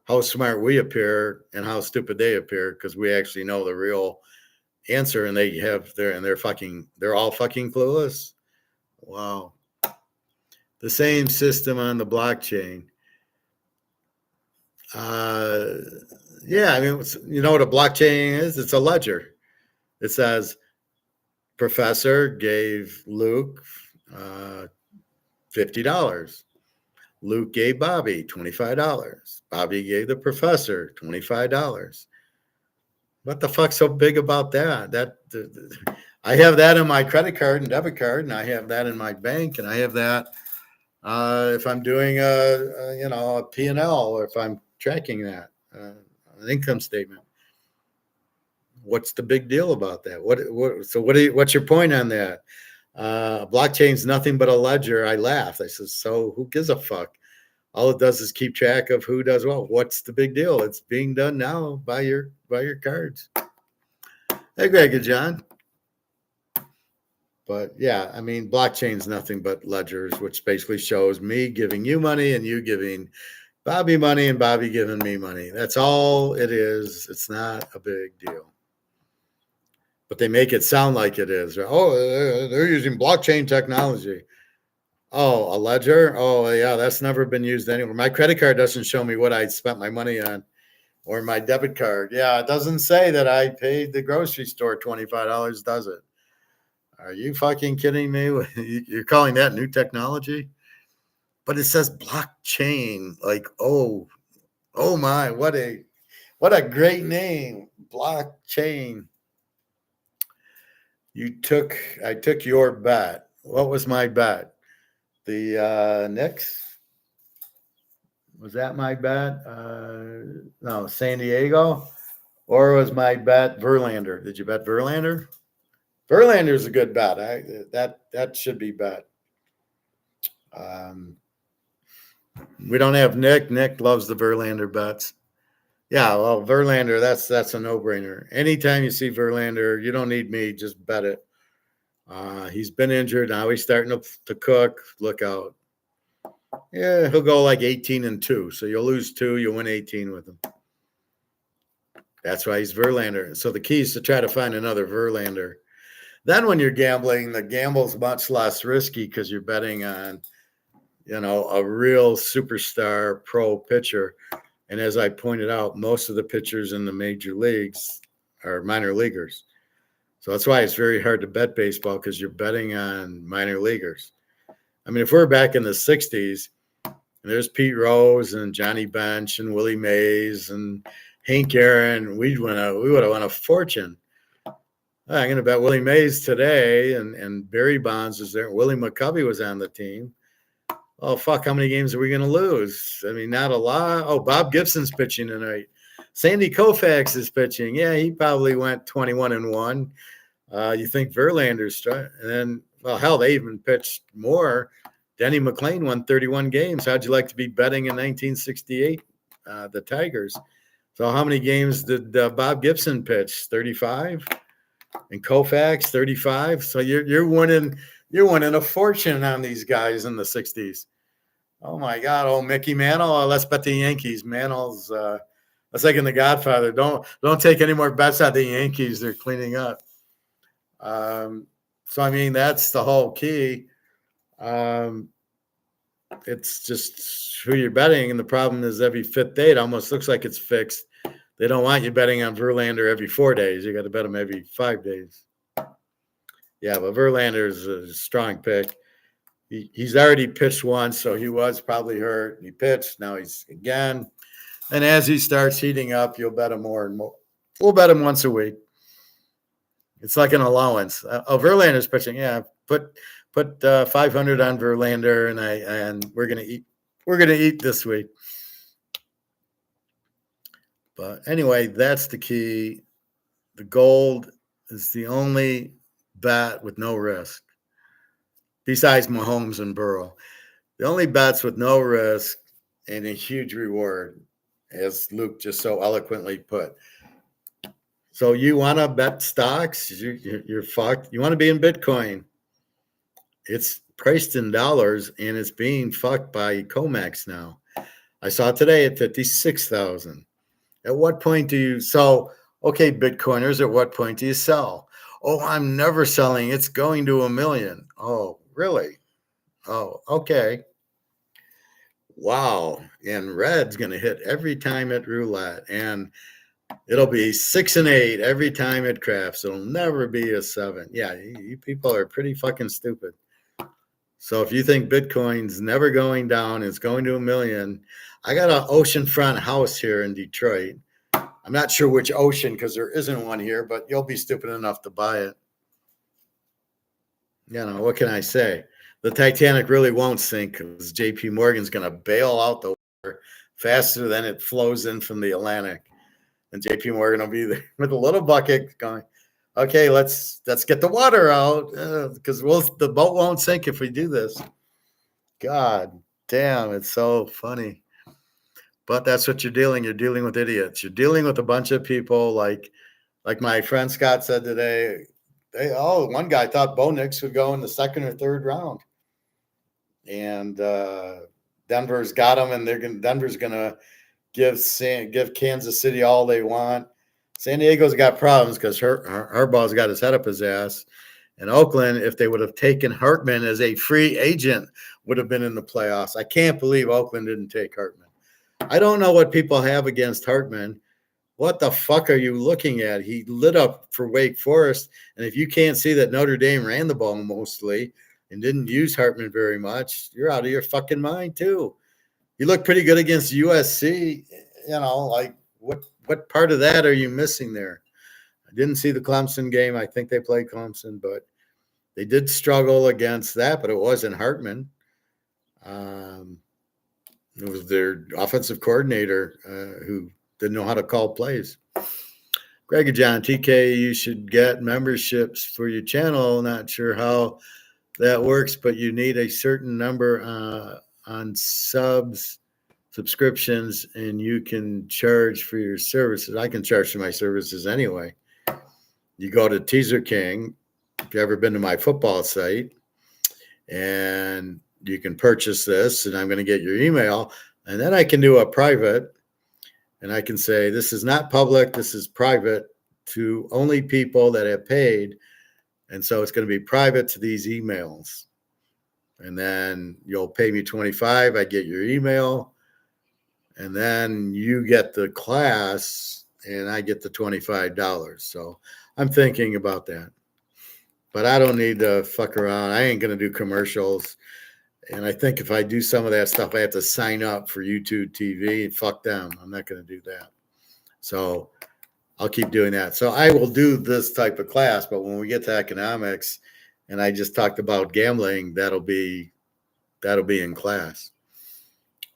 how smart we appear and how stupid they appear, because we actually know the real answer, and they're all fucking clueless. Wow. The same system on the blockchain. Yeah, I mean, you know what a blockchain is? It's a ledger. It says, Professor gave Luke $50. Luke gave Bobby $25. Bobby gave the professor $25. What the fuck's so big about that? I have that in my credit card and debit card, and I have that in my bank, and I have that if I'm doing a P&L, or if I'm tracking that an income statement. What's the big deal about that? What's your point on that? Blockchain's nothing but a ledger. I laughed. I said, so who gives a fuck? All it does is keep track of who does what. What's the big deal? It's being done now by your cards. Hey, Greg and John. But yeah, I mean, blockchain's nothing but ledgers, which basically shows me giving you money and you giving Bobby money and Bobby giving me money. That's all it is. It's not a big deal. But they make it sound like it is. Oh, they're using blockchain technology. Oh, a ledger? Oh, yeah, that's never been used anywhere. My credit card doesn't show me what I spent my money on, or my debit card. Yeah, it doesn't say that I paid the grocery store $25, does it? Are you fucking kidding me? You're calling that new technology? But it says blockchain. Like, oh my, what a great name, blockchain. I took your bet. What was my bet? The Knicks? Was that my bet? No, San Diego? Or was my bet Verlander? Did you bet Verlander? Verlander's a good bet. That should be bet. We don't have Nick. Nick loves the Verlander bets. Yeah, well, Verlander, that's a no-brainer. Anytime you see Verlander, you don't need me, just bet it. He's been injured. Now he's starting to cook. Look out. Yeah, he'll go like 18-2. So you'll lose 2, you'll win 18 with him. That's why he's Verlander. So the key is to try to find another Verlander. Then when you're gambling, the gamble's much less risky because you're betting on, a real superstar pro pitcher. And as I pointed out, most of the pitchers in the major leagues are minor leaguers. So that's why it's very hard to bet baseball, because you're betting on minor leaguers. I mean, if we're back in the 60s, and there's Pete Rose and Johnny Bench and Willie Mays and Hank Aaron, we would have won a fortune. I'm going to bet Willie Mays today, and Barry Bonds was there. Willie McCovey was on the team. Oh, fuck, how many games are we going to lose? I mean, not a lot. Oh, Bob Gibson's pitching tonight. Sandy Koufax is pitching. Yeah, he probably went 21-1. You think Verlander's trying. And then, well, hell, they even pitched more. Denny McLain won 31 games. How'd you like to be betting in 1968, the Tigers? So how many games did Bob Gibson pitch? 35? And Koufax, 35. So you're winning a fortune on these guys in the 60s. Oh my God! Oh, Mickey Mantle. Let's bet the Yankees. Mantle's that's like in The Godfather. Don't take any more bets on the Yankees. They're cleaning up. So I mean, that's the whole key. It's just who you're betting, and the problem is every fifth day it almost looks like it's fixed. They don't want you betting on Verlander every 4 days. You got to bet him every 5 days. Yeah, but Verlander is a strong pick. He's already pitched once, so he was probably hurt. He pitched. Now he's again. And as he starts heating up, you'll bet him more and more. We'll bet him once a week. It's like an allowance. Verlander's pitching. Yeah, put 500 on Verlander, and we're gonna eat. We're gonna eat this week. But anyway, that's the key. The gold is the only bet with no risk, besides Mahomes and Burrow. The only bets with no risk and a huge reward, as Luke just so eloquently put. So you want to bet stocks? You're fucked. You want to be in Bitcoin? It's priced in dollars, and it's being fucked by COMEX now. I saw it today at 56,000. At what point do you sell? Okay, Bitcoiners, at what point do you sell? Oh, I'm never selling. It's going to 1 million. Oh, really? Oh, okay. Wow. And red's going to hit every time at roulette. And it'll be 6 and 8 every time it crafts. It'll never be a 7. Yeah, you people are pretty fucking stupid. So if you think Bitcoin's never going down, it's going to 1 million. I got an oceanfront house here in Detroit. I'm not sure which ocean, because there isn't one here, but you'll be stupid enough to buy it. What can I say? The Titanic really won't sink, because JP Morgan's going to bail out the water faster than it flows in from the Atlantic. And JP Morgan will be there with a little bucket going, okay, let's get the water out, because the boat won't sink if we do this. God damn, it's so funny. But that's what you're dealing. You're dealing with idiots. You're dealing with a bunch of people like my friend Scott said today. One guy thought Bo Nix would go in the second or third round. And Denver's got him, and Denver's going to give Kansas City all they want. San Diego's got problems because Harbaugh's got his head up his ass. And Oakland, if they would have taken Hartman as a free agent, would have been in the playoffs. I can't believe Oakland didn't take Hartman. I don't know what people have against Hartman. What the fuck are you looking at? He lit up for Wake Forest. And if you can't see that Notre Dame ran the ball mostly and didn't use Hartman very much, you're out of your fucking mind too. He looked pretty good against USC. What part of that are you missing there? I didn't see the Clemson game. I think they played Clemson, but they did struggle against that, but it wasn't Hartman. It was their offensive coordinator who didn't know how to call plays. Greg and John, TK, you should get memberships for your channel. Not sure how that works, but you need a certain number on subscriptions, and you can charge for your services. I can charge for my services anyway. You go to Teaser King, if you've ever been to my football site, and you can purchase this, and I'm going to get your email. And then I can do a private, and I can say, this is not public, this is private to only people that have paid. And so it's going to be private to these emails. And then you'll pay me $25, I get your email, and then you get the class and I get the $25. So I'm thinking about that. But I don't need to fuck around. I ain't going to do commercials. And I think if I do some of that stuff, I have to sign up for YouTube TV. Fuck them. I'm not going to do that. So I'll keep doing that. So I will do this type of class. But when we get to economics, and I just talked about gambling, that'll be in class.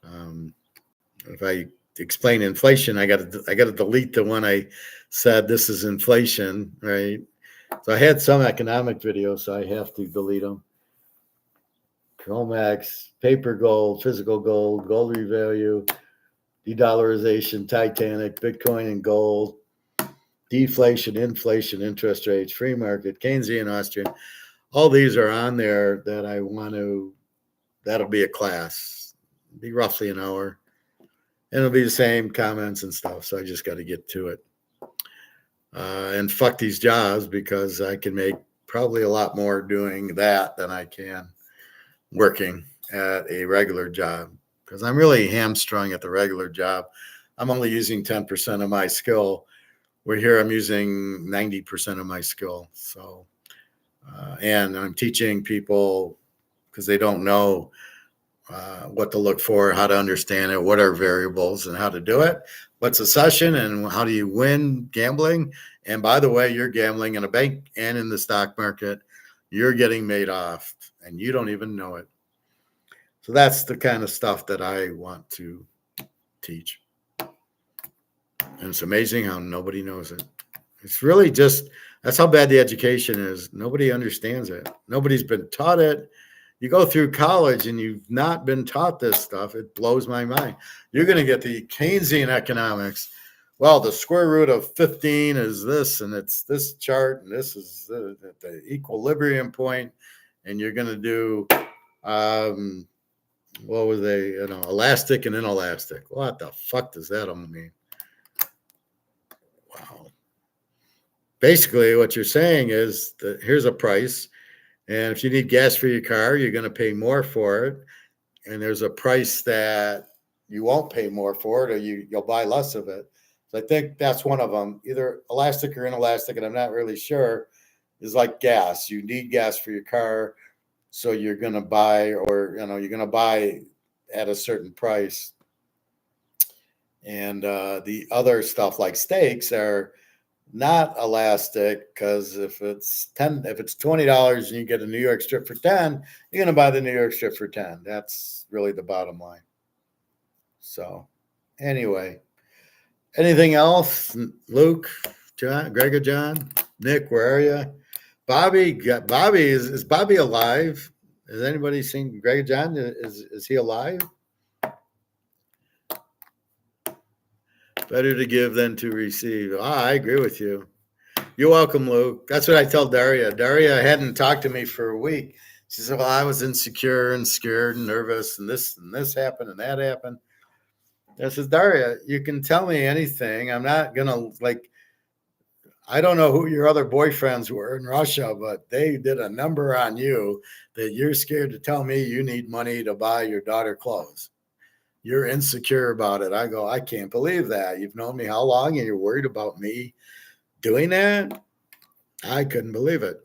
If I explain inflation, I got to delete the one I said this is inflation, right? So I had some economic videos, so I have to delete them. COMEX, paper gold, physical gold, gold revalue, de-dollarization, Titanic, Bitcoin and gold, deflation, inflation, interest rates, free market, Keynesian, Austrian. All these are on there that I want to, that'll be a class. It'll be roughly an hour. And it'll be the same comments and stuff. So I just got to get to it. And fuck these jobs, because I can make probably a lot more doing that than I can working at a regular job, because I'm really hamstrung at the regular job. I'm only using 10% of my skill, where here I'm using 90% of my skill. So, and I'm teaching people because they don't know what to look for, how to understand it, what are variables and how to do it. What's a session and how do you win gambling? And by the way, you're gambling in a bank and in the stock market. You're getting made off and you don't even know it. So that's the kind of stuff that I want to teach. And it's amazing how nobody knows it. It's really just, that's how bad the education is. Nobody understands it. Nobody's been taught it. You go through college and you've not been taught this stuff. It blows my mind. You're going to get the Keynesian economics. Well, the square root of 15 is this, and it's this chart, and this is the equilibrium point, and you're going to do, what was they, elastic and inelastic. What the fuck does that all mean? Wow. Basically, what you're saying is that here's a price, and if you need gas for your car, you're going to pay more for it, and there's a price that you won't pay more for it, or you'll buy less of it. So I think that's one of them, either elastic or inelastic, and I'm not really sure, is like gas. You need gas for your car, so you're going to buy, or you're going to buy at a certain price. And the other stuff like steaks are not elastic, because if it's $20 and you get a New York strip for 10, you're going to buy the New York strip for 10. That's really the bottom line. So anyway, anything else? Luke, John, Greg or John, Nick, where are you? Bobby, is Bobby alive? Has anybody seen Greg or John? Is he alive? Better to give than to receive. I agree with you. You're welcome, Luke. That's what I tell Daria. Daria hadn't talked to me for a week. She said, well, I was insecure and scared and nervous, and this happened and that happened. I said, Daria, you can tell me anything. I'm not going to, I don't know who your other boyfriends were in Russia, but they did a number on you that you're scared to tell me you need money to buy your daughter clothes. You're insecure about it. I go, I can't believe that. You've known me how long and you're worried about me doing that? I couldn't believe it.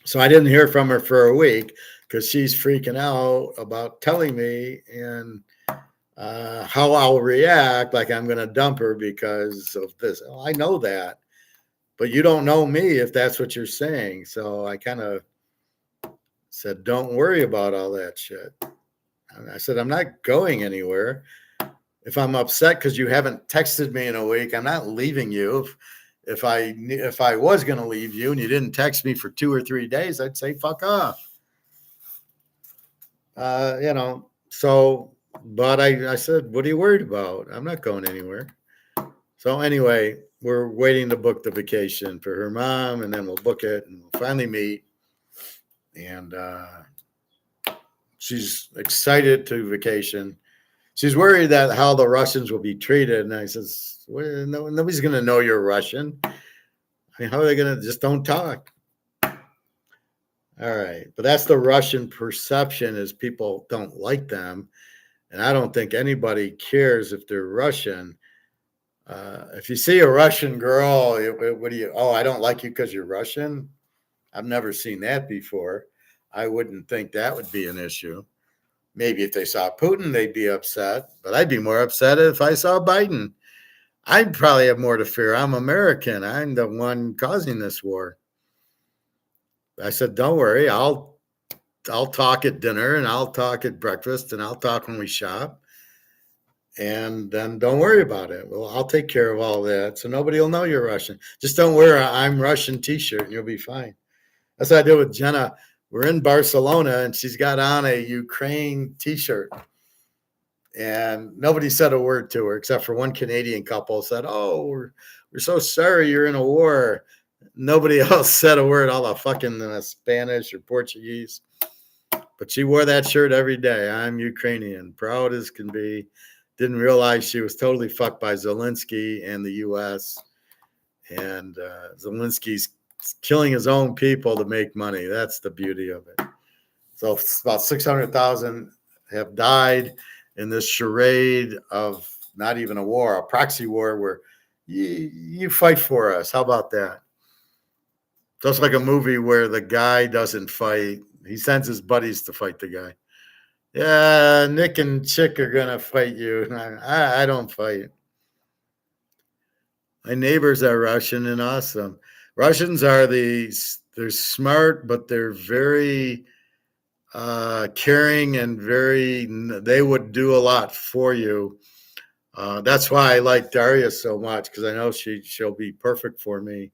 So I didn't hear from her for a week because she's freaking out about telling me and how I'll react, like I'm going to dump her because of this. Well, I know that, but you don't know me if that's what you're saying. So I kind of said, don't worry about all that shit. I said, I'm not going anywhere. If I'm upset because you haven't texted me in a week, I'm not leaving you. If I was going to leave you and you didn't text me for 2 or 3 days, I'd say, fuck off. So, but I said, what are you worried about? I'm not going anywhere. So anyway, we're waiting to book the vacation for her mom, and then we'll book it and we'll finally meet. And she's excited to vacation. She's worried that how the Russians will be treated. And I says, well, no, nobody's going to know you're Russian. I mean, how are they going to just don't talk? All right. But that's the Russian perception is people don't like them. And I don't think anybody cares if they're Russian. If you see a Russian girl, what do you, oh, I don't like you because you're Russian? I've never seen that before. I wouldn't think that would be an issue. Maybe if they saw Putin, they'd be upset, but I'd be more upset if I saw Biden. I'd probably have more to fear. I'm American. I'm the one causing this war. I said, don't worry. I'll talk at dinner and I'll talk at breakfast and I'll talk when we shop. And then don't worry about it. Well, I'll take care of all that. So nobody will know you're Russian. Just don't wear a I'm Russian t-shirt and you'll be fine. That's what I did with Jenna. We're in Barcelona and she's got on a Ukraine t-shirt. And nobody said a word to her except for one Canadian couple said, oh, we're so sorry you're in a war. Nobody else said a word, all the fucking Spanish or Portuguese. But she wore that shirt every day. I'm Ukrainian, proud as can be. Didn't realize she was totally fucked by Zelensky and the U.S. And Zelensky's killing his own people to make money. That's the beauty of it. So about 600,000 have died in this charade of not even a war, a proxy war where you fight for us. How about that? Just like a movie where the guy doesn't fight. He sends his buddies to fight the guy. Yeah, Nick and Chick are going to fight you. I don't fight. My neighbors are Russian and awesome. Russians are they're smart, but they're very caring and they would do a lot for you. That's why I like Daria so much, because I know she'll be perfect for me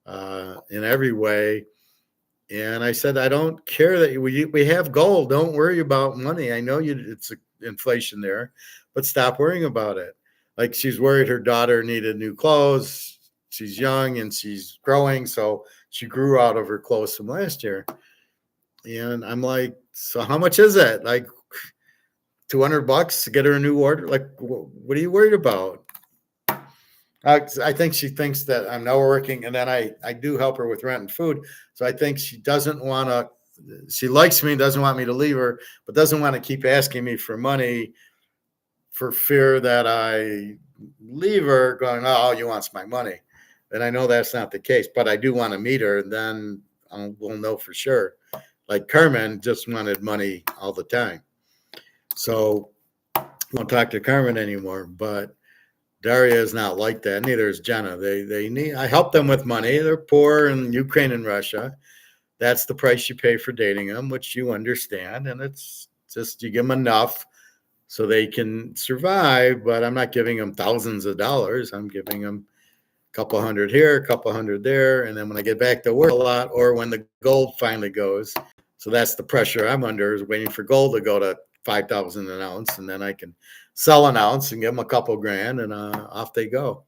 in every way. And I said, I don't care that we have gold. Don't worry about money. I know it's inflation there, but stop worrying about it. Like she's worried her daughter needed new clothes. She's young and she's growing. So she grew out of her clothes from last year. And I'm like, so how much is it? Like $200 to get her a new order? Like, what are you worried about? I think she thinks that I'm now working, and then I do help her with rent and food. So I think she doesn't want to, she likes me, doesn't want me to leave her, but doesn't want to keep asking me for money for fear that I leave her going, oh, all you want's my money. And I know that's not the case, but I do want to meet her. Then we'll know for sure. Like Carmen just wanted money all the time. So I won't talk to Carmen anymore, but Daria is not like that. Neither is Jenna. They need. I help them with money. They're poor in Ukraine and Russia. That's the price you pay for dating them, which you understand. And it's just you give them enough so they can survive. But I'm not giving them thousands of dollars. I'm giving them a couple hundred here, a couple hundred there. And then when I get back to work a lot, or when the gold finally goes. So that's the pressure I'm under, is waiting for gold to go to 5,000 an ounce, and then I can sell an ounce and give them a couple grand, and off they go.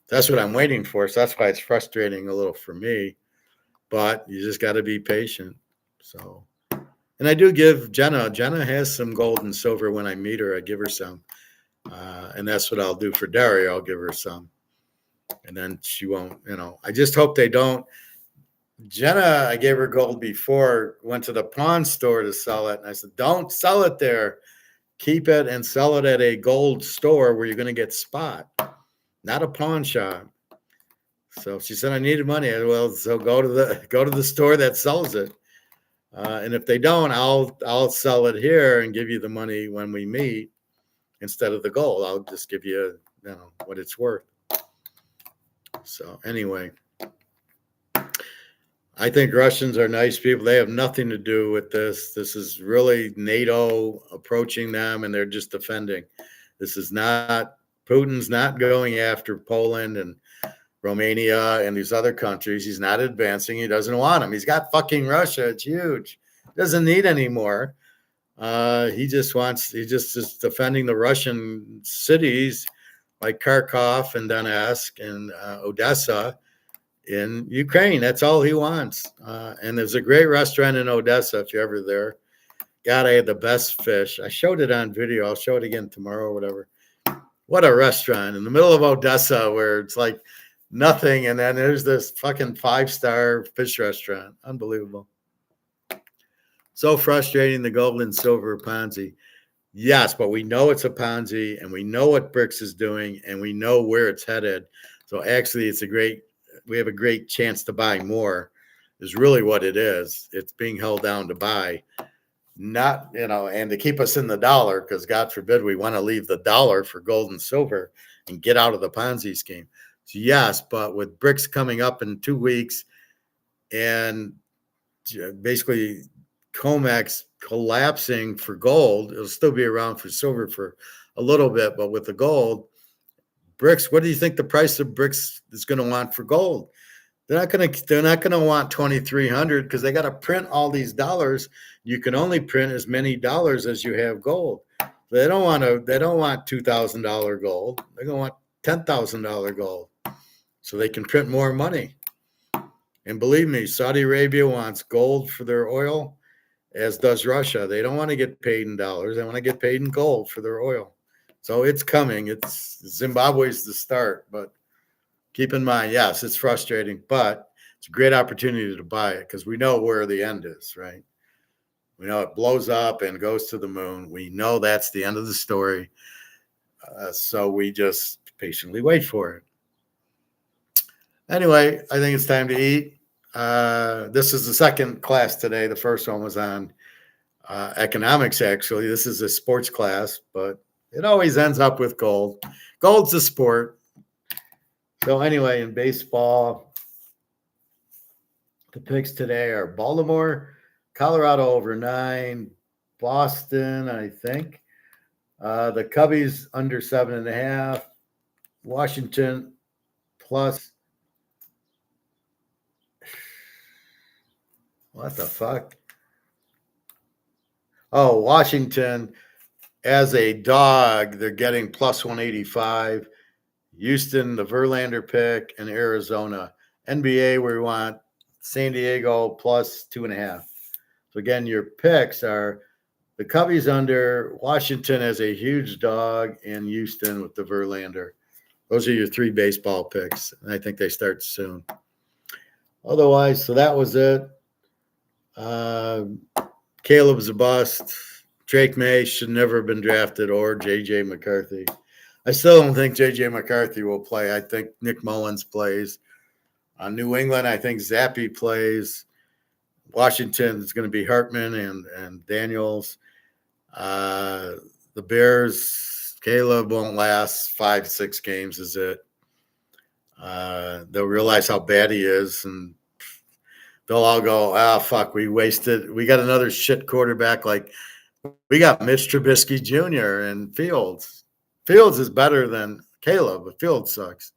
That's what I'm waiting for. So that's why it's frustrating a little for me, but you just got to be patient. So, and I do give Jenna has some gold and silver. When I meet her, I give her some, and that's what I'll do for Daria. I'll give her some, and then she won't, I just hope they don't. Jenna, I gave her gold before, went to the pawn store to sell it. And I said, don't sell it there. Keep it and sell it at a gold store where you're going to get spot, not a pawn shop. So she said, I needed money. I said, well, so go to the store that sells it. And if they don't, I'll sell it here and give you the money when we meet instead of the gold. I'll just give you, what it's worth. So anyway. I think Russians are nice people. They have nothing to do with this. This is really NATO approaching them, and they're just defending. This is not, Putin's not going after Poland and Romania and these other countries. He's not advancing. He doesn't want them. He's got fucking Russia. It's huge. He doesn't need any more. He just is defending the Russian cities like Kharkov and Donetsk and Odessa in Ukraine. That's all he wants. And there's a great restaurant in Odessa if you're ever there God, I had the best fish. I showed it on video. I'll show it again tomorrow or whatever. What a restaurant in the middle of Odessa where it's like nothing. And then there's this fucking 5-star fish restaurant. Unbelievable. So frustrating, the gold and silver Ponzi. Yes, but we know it's a Ponzi and we know what BRICS is doing and we know where it's headed. So actually, we have a great chance to buy more, is really what it is. It's being held down to buy, not, and to keep us in the dollar, because God forbid we want to leave the dollar for gold and silver and get out of the Ponzi scheme. So yes, but with BRICS coming up in 2 weeks and basically COMEX collapsing for gold, it'll still be around for silver for a little bit, but with the gold, BRICS, what do you think the price of BRICS is going to want for gold? They're not going to want 2,300 because they got to print all these dollars. You can only print as many dollars as you have gold. They don't want $2,000 gold. They're going to want $10,000 gold so they can print more money. And believe me, Saudi Arabia wants gold for their oil, as does Russia. They don't want to get paid in dollars. They want to get paid in gold for their oil. So it's coming. Zimbabwe's the start, but keep in mind, yes, it's frustrating, but it's a great opportunity to buy it because we know where the end is, right? We know it blows up and goes to the moon. We know that's the end of the story. So we just patiently wait for it. Anyway, I think it's time to eat. This is the second class today. The first one was on economics, actually. This is a sports class, but it always ends up with gold. Gold's a sport. So anyway, in baseball, the picks today are Baltimore, Colorado over 9, Boston, I think. The Cubbies under 7.5, Washington plus. What the fuck? Oh, Washington as a dog, they're getting plus 185. Houston, the Verlander pick, and Arizona. NBA, we want San Diego plus 2.5. So again, your picks are the Cubbies under, Washington as a huge dog, and Houston with the Verlander. Those are your 3 baseball picks, and I think they start soon. Otherwise, so that was it. Caleb's a bust. Drake May should never have been drafted, or J.J. McCarthy. I still don't think J.J. McCarthy will play. I think Nick Mullins plays. On New England, I think Zappi plays. Washington is going to be Hartman and Daniels. The Bears, Caleb won't last 5-6 games, is it? They'll realize how bad he is, and they'll all go, fuck, we got another shit quarterback. Like, we got Mitch Trubisky Jr. and Fields. Fields is better than Caleb, but Fields sucks.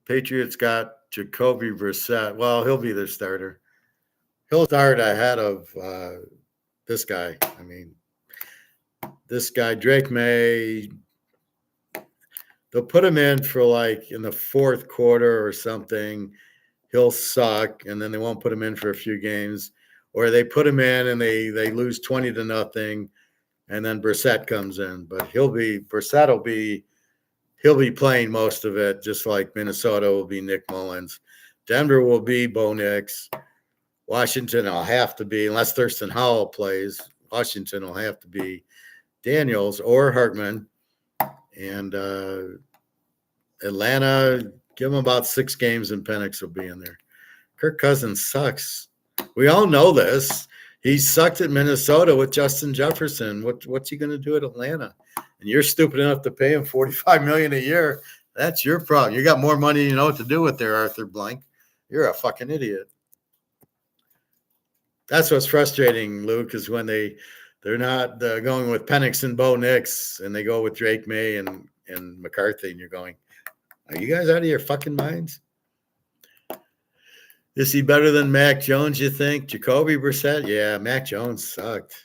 Patriots got Jacoby Brissett. Well, he'll be their starter. He'll start ahead of this guy. I mean, this guy, Drake May, they'll put him in for like in the 4th quarter or something. He'll suck, and then they won't put him in for a few games. Or they put him in and they lose 20-0, and then Brissett comes in. But he'll be playing most of it, just like Minnesota will be Nick Mullins. Denver will be Bo Nix. Washington will have to be, unless Thurston Howell plays, Washington will have to be Daniels or Hartman. And Atlanta, give them about 6 games and Penix will be in there. Kirk Cousins sucks. We all know this. He sucked at Minnesota with Justin Jefferson. What's he going to do at Atlanta? And you're stupid enough to pay him $45 million a year. That's your problem. You got more money you know what to do with there, Arthur Blank. You're a fucking idiot. That's what's frustrating, Luke, is when they're not going with Penix and Bo Nix, and they go with Drake May and McCarthy, and you're going, are you guys out of your fucking minds? Is he better than Mac Jones, you think? Jacoby Brissett? Yeah, Mac Jones sucked.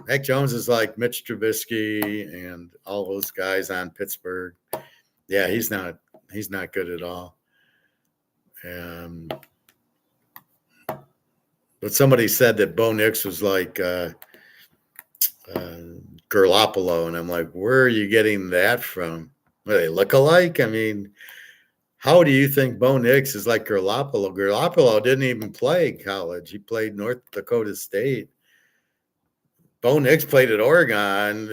Mac Jones is like Mitch Trubisky and all those guys on Pittsburgh. Yeah, he's not good at all. But somebody said that Bo Nix was like Gerlopolo, and I'm like, where are you getting that from? Do they look alike? I mean, how do you think Bo Nix is like Gerlopolo? Gerlopolo didn't even play college. He played North Dakota State. Bo Nix played at Oregon,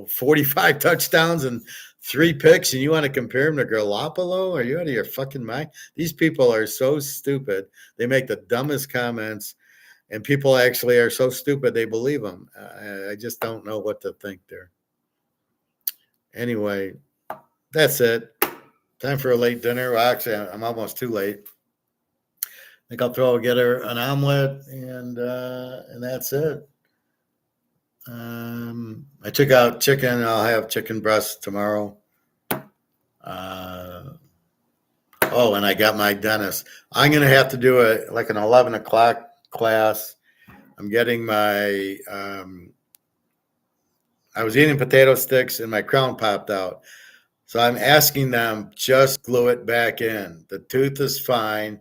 45 touchdowns and 3 picks, and you want to compare him to Gerlopolo? Are you out of your fucking mind? These people are so stupid. They make the dumbest comments, and people actually are so stupid they believe them. I just don't know what to think there. Anyway, that's it. Time for a late dinner. Well, actually, I'm almost too late. I think I'll throw together an omelet, and that's it. I took out chicken. I'll have chicken breast tomorrow. And I got my dentist. I'm going to have to do an 11 o'clock class. I'm getting my, I was eating potato sticks and my crown popped out. So I'm asking them, just glue it back in. The tooth is fine.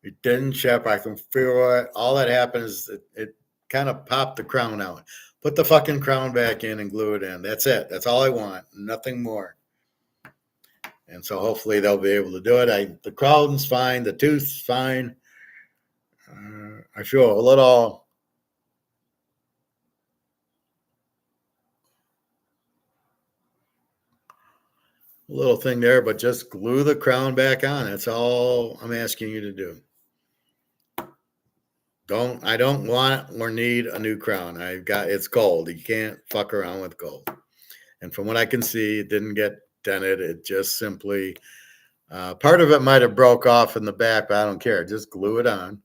It didn't chip. I can feel it. All that happened is it kind of popped the crown out. Put the fucking crown back in and glue it in. That's it. That's all I want. Nothing more. And so hopefully they'll be able to do it. The crown's fine. The tooth's fine. I feel a little thing there, but just glue the crown back on. That's all I'm asking you to do. I don't want or need a new crown. It's gold. You can't fuck around with gold. And from what I can see, it didn't get dented. It just simply, part of it might have broke off in the back, but I don't care. Just glue it on.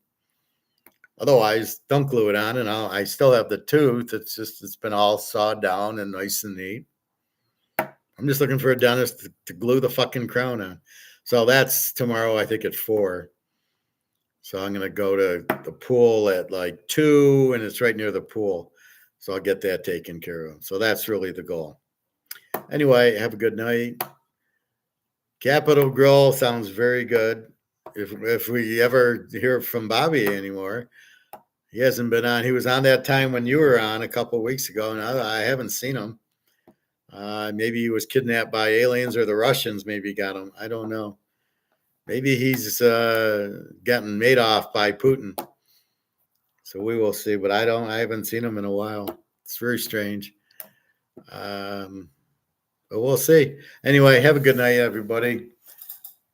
Otherwise, don't glue it on. And I still have the tooth. It's been all sawed down and nice and neat. I'm just looking for a dentist to glue the fucking crown on. So that's tomorrow, I think, at 4. So I'm going to go to the pool at like 2, and it's right near the pool. So I'll get that taken care of. So that's really the goal. Anyway, have a good night. Capital Grill sounds very good. If we ever hear from Bobby anymore, he hasn't been on. He was on that time when you were on a couple of weeks ago, and I haven't seen him. Maybe he was kidnapped by aliens, or the Russians maybe got him. I don't know. Maybe he's gotten made off by Putin. So we will see. But I haven't seen him in a while. It's very strange. But we'll see. Anyway, have a good night, everybody.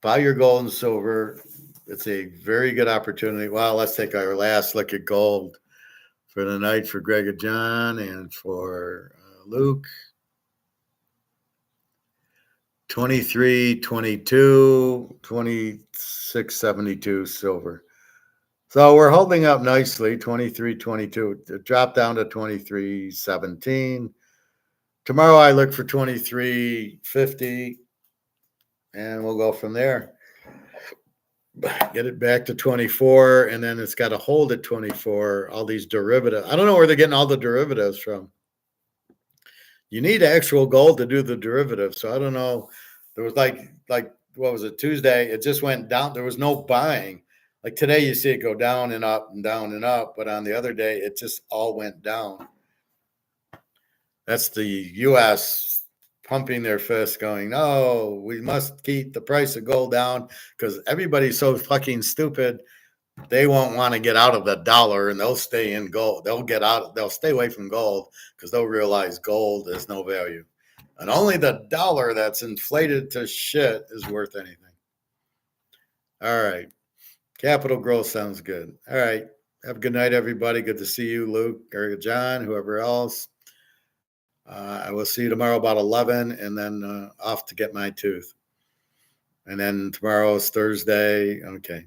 Buy your gold and silver. It's a very good opportunity. Well, let's take our last look at gold for the night for Greg and John and for Luke. 23.22, 26.72 silver. So we're holding up nicely, 23.22. It dropped down to 23.17. Tomorrow I look for 23.50, and we'll go from there. Get it back to 24, and then it's got to hold at 24. All these derivatives. I don't know where they're getting all the derivatives from. You need actual gold to do the derivative. So I don't know. There was like what was it, Tuesday? It just went down. There was no buying. Like today, you see it go down and up and down and up. But on the other day, it just all went down. That's the U.S. pumping their fist going, no, we must keep the price of gold down because everybody's so fucking stupid. They won't want to get out of the dollar, and they'll stay in gold. They'll stay away from gold because they'll realize gold is no value. And only the dollar that's inflated to shit is worth anything. All right. Capital growth sounds good. All right. Have a good night, everybody. Good to see you, Luke, or John, whoever else. I will see you tomorrow about 11, and then off to get my tooth. And then tomorrow's Thursday. Okay.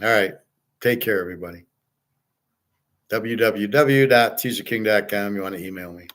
All right. Take care, everybody. www.teaserking.com. You want to email me.